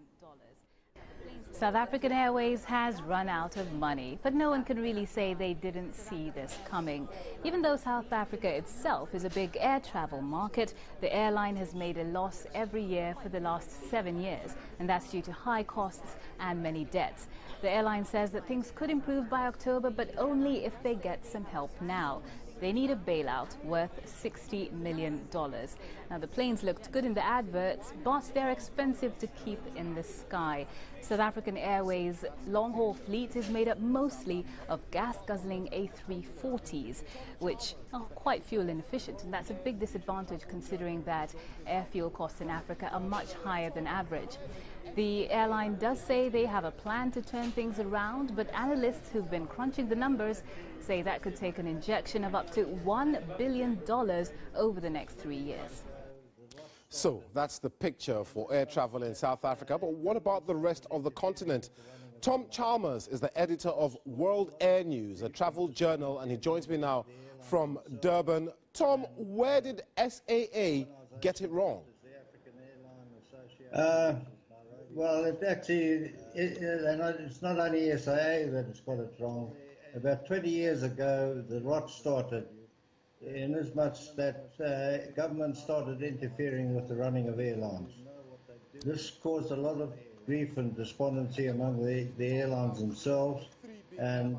Speaker 29: South African Airways has run out of money, but no one can really say they didn't see this coming. Even though South Africa itself is a big air travel market, the airline has made a loss every year for the last 7 years, and that's due to high costs and many debts. The airline says that things could improve by October, but only if they get some help now. They need a bailout worth $60 million. Now, the planes looked good in the adverts, but they're expensive to keep in the sky. South African Airways' long-haul fleet is made up mostly of gas-guzzling A340s, which are quite fuel inefficient, and that's a big disadvantage considering that air fuel costs in Africa are much higher than average. The airline does say they have a plan to turn things around, but analysts who've been crunching the numbers say that could take an injection of up to $1 billion over the next 3 years.
Speaker 27: So that's the picture for air travel in South Africa. But what about the rest of the continent? Tom Chalmers is the editor of World Air News, a travel journal, and he joins me now from Durban. Tom, where did SAA get it wrong?
Speaker 30: Well, it's not only SAA that has got it wrong. About 20 years ago, the rot started
Speaker 1: in as much that government started interfering with the running of airlines. This caused a lot of grief and despondency among the airlines themselves, and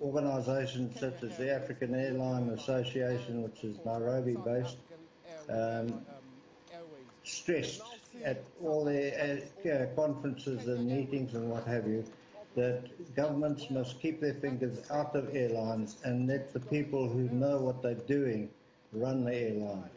Speaker 1: organisations such as the African Airline Association, which is Nairobi-based, stressed at all their conferences and meetings and what have you, that governments must keep their fingers out of airlines and let the people who know what they're doing run the airlines.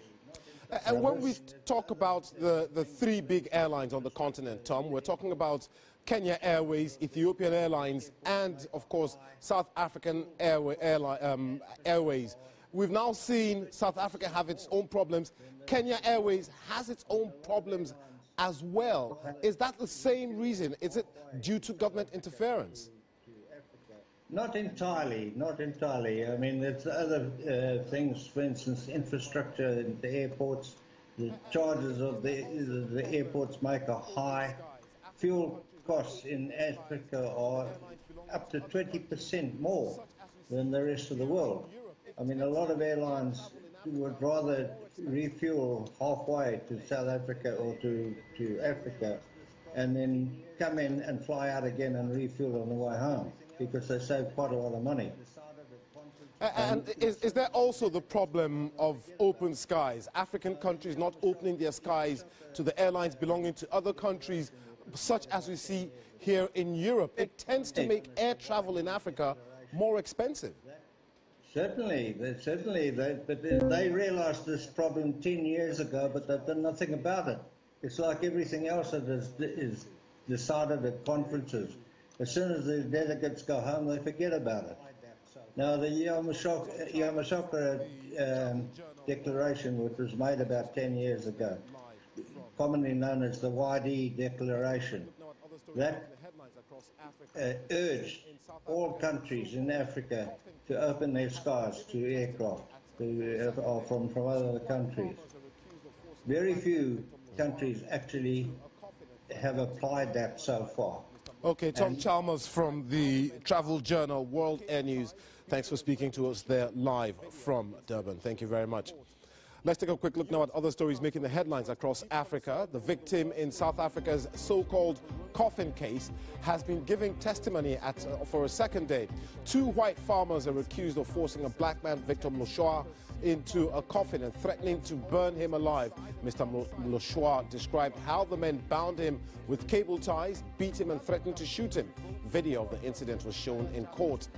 Speaker 27: And when we talk about the three big airlines on the continent, Tom, we're talking about Kenya Airways, Ethiopian Airlines, and, of course, South African Airways. We've now seen South Africa have its own problems. Kenya Airways has its own problems as well. Is that the same reason? Is it due to government interference?
Speaker 1: Not entirely, not entirely. I mean, there's other things, for instance, infrastructure in the airports. The charges of the airports make a high. Fuel costs in Africa are up to 20% more than the rest of the world. I mean, a lot of airlines would rather refuel halfway to South Africa or to Africa and then come in and fly out again and refuel on the way home, because they save quite a lot of money.
Speaker 27: And is there also the problem of open skies? African countries not opening their skies to the airlines belonging to other countries, such as we see here in Europe. It tends to make air travel in Africa more expensive.
Speaker 1: Certainly, but they realised this problem 10 years ago, but they've done nothing about it. It's like everything else that is decided at conferences. As soon as the delegates go home, they forget about it. Now, the Yamoussoukro Declaration, which was made about 10 years ago, commonly known as the YD Declaration, that urged all countries in Africa to open their skies to aircraft from other countries. Very few countries actually have applied that so far.
Speaker 27: Okay, Tom Chalmers from the travel journal World Air News. Thanks for speaking to us there live from Durban. Thank you very much. Let's take a quick look now at other stories making the headlines across Africa. The victim in South Africa's so-called coffin case has been giving testimony for a second day. Two white farmers are accused of forcing a black man, Victor Mloshoa, into a coffin and threatening to burn him alive. Mr. Mloshoa described how the men bound him with cable ties, beat him and threatened to shoot him. Video of the incident was shown in court.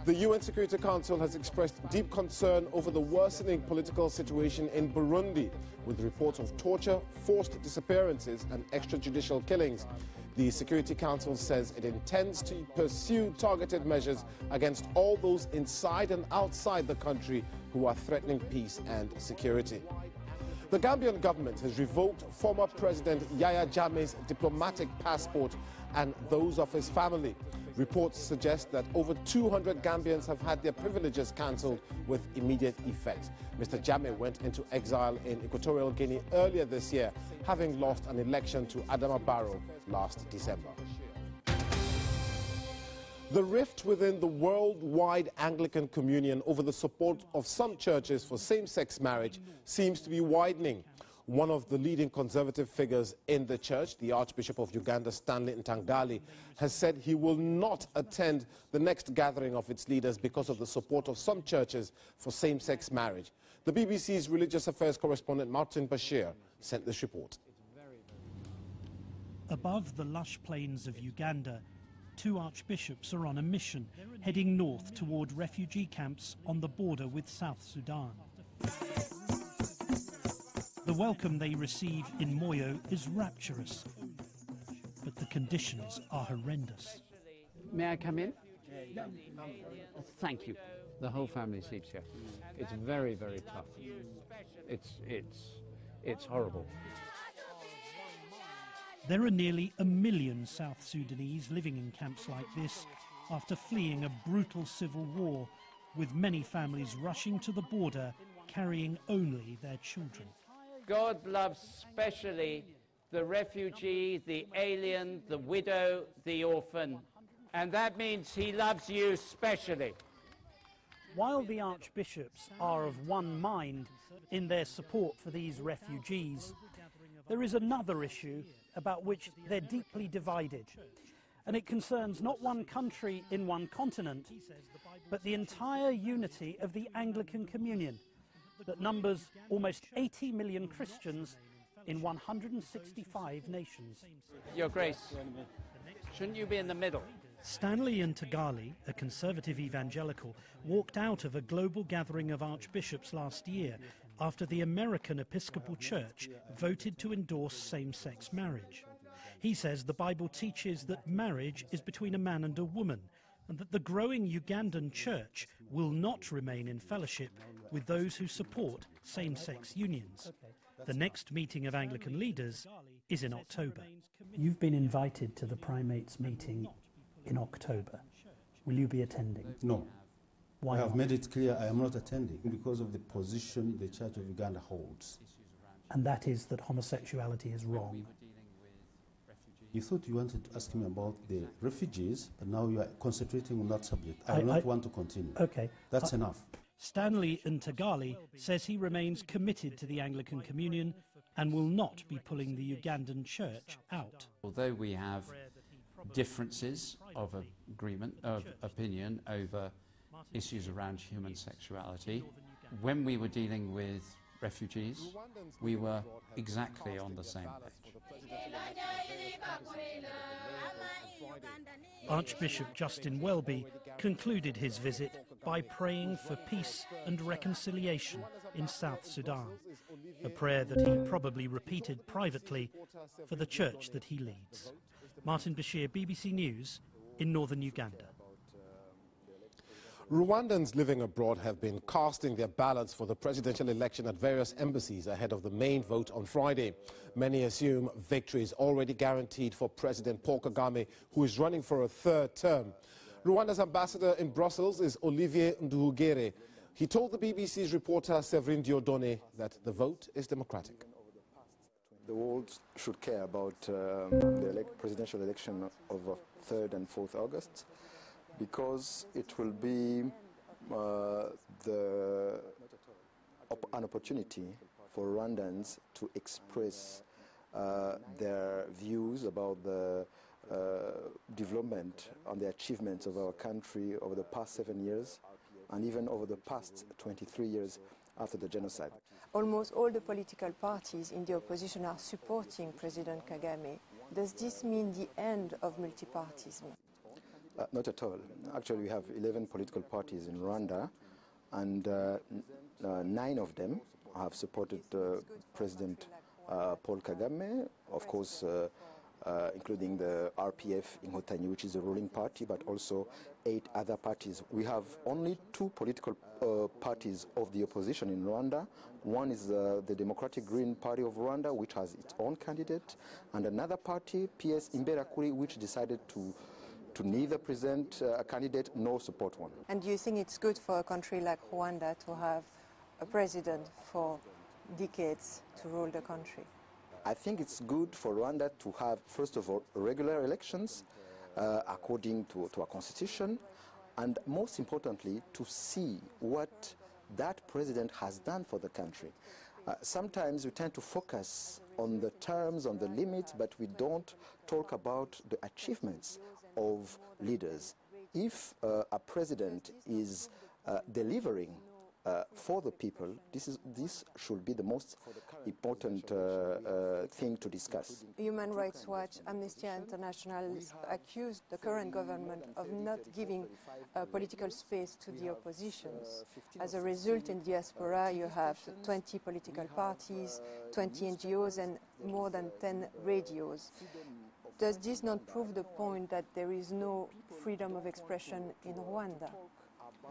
Speaker 27: The UN Security Council has expressed deep concern over the worsening political situation in Burundi, with reports of torture, forced disappearances and extrajudicial killings. The Security Council says it intends to pursue targeted measures against all those inside and outside the country who are threatening peace and security. The Gambian government has revoked former President Yahya Jammeh's diplomatic passport and those of his family. Reports suggest that over 200 Gambians have had their privileges cancelled with immediate effect. Mr. Jammeh went into exile in Equatorial Guinea earlier this year, having lost an election to Adama Barrow last December. The rift within the worldwide Anglican Communion over the support of some churches for same-sex marriage seems to be widening. One of the leading conservative figures in the church, the Archbishop of Uganda, Stanley Ntangali, has said he will not attend the next gathering of its leaders because of the support of some churches for same-sex marriage. The BBC's religious affairs correspondent Martin Bashir sent this report.
Speaker 4: Above the lush plains of Uganda, two archbishops are on a mission, heading north toward refugee camps on the border with South Sudan. The welcome they receive in Moyo is rapturous, but the conditions are horrendous.
Speaker 5: May I come in? Thank you. The whole family sleeps here. It's very, very tough. It's horrible.
Speaker 4: There are nearly 1 million South Sudanese living in camps like this after fleeing a brutal civil war, with many families rushing to the border carrying only their children.
Speaker 5: God loves specially the refugee, the alien, the widow, the orphan, and that means he loves you specially.
Speaker 4: While the archbishops are of one mind in their support for these refugees, there is another issue about which they're deeply divided. And it concerns not one country in one continent, but the entire unity of the Anglican Communion that numbers almost 80 million Christians in 165 nations.
Speaker 5: Your Grace, shouldn't you be in the middle?
Speaker 4: Stanley Ntagali, a conservative evangelical, walked out of a global gathering of archbishops last year after the American Episcopal Church voted to endorse same-sex marriage. He says the Bible teaches that marriage is between a man and a woman, and that the growing Ugandan church will not remain in fellowship with those who support same-sex unions. The next meeting of Anglican leaders is in October. You've been invited to the primates meeting in October. Will you be attending?
Speaker 28: No.
Speaker 4: Why
Speaker 28: I have
Speaker 4: not?
Speaker 28: made it clear I am not attending because of the position the Church of Uganda holds.
Speaker 4: And that is that homosexuality is wrong.
Speaker 28: You thought you wanted to ask me about the refugees, but now you are concentrating on that subject. I do not want to continue.
Speaker 4: Okay.
Speaker 28: That's enough.
Speaker 4: Stanley Ntagali says he remains committed to the Anglican Communion and will not be pulling the Ugandan church out.
Speaker 6: Although we have differences of agreement, of opinion over issues around human sexuality, when we were dealing with refugees, we were exactly on the same page.
Speaker 4: Archbishop Justin Welby concluded his visit by praying for peace and reconciliation in South Sudan, a prayer that he probably repeated privately for the church that he leads. Martin Bashir, BBC News, in northern Uganda.
Speaker 27: Rwandans living abroad have been casting their ballots for the presidential election at various embassies ahead of the main vote on Friday. Many assume victory is already guaranteed for President Paul Kagame, who is running for a third term. Rwanda's ambassador in Brussels is Olivier Nduhugere. He told the BBC's reporter Séverine Diodone that the vote is democratic.
Speaker 7: The world should care about the presidential election of 3rd and 4th August. Because it will be an opportunity for Rwandans to express their views about the development and the achievements of our country over the past 7 years and even over the past 23 years after the genocide.
Speaker 8: Almost all the political parties in the opposition are supporting President Kagame. Does this mean the end of multipartyism?
Speaker 7: Not at all. Actually, we have 11 political parties in Rwanda, and 9 of them have supported President Paul Kagame, of course, including the RPF Inkotanyi, which is the ruling party, but also 8 other parties. We have only 2 political parties of the opposition in Rwanda. One is the Democratic Green Party of Rwanda, which has its own candidate, and another party, PS Imberakuri, which decided to neither present a candidate nor support one.
Speaker 8: And do you think it's good for a country like Rwanda to have a president for decades to rule the country?
Speaker 7: I think it's good for Rwanda to have, first of all, regular elections according to our constitution, and most importantly, to see what that president has done for the country. Sometimes we tend to focus on the terms, on the limits, but we don't talk about the achievements of leaders. If a president is delivering for the people, this should be the most important thing to discuss.
Speaker 8: Human Rights Watch, Amnesty International accused the current government of not giving political space to the oppositions. As a result, in diaspora, you have 20 political parties, 20 NGOs, and more than 10 radios. Does this not prove the point that there is no freedom of expression in Rwanda?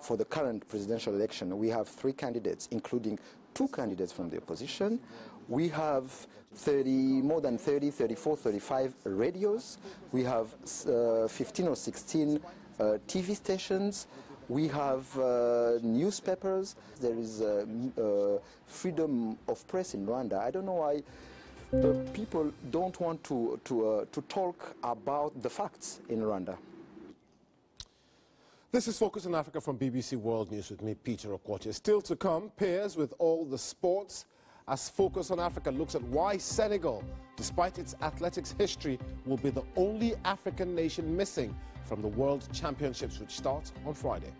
Speaker 7: For the current presidential election, we have 3 candidates, including 2 candidates from the opposition. We have more than 30, 34, 35 radios. We have 15 or 16 TV stations. We have newspapers. There is freedom of press in Rwanda. I don't know why people don't want to talk about the facts in Rwanda.
Speaker 27: This is Focus on Africa from BBC World News with me, Peter Okwoche. Still to come, pairs with all the sports, as Focus on Africa looks at why Senegal, despite its athletics history, will be the only African nation missing from the World Championships, which starts on Friday.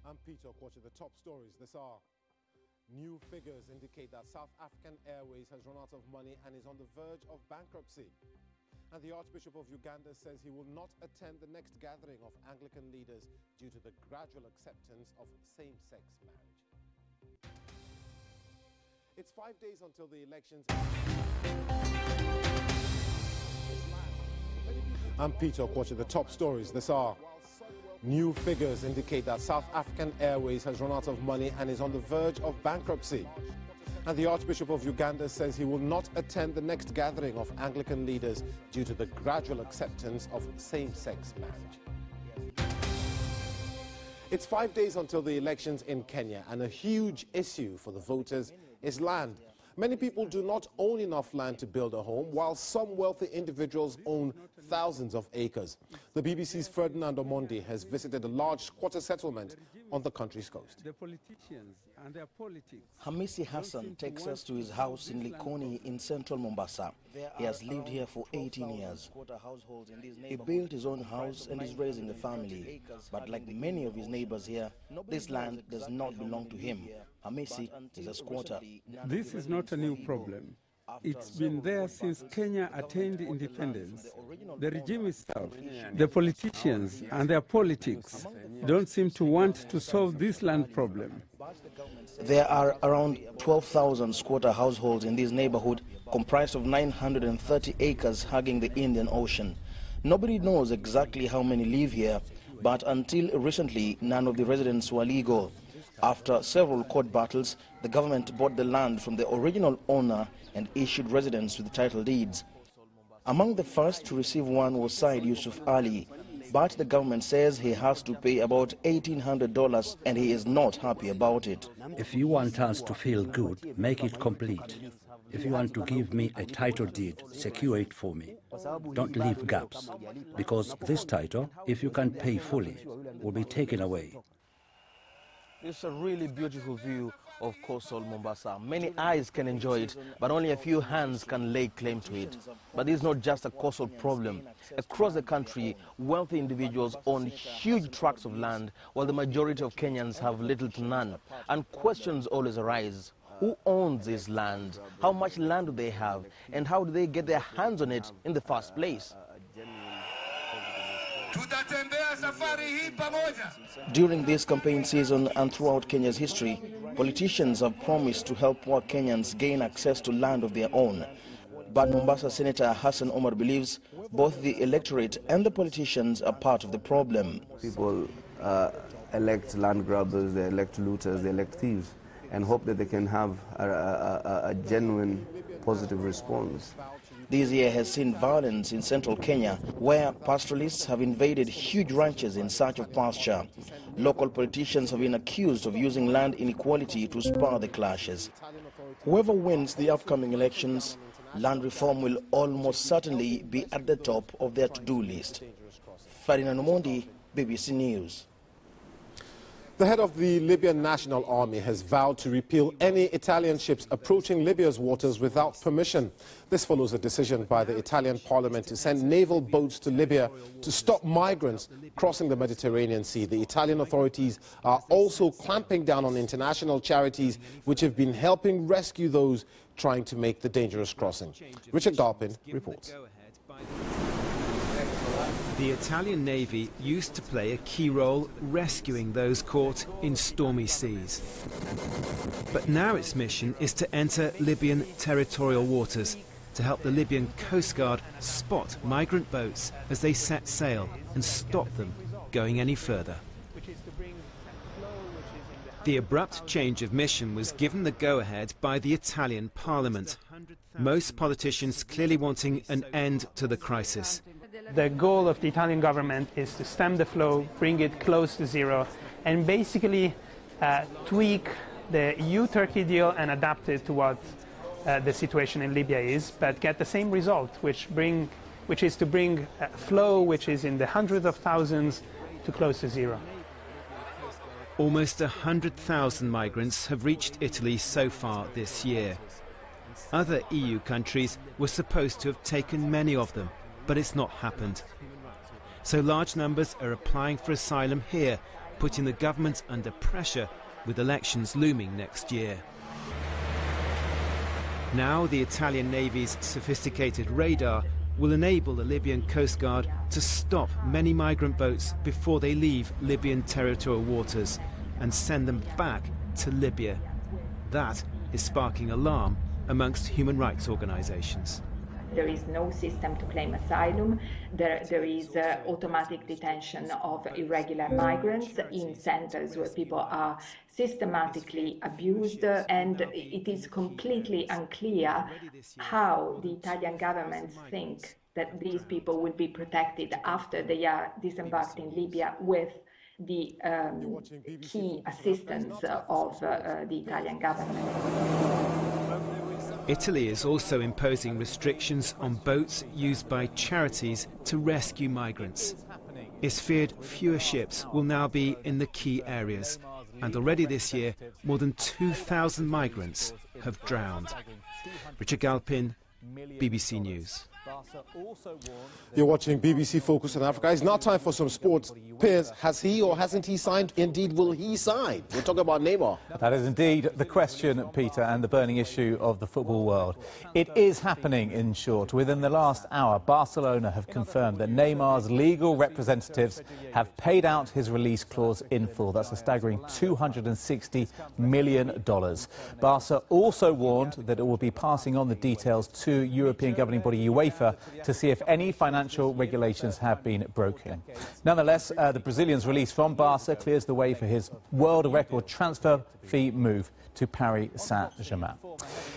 Speaker 27: I'm Peter Okwoche. The top stories this hour. New figures indicate that South African Airways has run out of money and is on the verge of bankruptcy. And the Archbishop of Uganda says he will not attend the next gathering of Anglican leaders due to the gradual acceptance of same-sex marriage. It's 5 days until the elections. I'm Peter Okwoche. The top stories this hour. New figures indicate that South African Airways has run out of money and is on the verge of bankruptcy. And the Archbishop of Uganda says he will not attend the next gathering of Anglican leaders due to the gradual acceptance of same-sex marriage. It's 5 days until the elections in Kenya, and a huge issue for the voters is land. Many people do not own enough land to build a home, while some wealthy individuals own thousands of acres. The BBC's Ferdinand Omondi has visited a large squatter settlement on the country's coast.
Speaker 9: The politicians and their politics.
Speaker 10: Hamisi Hassan takes us to his house in Likoni in central Mombasa. He has lived here for 18 years. He built his own house and is raising a family. But like many of his neighbors here, this land does not belong to him. Hamisi is a squatter.
Speaker 9: This is not a new problem. It's been there since Kenya attained independence. The regime itself, the politicians and their politics don't seem to want to solve this land problem.
Speaker 10: There are around 12,000 squatter households in this neighborhood, comprised of 930 acres hugging the Indian Ocean. Nobody knows exactly how many live here, but until recently, none of the residents were legal. After several court battles, the government bought the land from the original owner and issued residents with title deeds. Among the first to receive one was Said Yusuf Ali, but the government says he has to pay about $1,800 and he is not happy about it.
Speaker 11: If you want us to feel good, make it complete. If you want to give me a title deed, secure it for me. Don't leave gaps, because this title, if you can pay fully, will be taken away.
Speaker 10: It's a really beautiful view of coastal Mombasa. Many eyes can enjoy it, but only a few hands can lay claim to it. But this is not just a coastal problem. Across the country, wealthy individuals own huge tracts of land, while the majority of Kenyans have little to none. And questions always arise. Who owns this land? How much land do they have? And how do they get their hands on it in the first place? During this campaign season and throughout Kenya's history, politicians have promised to help poor Kenyans gain access to land of their own. But Mombasa Senator Hassan Omar believes both the electorate and the politicians are part of the problem.
Speaker 12: People elect land grabbers, they elect looters, they elect thieves, and hope that they can have a genuine positive response.
Speaker 10: This year has seen violence in central Kenya, where pastoralists have invaded huge ranches in search of pasture. Local politicians have been accused of using land inequality to spur the clashes. Whoever wins the upcoming elections, land reform will almost certainly be at the top of their to-do list. Ferdinand Omondi, BBC News.
Speaker 27: The head of the Libyan National Army has vowed to repeal any Italian ships approaching Libya's waters without permission. This follows a decision by the Italian parliament to send naval boats to Libya to stop migrants crossing the Mediterranean Sea. The Italian authorities are also clamping down on international charities which have been helping rescue those trying to make the dangerous crossing. Richard Garpin reports.
Speaker 2: The Italian Navy used to play a key role rescuing those caught in stormy seas. But now its mission is to enter Libyan territorial waters to help the Libyan Coast Guard spot migrant boats as they set sail and stop them going any further. The abrupt change of mission was given the go-ahead by the Italian Parliament. Most politicians clearly wanting an end to the crisis.
Speaker 13: The goal of the Italian government is to stem the flow, bring it close to zero, and basically tweak the EU-Turkey deal and adapt it to what the situation in Libya is, but get the same result, which is to bring flow, which is in the hundreds of thousands, to close to zero.
Speaker 2: Almost 100,000 migrants have reached Italy so far this year. Other EU countries were supposed to have taken many of them, but it's not happened. So large numbers are applying for asylum here, putting the government under pressure with elections looming next year. Now the Italian Navy's sophisticated radar will enable the Libyan Coast Guard to stop many migrant boats before they leave Libyan territorial waters and send them back to Libya. That is sparking alarm amongst human rights organisations.
Speaker 14: There is no system to claim asylum. There is automatic detention of irregular migrants in centers where people are systematically abused, and it is completely unclear how the Italian government think that these people will be protected after they are disembarked in Libya with the key assistance of the Italian government.
Speaker 2: Italy is also imposing restrictions on boats used by charities to rescue migrants. It's feared fewer ships will now be in the key areas, and already this year more than 2,000 migrants have drowned. Richard Galpin, BBC News.
Speaker 27: You're watching BBC Focus on Africa. It's now time for some sports. Piers, has he or hasn't he signed? Indeed, will he sign? We're talking about Neymar.
Speaker 19: That is indeed the question, Peter, and the burning issue of the football world. It is happening, in short. Within the last hour, Barcelona have confirmed that Neymar's legal representatives have paid out his release clause in full. That's a staggering $260 million. Barca also warned that it will be passing on the details to European governing body UEFA to see if any financial regulations have been broken. Nonetheless, the Brazilian's release from Barca clears the way for his world record transfer fee move to Paris Saint-Germain.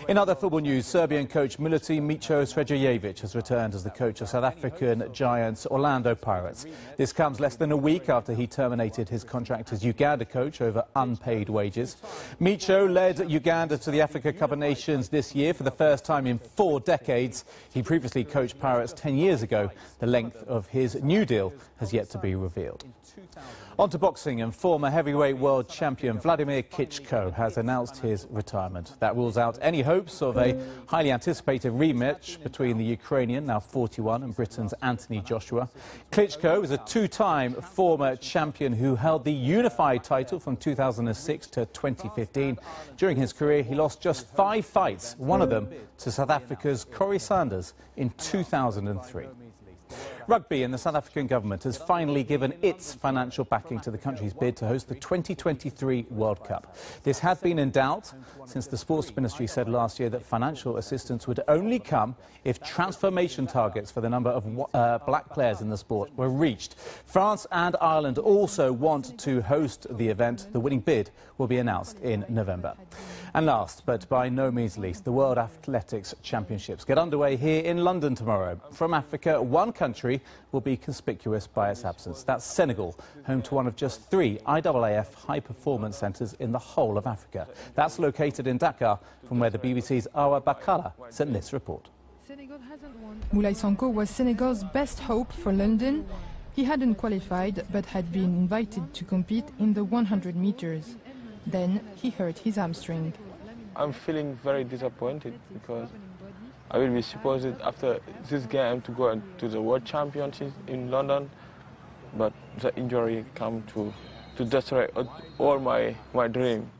Speaker 19: In other football news, Serbian coach Milutinovic Sredojevic has returned as the coach of South African giants Orlando Pirates. This comes less than a week after he terminated his contract as Uganda coach over unpaid wages. Micho led Uganda to the Africa Cup of Nations this year for the first time in 4 decades. He previously coached Pirates 10 years ago. The length of his new deal has yet to be revealed. On to boxing, and former heavyweight world champion Vladimir Klitschko has announced his retirement. That rules out any hopes of a highly anticipated rematch between the Ukrainian, now 41, and Britain's Anthony Joshua. Klitschko is a 2-time former champion who held the unified title from 2006 to 2015. During his career, he lost just 5 fights, one of them to South Africa's Corrie Sanders in 2003. Rugby and the South African government has finally given its financial backing to the country's bid to host the 2023 World Cup. This had been in doubt since the Sports Ministry said last year that financial assistance would only come if transformation targets for the number of black players in the sport were reached. France and Ireland also want to host the event. The winning bid will be announced in November. And last, but by no means least, the World Athletics Championships get underway here in London tomorrow. From Africa, one country will be conspicuous by its absence. That's Senegal, home to one of just 3 IAAF high-performance centres in the whole of Africa. That's located in Dakar, from where the BBC's Awa Bakala sent this report.
Speaker 3: Moulay Sanko was Senegal's best hope for London. He hadn't qualified, but had been invited to compete in the 100 meters. Then he hurt his hamstring.
Speaker 15: I'm feeling very disappointed because I will be supposed after this game to go to the World Championships in London, but the injury came to destroy all my dream.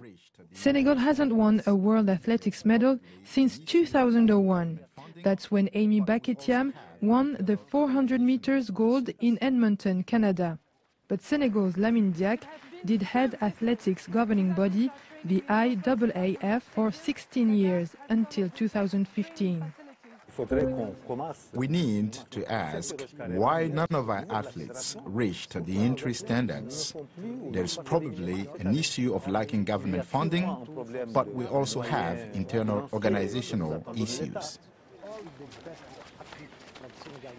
Speaker 3: Senegal hasn't won a World Athletics medal since 2001. That's when Amy Baketiam won the 400 meters gold in Edmonton, Canada. But Senegal's Lamine Diack did head athletics governing body, the IAAF, for 16 years until 2015.
Speaker 16: We need to ask why none of our athletes reached the entry standards. There's probably an issue of lacking government funding, but we also have internal organizational issues.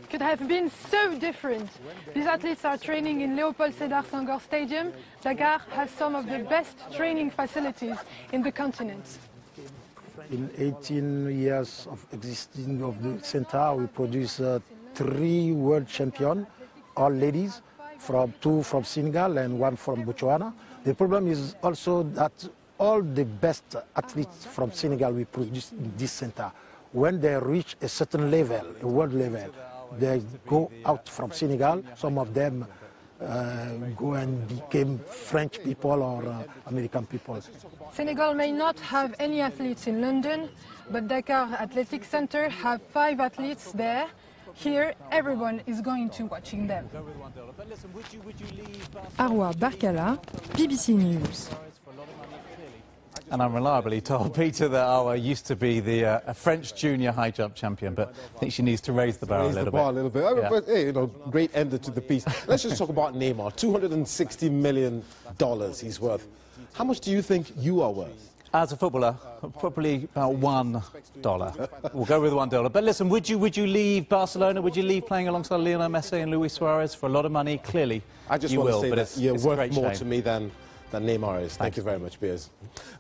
Speaker 3: Could have been so different. These athletes are training in Léopold Sédar Senghor Stadium. Dakar has some of the best training facilities in the continent.
Speaker 18: In 18 years of existing of the center, we produce 3 world champions, all ladies, 2 from Senegal and 1 from Botswana. The problem is also that all the best athletes from Senegal we produce in this center. When they reach a certain level, a world level, they go out from Senegal. Some of them go and become French people or American people.
Speaker 3: Senegal may not have any athletes in London, but Dakar Athletics Center have 5 athletes there. Here, everyone is going to watching them. Arwa Barkala, BBC News.
Speaker 19: And I'm reliably told, Peter, that Awa used to be the French junior high jump champion, but I think she needs to raise the bar a little bit.
Speaker 27: Yeah. But, hey, great ender to the piece. Let's just talk about Neymar. $260 million he's worth. How much do you think you are worth?
Speaker 19: As a footballer, probably about $1. We'll go with $1. But listen, would you leave Barcelona? Would you leave playing alongside Lionel Messi and Luis Suarez for a lot of money? Clearly,
Speaker 27: I just
Speaker 19: you
Speaker 27: want
Speaker 19: will,
Speaker 27: to say
Speaker 19: but
Speaker 27: that you're worth more
Speaker 19: shame
Speaker 27: to me than Neymar is. Thank you very much, Piers.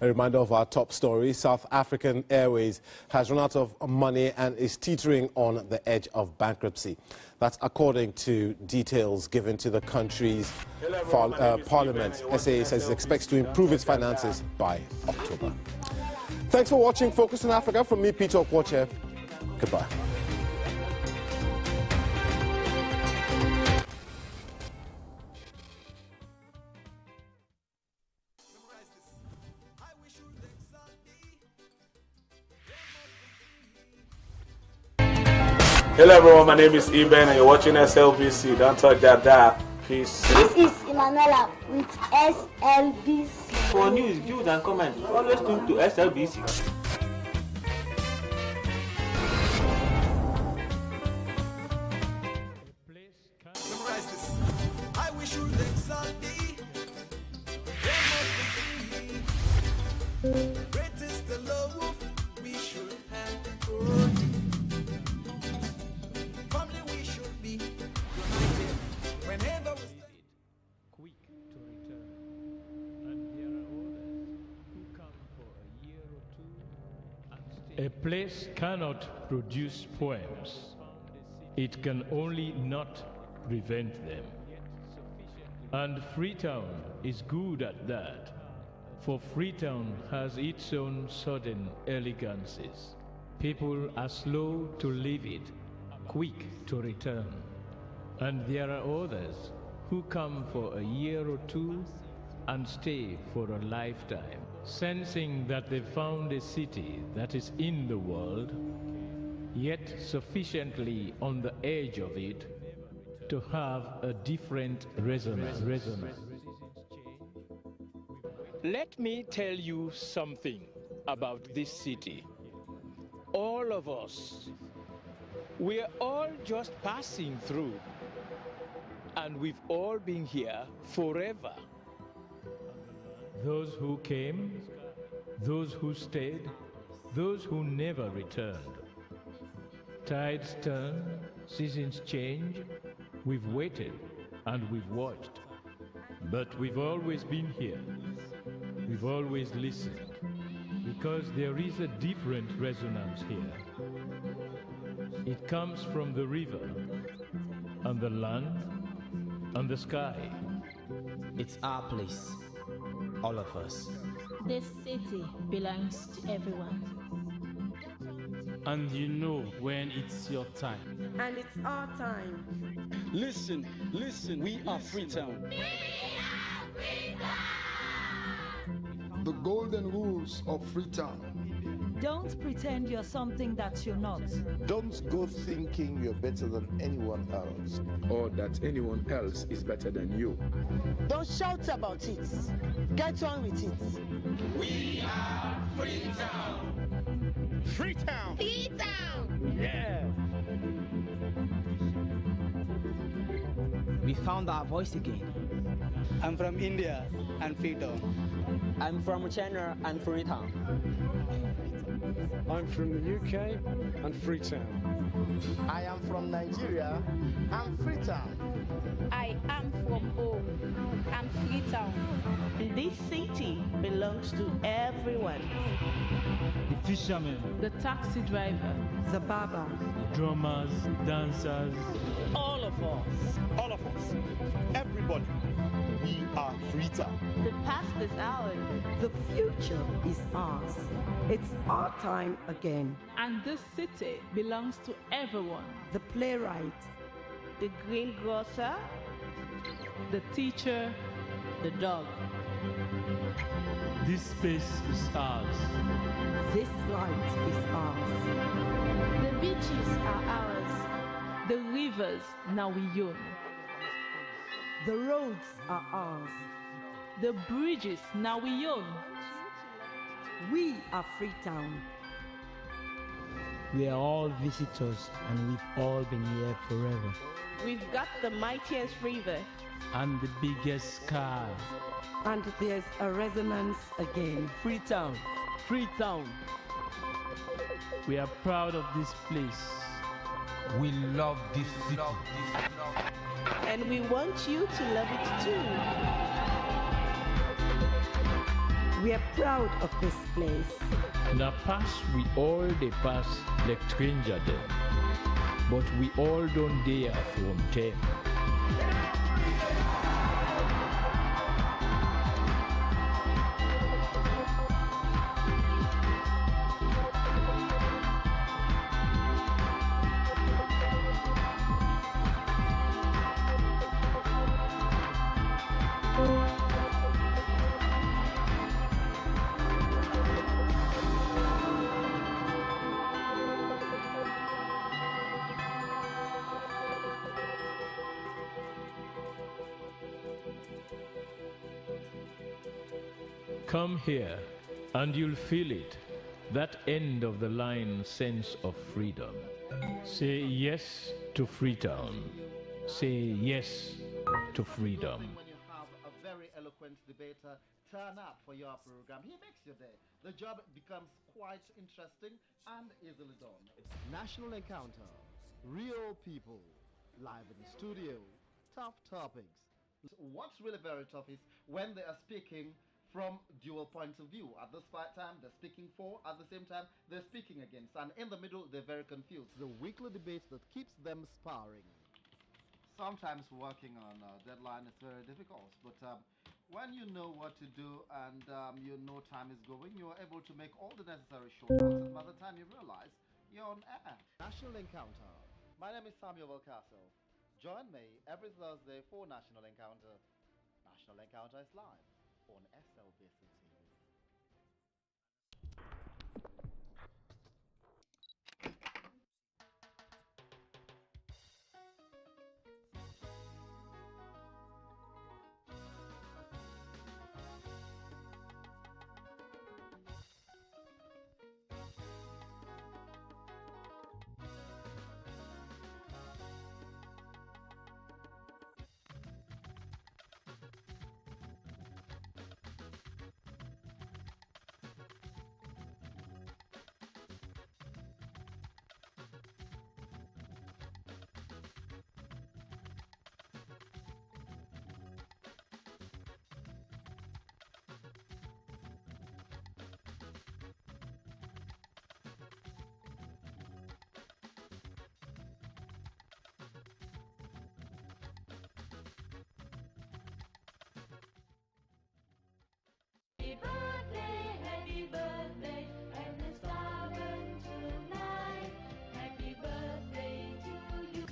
Speaker 27: A reminder of our top story. South African Airways has run out of money and is teetering on the edge of bankruptcy. That's according to details given to the country's parliament. SAA says it expects to improve its finances by October. Thanks for watching Focus on Africa. From me, Peter Okwoche. Goodbye.
Speaker 20: Hello everyone, my name is Eben and you're watching SLBC. Don't touch that dial. Peace.
Speaker 21: This is Emanuela with SLBC.
Speaker 22: For news, views and comments, always tune to SLBC.
Speaker 23: A place cannot produce poems. It can only not prevent them. And Freetown is good at that, for Freetown has its own sudden elegances. People are slow to leave it, quick to return. And there are others who come for a year or two and stay for a lifetime, sensing that they found a city that is in the world, yet sufficiently on the edge of it to have a different resonance.
Speaker 24: Let me tell you something about this city. All of us, we're all just passing through, and we've all been here forever.
Speaker 23: Those who came those who stayed, those who never returned. Tides turn, seasons change, we've waited and we've watched. But we've always been here. We've always listened, because there is a different resonance here. It comes from the river, and the land, and the sky.
Speaker 1: It's our place, all of us.
Speaker 4: This city belongs to everyone.
Speaker 5: And you know when it's your time.
Speaker 6: And it's our time.
Speaker 5: Listen, listen, we are Freetown.
Speaker 6: We are Freetown!
Speaker 17: The golden rules of Freetown.
Speaker 25: Don't pretend you're something that you're not.
Speaker 26: Don't go thinking you're better than anyone else,
Speaker 28: or that anyone else is better than you.
Speaker 6: Don't shout about it. Get on with it.
Speaker 5: We are Freetown.
Speaker 6: Freetown! Freetown!
Speaker 5: Yeah!
Speaker 1: We found our voice again.
Speaker 29: I'm from India and Freetown.
Speaker 1: I'm from China and Freetown.
Speaker 30: I'm from the UK and Freetown.
Speaker 6: I am from Nigeria and Freetown.
Speaker 4: I am from home and Freetown.
Speaker 6: This city belongs to everyone.
Speaker 23: The fishermen,
Speaker 4: The taxi driver,
Speaker 6: The barber,
Speaker 23: the drummers, dancers,
Speaker 6: all of us.
Speaker 26: All of us, everybody, we are Freetown.
Speaker 6: The past is ours. The future is ours. It's our time again.
Speaker 4: And this city belongs to everyone.
Speaker 6: The playwright,
Speaker 4: The greengrocer, the teacher,
Speaker 6: the dog.
Speaker 23: This space is ours.
Speaker 6: This light is ours.
Speaker 4: The beaches are ours. The rivers now we own.
Speaker 6: The roads are ours.
Speaker 4: The bridges now we own.
Speaker 6: We are Freetown.
Speaker 29: We are all visitors and we've all been here forever.
Speaker 6: We've got the mightiest river.
Speaker 23: And the biggest sky.
Speaker 6: And there's a resonance again.
Speaker 29: Freetown, Freetown.
Speaker 23: We are proud of this place.
Speaker 28: We love this city.
Speaker 6: And we want you to love it too. We are proud of this place.
Speaker 23: Na pass we all dey pass like stranger dem, but we all don't dare from them. Come here, and you'll feel it, that end of the line sense of freedom. Say yes to Freetown. Say yes to freedom.
Speaker 31: When you have a very eloquent debater turn up for your program, he makes your day. The job becomes quite interesting and easily done. It's National Encounter, real people, live in the studio, tough topics. What's really very tough is when they are speaking from dual points of view. At this time, they're speaking for, at the same time, they're speaking against. And in the middle, they're very confused. The weekly debate that keeps them sparring. Sometimes working on a deadline is very difficult, but when you know what to do and you know time is going, you're able to make all the necessary shortcuts, and by the time you realize, you're on air. National Encounter. My name is Samuel Valcaso. Join me every Thursday for National Encounter. National Encounter is live on Slbc TV.
Speaker 21: Happy birthday, and the star burn tonight. Happy birthday to you.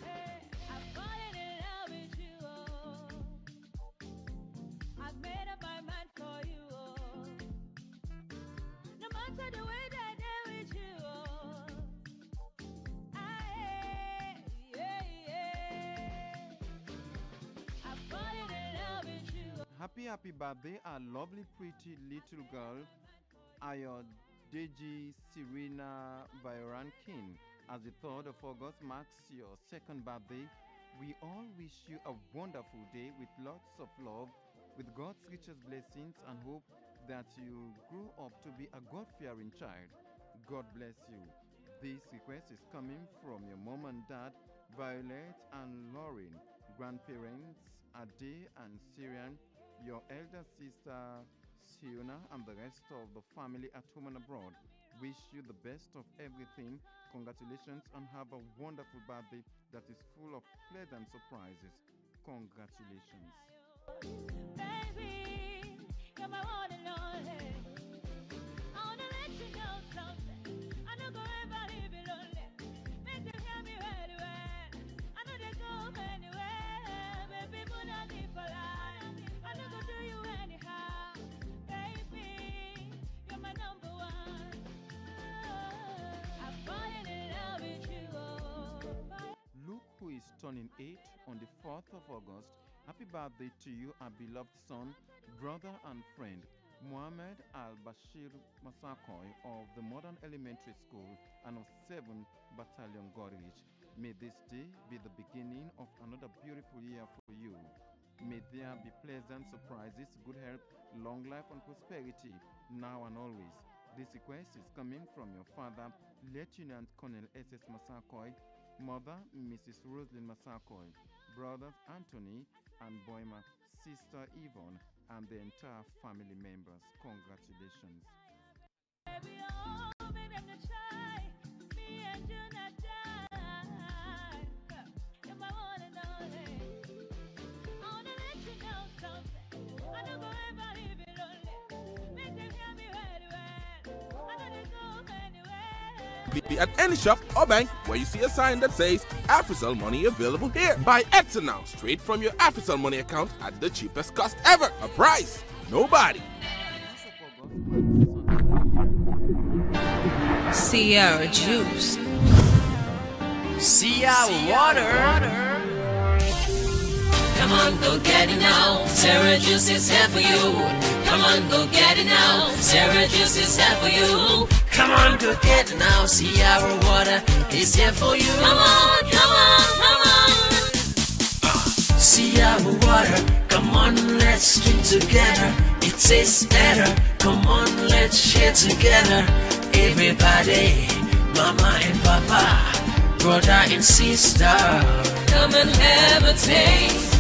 Speaker 21: Hey, I've fallen in love with you, oh. I've made up my mind for you, oh. No matter the way that I did with you, oh. I've fallen in love with you.
Speaker 2: Happy birthday, our lovely pretty little girl, Ayodeji Serena Vairankin. As the 3rd of August marks your second birthday, we all wish you a wonderful day with lots of love, with God's richest blessings, and hope that you grow up to be a God-fearing child. God bless you. This request is coming from your mom and dad, Violet and Lauren, grandparents, Ade and Syrian, your elder sister, Siona, and the rest of the family at home and abroad. Wish you the best of everything. Congratulations, and have a wonderful birthday that is full of pleasant surprises. Congratulations.
Speaker 21: Baby, you're my one and only. I wanna let you know something. I don't go ever leave you lonely. Make them hear me very well. I know they go anywhere. Baby, put on me for life. I don't go do you anyhow. Baby, you're my number one. I'm falling in love with you.
Speaker 2: Luke, who is turning 8 on the 4th of August, happy birthday to you, our beloved son, brother and friend, Mohammed Al-Bashir Masakoy of the Modern Elementary School and of 7th Battalion Gorich. May this day be the beginning of another beautiful year for you. May there be pleasant surprises, good health, long life and prosperity, now and always. This request is coming from your father, Lieutenant Colonel S.S. Masakoy, mother, Mrs. Rosalind Masakoy, brothers Anthony and Boima, sister Yvonne, and the entire family members. Congratulations.
Speaker 21: Baby, oh, baby, I'm gonna try. Me and you not die. You're my one and only. I wanna let you know something. I don't go ever leave you lonely. Make them hear me very well. I know they go anywhere.
Speaker 7: Be at any shop or bank where you see a sign that says AfriCell Money available here. Buy Etsa now straight from your AfriCell Money account at the cheapest cost ever. A price nobody.
Speaker 8: Sierra juice. Sierra water.
Speaker 21: Come on, go get it now. Sarah Juice is here for you. Come on, go get it now. Sarah Juice is here for you.
Speaker 8: Come on, go get it now. Sierra water is here for you.
Speaker 21: Come on, come on, come on.
Speaker 8: Sierra water, come on, let's drink together. It tastes better. Come on, let's share together. Everybody, mama and papa, brother and sister,
Speaker 21: come and have a taste.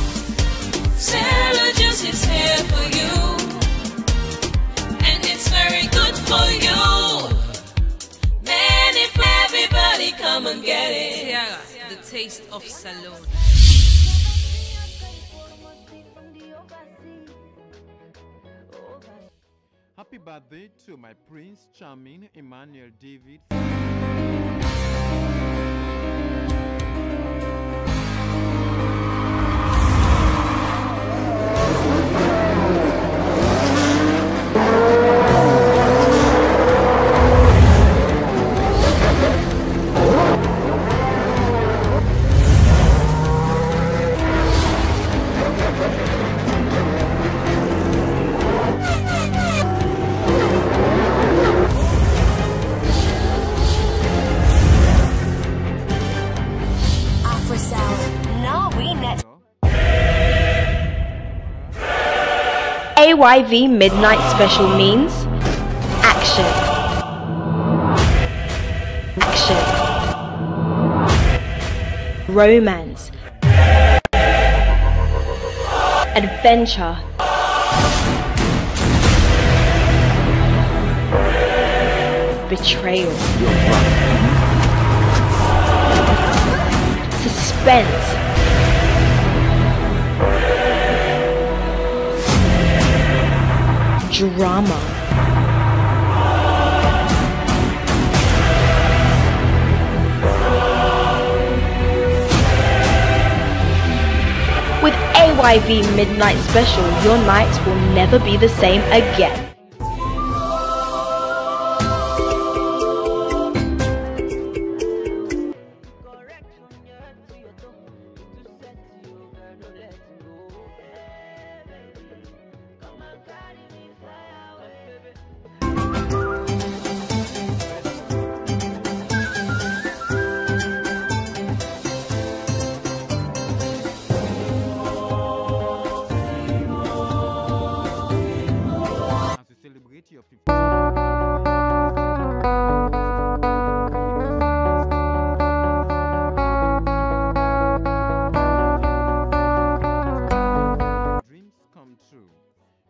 Speaker 21: Sarah Juice is here for you, and it's very good for you. Man, if everybody come and get it.
Speaker 8: Sierra, the taste of Salon.
Speaker 2: Happy birthday to my Prince Charming Emmanuel David.
Speaker 9: AYV Midnight Special means action. Action. Romance. Adventure. Betrayal. Suspense. drama. With AYV Midnight Special, your nights will never be the same again.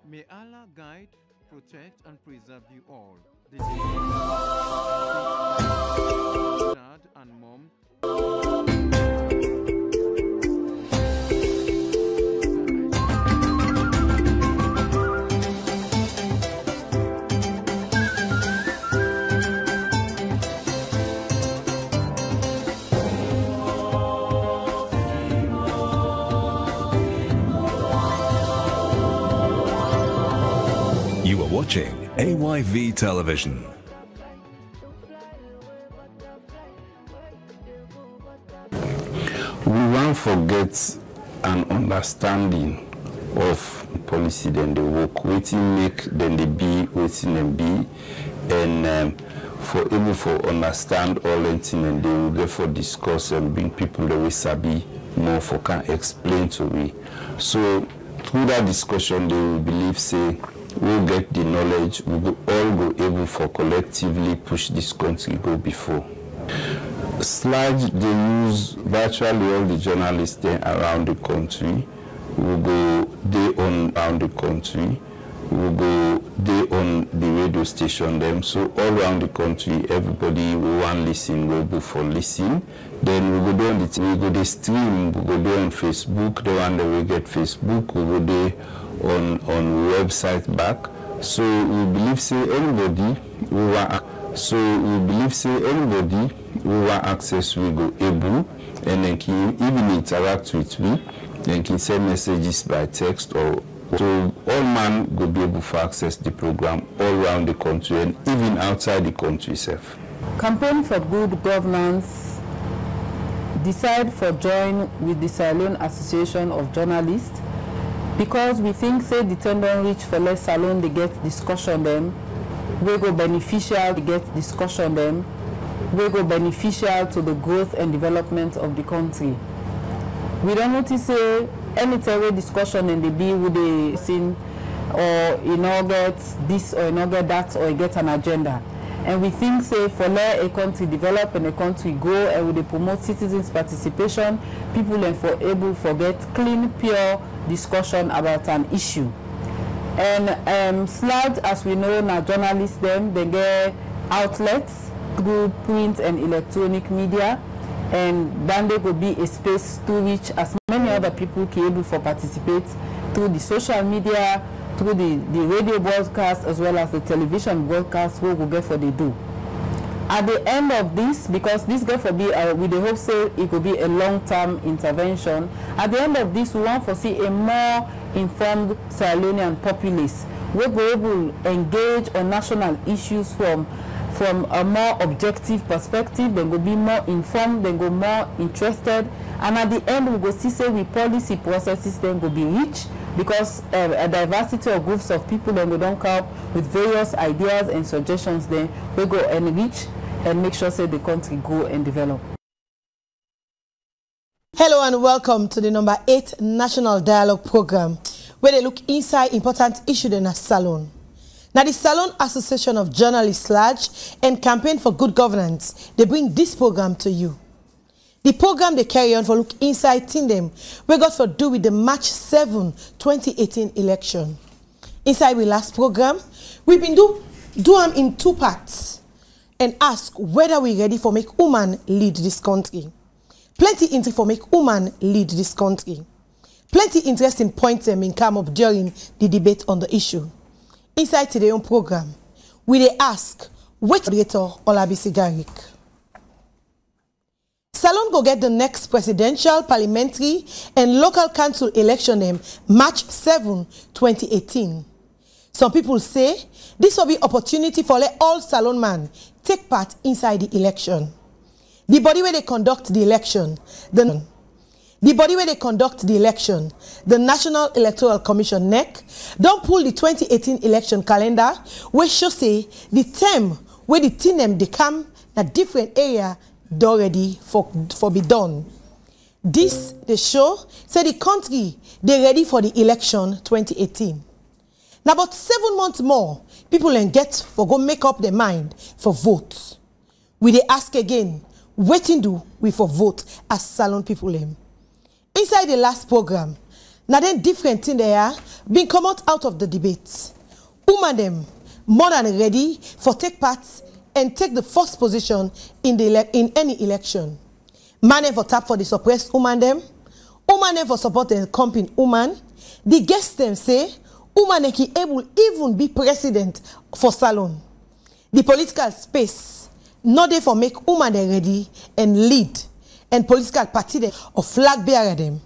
Speaker 2: May Allah guide, protect, and preserve you all. The dad and mom.
Speaker 3: You are watching AYV Television.
Speaker 10: We won't forget an understanding of policy, then they work, waiting make, then they be, waiting and be, and for able for understand all anything, and they will therefore discuss and bring people that we sabi more for can explain to we. So through that discussion, they will believe, say, we'll get the knowledge, we will all go able for collectively push this country go before. Sludge, they use virtually all the journalists there around the country. We'll go day on around the country. We'll go day on the radio station them. So all around the country, everybody will want listen, we'll go for listen. Then we go down the stream, we go there on Facebook, the one that we get Facebook, we go there on website back. So we believe say anybody we want access we go able, and then can even interact with me, then can send messages by text, or so all man will be able to access the program all around the country and even outside the country itself.
Speaker 11: Campaign for Good Governance decide for join with the Salon Association of Journalists because we think say the tendon reach for less salon they get discussion them, we go beneficial they get discussion them, we go beneficial to the growth and development of the country. We don't notice say any discussion in the B would they seen or you know get this or you know get that or get an agenda. And we think say for let a country develop and a country grow and would they promote citizens participation, people and for able to get clean, pure discussion about an issue. And Sludge, as we know now journalists them, they get outlets through print and electronic media, and then there will be a space to which as many other people can able for participate through the social media, through the radio broadcast as well as the television broadcast we will get for they do. At the end of this, because this get for be with the hope say it could be a long-term intervention, at the end of this we want to see a more informed Sierra Leonean populace. We will able to engage on national issues from a more objective perspective, then go be more informed, then go more interested, and at the end we go see say we policy processes then go be rich because a diversity of groups of people then we don't come with various ideas and suggestions then we go enrich and make sure say the country grow and develop.
Speaker 12: Hello and welcome to the number 8 National Dialogue Program, where they look inside important issues in a salon. Now the Salon Association of Journalists Sludge and Campaign for Good Governance, they bring this program to you. The program they carry on for look inside them we got for do with the March 7, 2018 election. Inside the last program, we've been do them in 2 parts and ask whether we ready for make woman lead this country. Plenty interest for make woman lead this country. Plenty interesting points them in come up during the debate on the issue. Inside today's own program, we dey ask, which Slbc Garrick? Salon go get the next presidential, parliamentary, and local council election March 7, 2018. Some people say this will be opportunity for let all Salon man take part inside the election. The body where they conduct the election, the National Electoral Commission (NEC) don't pull the 2018 election calendar, which show say the term where the team they come a different area already for be done. This the show say the country they ready for the election 2018. Now about 7 months more, people can get for go make up their mind for vote. We they ask again, waiting do we for vote as Salon people them. Inside the last program, now then different thing they are being come out of the debate. Woman them more than ready for take part and take the first position in any election. Man for tap for the suppressed woman them. Woman for support and company woman. The guests them say woman can able even be president for Salon. The political space not there for make woman ready and lead. And political party them or flag bearer them.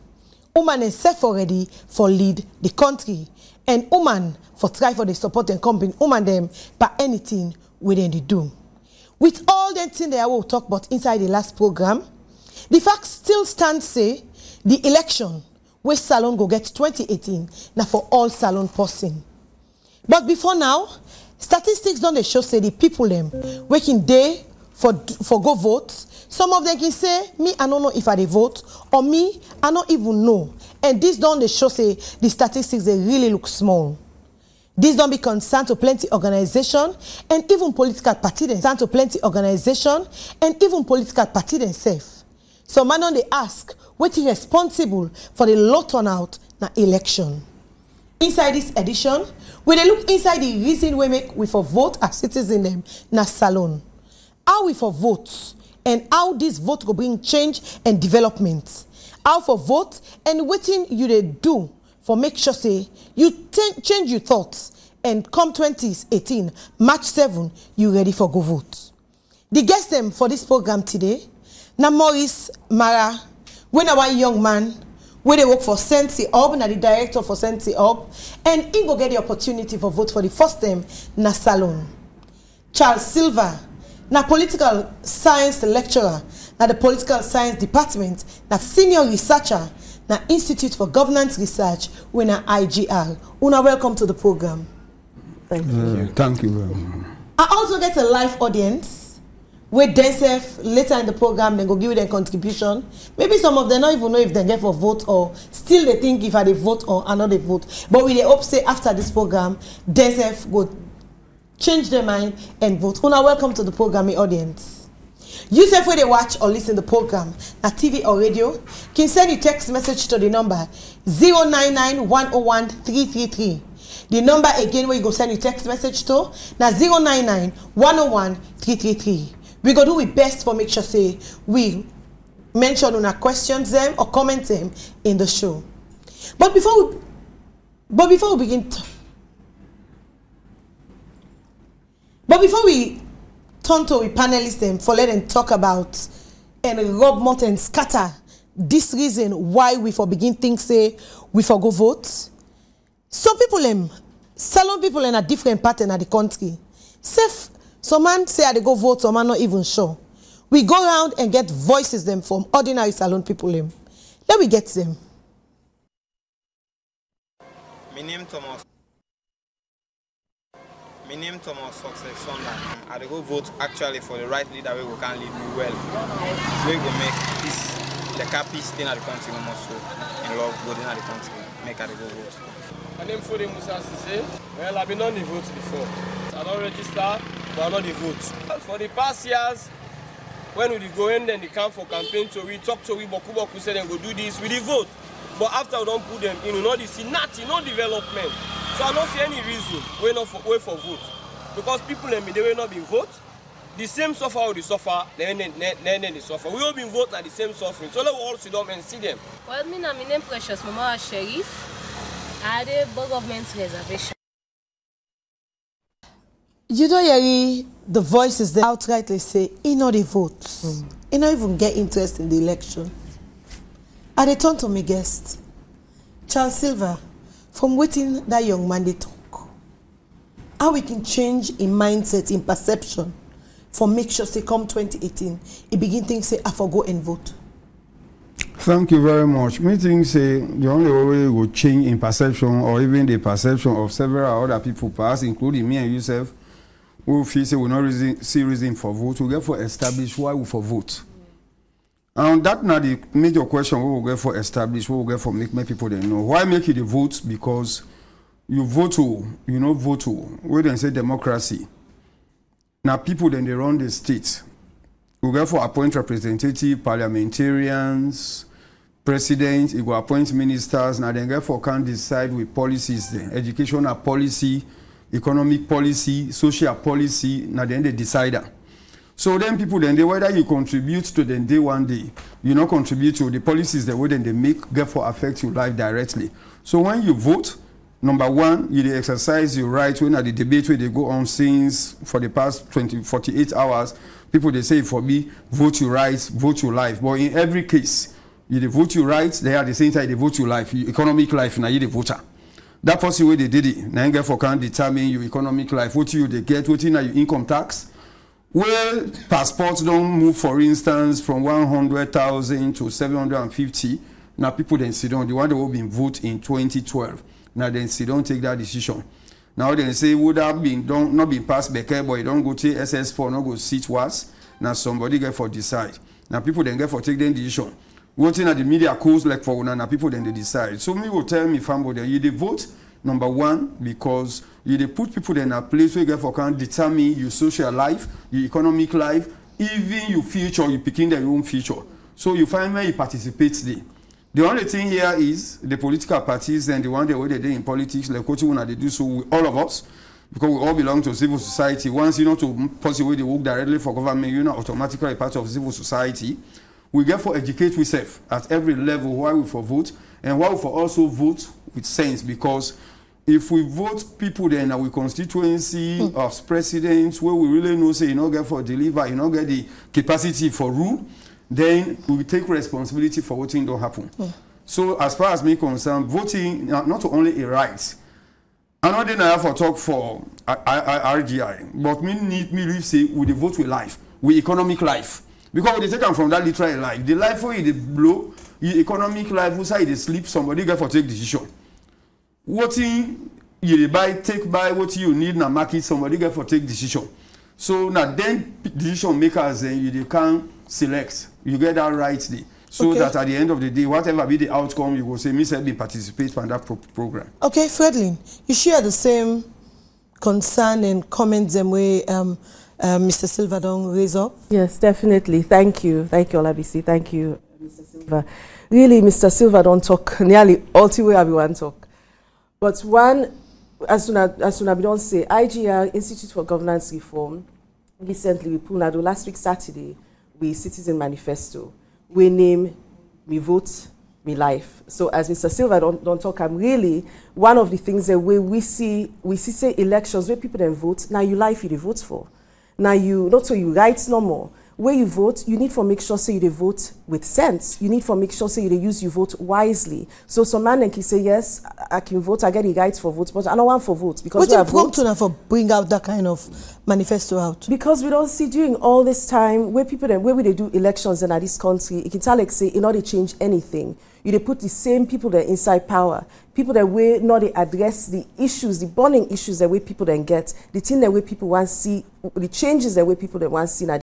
Speaker 12: Woman is self already for lead the country. And woman for try for the support and company woman them by anything within the do. With all the things that I will talk about inside the last program, the fact still stands say the election where Salon go get 2018 now for all Salon person. But before now, statistics don't they show say the people them working day for go vote. Some of them can say, me, I don't know if I dey vote, or me, I don't even know. And this don't they show say the statistics they really look small. This don't be concerned to plenty organization and even political party themselves. So man on they ask, what is responsible for the low turnout na election? Inside this edition, we dey look inside the reason we make we for vote as citizens them na Salon. How we for vote and how this vote go bring change and development. How for vote and waiting you they do for make sure say you change your thoughts and come 2018 March 7 you ready for go vote. The guest them for this program today na Maurice Mara, when a one young man where they work for Sensi Hub, na the director for Sensi Hub, and he go get the opportunity for vote for the first time na Salon. Charles Silva, na political science lecturer na the political science department, na senior researcher na Institute for Governance Research, when na IGR. Una, welcome to the program.
Speaker 10: Thank you. Thank you very much.
Speaker 12: I also get a live audience where themselves later in the program they go give their contribution. Maybe some of them don't even know if they get for vote or still they think if I they vote or another vote. But we they hope say after this program, themselves go change their mind and vote. Una, welcome to the program, audience. You say where they watch or listen to the program at TV or radio, can send a text message to the number 099-101-333. The number again where you go send your text message to na 099-101-333. We go do we best for make sure say we mention on our questions them or comment them in the show. But before we turn to we panelists them for let them talk about and rub mouth and scatter this reason why we for begin think say we for go vote. Some people Salon people in a different pattern of the country. Some man say they go vote, some man not even sure. We go around and get voices them from ordinary Salon people. Let me get them.
Speaker 13: My name Thomas Success Sunday. I go vote actually for the right leader who can lead me well. So we go make peace, the peace thing at the country also and love good in the country. Make I go vote.
Speaker 14: My name is Musa Sise. Well, I've been on the vote before. I don't register, but I know the vote. For the past years, when we go in, then they come for campaign, so we talk to we Boku say then go do this with the vote. But after we don't put them in, you know, they see nothing, no development. So I don't see any reason we not for wait for vote. Because people in me, they will not be vote. The same suffer or the suffer, then they suffer. We all been vote at the same suffering. So let us all sit down and see them.
Speaker 15: Well, my name Precious Mama Sheriff. I had a government reservation.
Speaker 12: You don't hear the voices that outrightly say, he not the votes. He not even get interest in the election. And they turn to my guest, Charles Silver, from waiting that young man they talk. How we can change in mindset, in perception, for make sure say come 2018, he begin things say, I forgo and vote.
Speaker 5: Thank you very much. Me think say the only way we will change in perception or even the perception of several other people, perhaps including me and yourself, who feel say we not see reason for vote, we get for establish why we for vote. And that now the major question we will get for establish, we will get for make people they know. Why make it a vote? Because you vote to, you know, vote to, we don't say democracy. Now people then they run the state. We get for appoint representative, parliamentarians, president, you go appoint ministers, now then therefore can decide with policies then. Educational policy, economic policy, social policy, now then they decide that. So then people then they whether you contribute to them day one day, you not contribute to the policies the way then they make, therefore affect your life directly. So when you vote, number one, you exercise your right when at the debate where they go on since for the past 48 hours, people they say for me, vote your rights, vote your life. But in every case, you vote your rights, they are the same time they vote your life, your economic life, now you the voter. That person way they did it, now you can determine your economic life, what you they get, what in your income tax. Well, passports don't move, for instance, from 100,000 to 750. Now people then sit down, the one that will be vote in 2012. Now then sit down, take that decision. Now they say would have been done, not been passed back, but you don't go to SS4, not go sit was. Now somebody get for decide. Now people then get for take the decision. Voting at the media calls like for now people then they decide. So me will tell me family then you they vote number one because you they put people in a place where you get for can determine your social life, your economic life, even your future, you picking their own future. So you find where you participate there. The only thing here is the political parties and the one that way they do in politics, like what you want to do so with all of us, because we all belong to civil society. Once you know to possibly they work directly for government, you're not automatically part of civil society. We get for educate ourselves at every level why we for vote and why we for also vote with sense, because if we vote people then our constituency of presidents where we really know say you know get for deliver, you know get the capacity for rule, then we take responsibility for voting don't happen. So as far as me concerned, voting not only a right. I know then I have to talk for RGI, but me really say we the vote with life, with economic life. Because they take them from that literal life. The life where they blow, the economic life, who say they sleep, somebody get for take decision. What you buy, take buy, what you need in a market, somebody get for take decision. So now then decision makers then you can select. You get that right there. So that at the end of the day, whatever be the outcome, you will say, Miss Elby participate in that program. Okay, Fredlin, you share the same concern and comments the way Mr. Silva don't raise up?
Speaker 15: Yes, definitely. Thank you. Thank you, Slbc. Thank you, Mr. Silva. Really, Mr. Silva don't talk nearly all the way everyone talk. But one, as soon as we don't say, IGR, Institute for Governance Reform, recently we pulled out last week Saturday, we Citizen Manifesto. We name Me Vote, Me Life. So as Mr. Silva don't talk, I'm really, one of the things that we see say elections where people then vote, now you life you they vote for. Now you, not so you rights no more. Where you vote, you need to make sure say you vote with sense. You need to make sure say you use your vote wisely. So some man can say, yes, I can vote, I get the rights for vote, but I don't want for vote. Because
Speaker 12: what you prompt to for bring out that kind of manifesto out? Because
Speaker 15: we don't see during all this time where people where they do elections in this country, it can tell like say in order to change anything. You they put the same people that inside power. People that way not they address the issues, the burning issues that way people then get, the thing that way people want to see, the changes that way people that want to see.